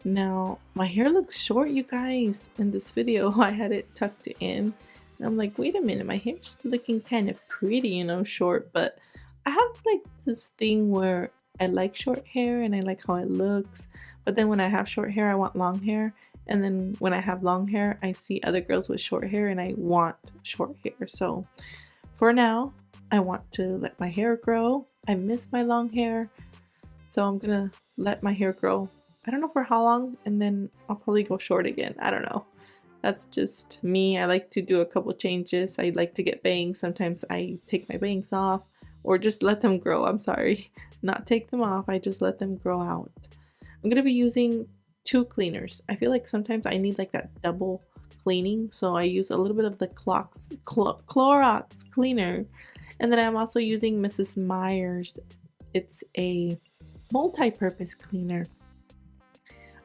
Now, my hair looks short, you guys. In this video, I had it tucked in. And I'm like, wait a minute, my hair's looking kind of pretty, you know, short. But I have like this thing where I like short hair and I like how it looks. But then when I have short hair, I want long hair. And then when I have long hair, I see other girls with short hair and I want short hair. So for now, I want to let my hair grow. I miss my long hair, so I'm gonna let my hair grow. I don't know for how long, and then I'll probably go short again. I don't know. That's just me. I like to do a couple changes. I like to get bangs. Sometimes I take my bangs off or just let them grow. I'm sorry. Not take them off. I just let them grow out. I'm gonna be using 2 cleaners. I feel like sometimes I need like that double cleaning, so I use a little bit of the Clorox cleaner. And then I'm also using Mrs. Meyer's. It's a multi-purpose cleaner.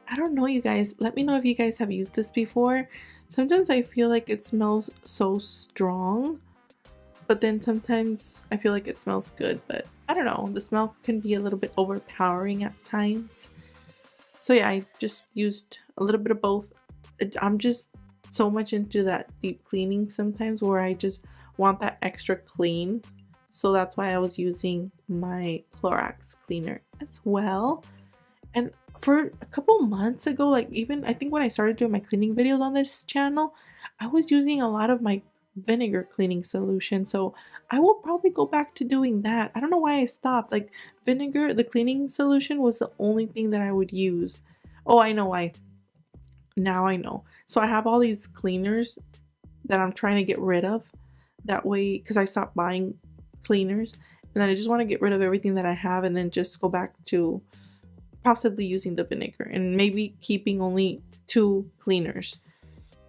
I don't know, you guys. Let me know if you guys have used this before. Sometimes I feel like it smells so strong, but then sometimes I feel like it smells good. But I don't know. The smell can be a little bit overpowering at times. So yeah, I just used a little bit of both. I'm just so much into that deep cleaning sometimes where I just want that extra clean, so that's why I was using my Clorox cleaner as well. And for a couple months ago, like even I think when I started doing my cleaning videos on this channel, I was using a lot of my vinegar cleaning solution, so I will probably go back to doing that. I don't know why I stopped. Like vinegar, the cleaning solution was the only thing that I would use. Oh, I know why. Now I know. So I have all these cleaners that I'm trying to get rid of. That way, because I stopped buying cleaners, and then I just want to get rid of everything that I have and then just go back to possibly using the vinegar and maybe keeping only 2 cleaners.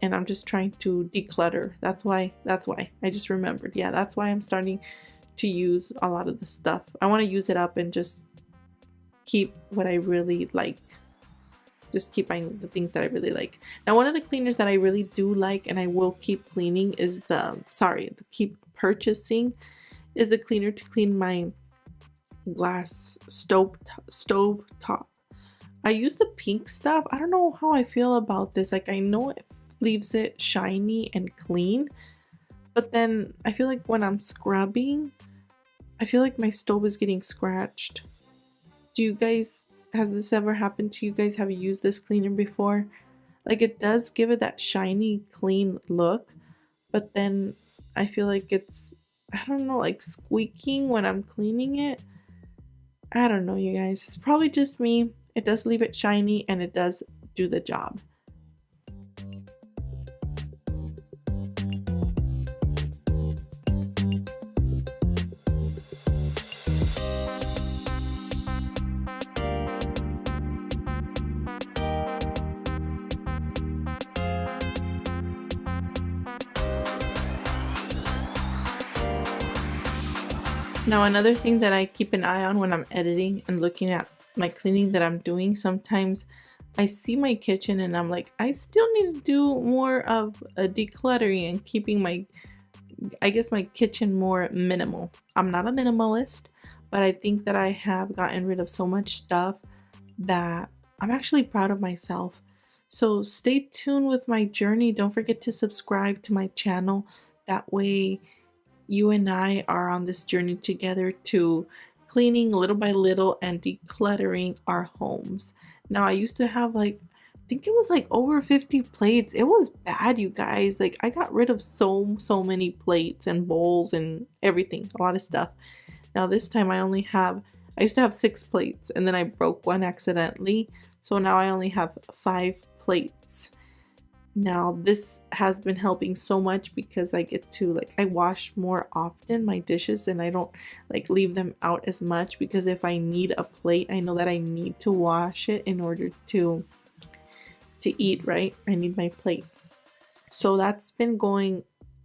And I'm just trying to declutter. That's why I just remembered. Yeah, that's why I'm starting to use a lot of the stuff. I want to use it up and just keep what I really like. Just keep buying the things that I really like. Now, one of the cleaners that I really do like and I will keep cleaning is keep purchasing is the cleaner to clean my glass stove top. I use the pink stuff. I don't know how I feel about this. Like, I know it leaves it shiny and clean, but then I feel like when I'm scrubbing, I feel like my stove is getting scratched. Has this ever happened to you guys? Have you used this cleaner before? Like, it does give it that shiny, clean look, but then I feel like it's, I don't know, like squeaking when I'm cleaning it. I don't know, you guys. It's probably just me. It does leave it shiny and it does do the job. Now, another thing that I keep an eye on when I'm editing and looking at my cleaning that I'm doing, sometimes I see my kitchen and I'm like, I still need to do more of a decluttering and keeping my kitchen more minimal. I'm not a minimalist, but I think that I have gotten rid of so much stuff that I'm actually proud of myself. So stay tuned with my journey. Don't forget to subscribe to my channel. That way you and I are on this journey together to cleaning little by little and decluttering our homes. Now, I used to have I think it was like over 50 plates. It was bad, you guys. Like, I got rid of so many plates and bowls and everything, a lot of stuff. Now this time I used to have 6 plates and then I broke one accidentally. So now I only have 5 plates. Now this has been helping so much because I get to I wash more often my dishes and I don't leave them out as much, because if I need a plate, I know that I need to wash it in order to eat, right? I need my plate. So that's been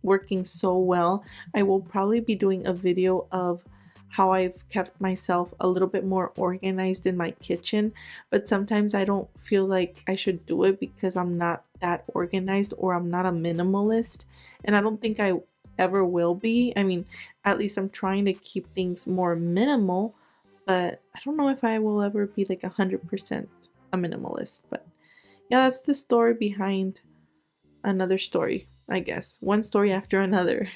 working so well. I will probably be doing a video of how I've kept myself a little bit more organized in my kitchen, but sometimes I don't feel like I should do it because I'm not that organized or I'm not a minimalist, and I don't think I ever will be. I mean, at least I'm trying to keep things more minimal, but I don't know if I will ever be 100% a minimalist. But yeah, that's the story behind another story, I guess. One story after another.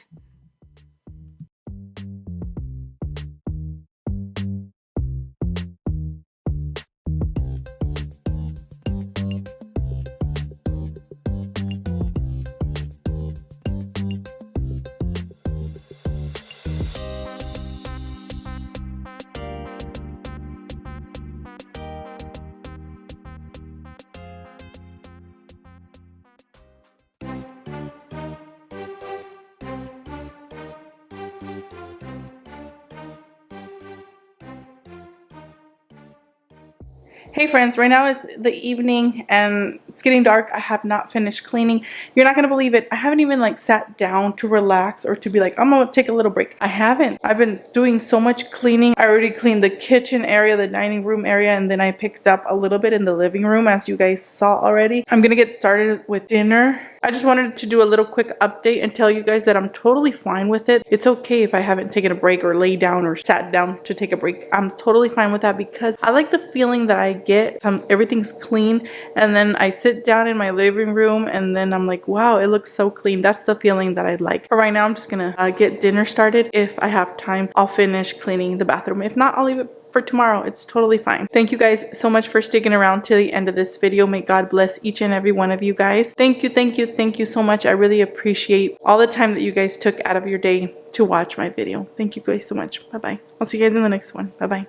Hey friends, right now is the evening and it's getting dark. I have not finished cleaning. You're not gonna believe it. I haven't even sat down to relax or to be I'm gonna take a little break. I haven't. I've been doing so much cleaning. I already cleaned the kitchen area, the dining room area, and then I picked up a little bit in the living room, as you guys saw already. I'm gonna get started with dinner. I just wanted to do a little quick update and tell you guys that I'm totally fine with it. It's okay if I haven't taken a break or laid down or sat down to take a break. I'm totally fine with that because I like the feeling that I get. Everything's clean, and then I sit down in my living room and then I'm like, wow, it looks so clean. That's the feeling that I like. But right now I'm just gonna get dinner started. If I have time, I'll finish cleaning the bathroom. If not, I'll leave it for tomorrow. It's totally fine. Thank you guys so much for sticking around to the end of this video. May God bless each and every one of you guys. Thank you so much. I really appreciate all the time that you guys took out of your day to watch my video. Thank you guys so much. Bye bye. I'll see you guys in the next one. Bye bye.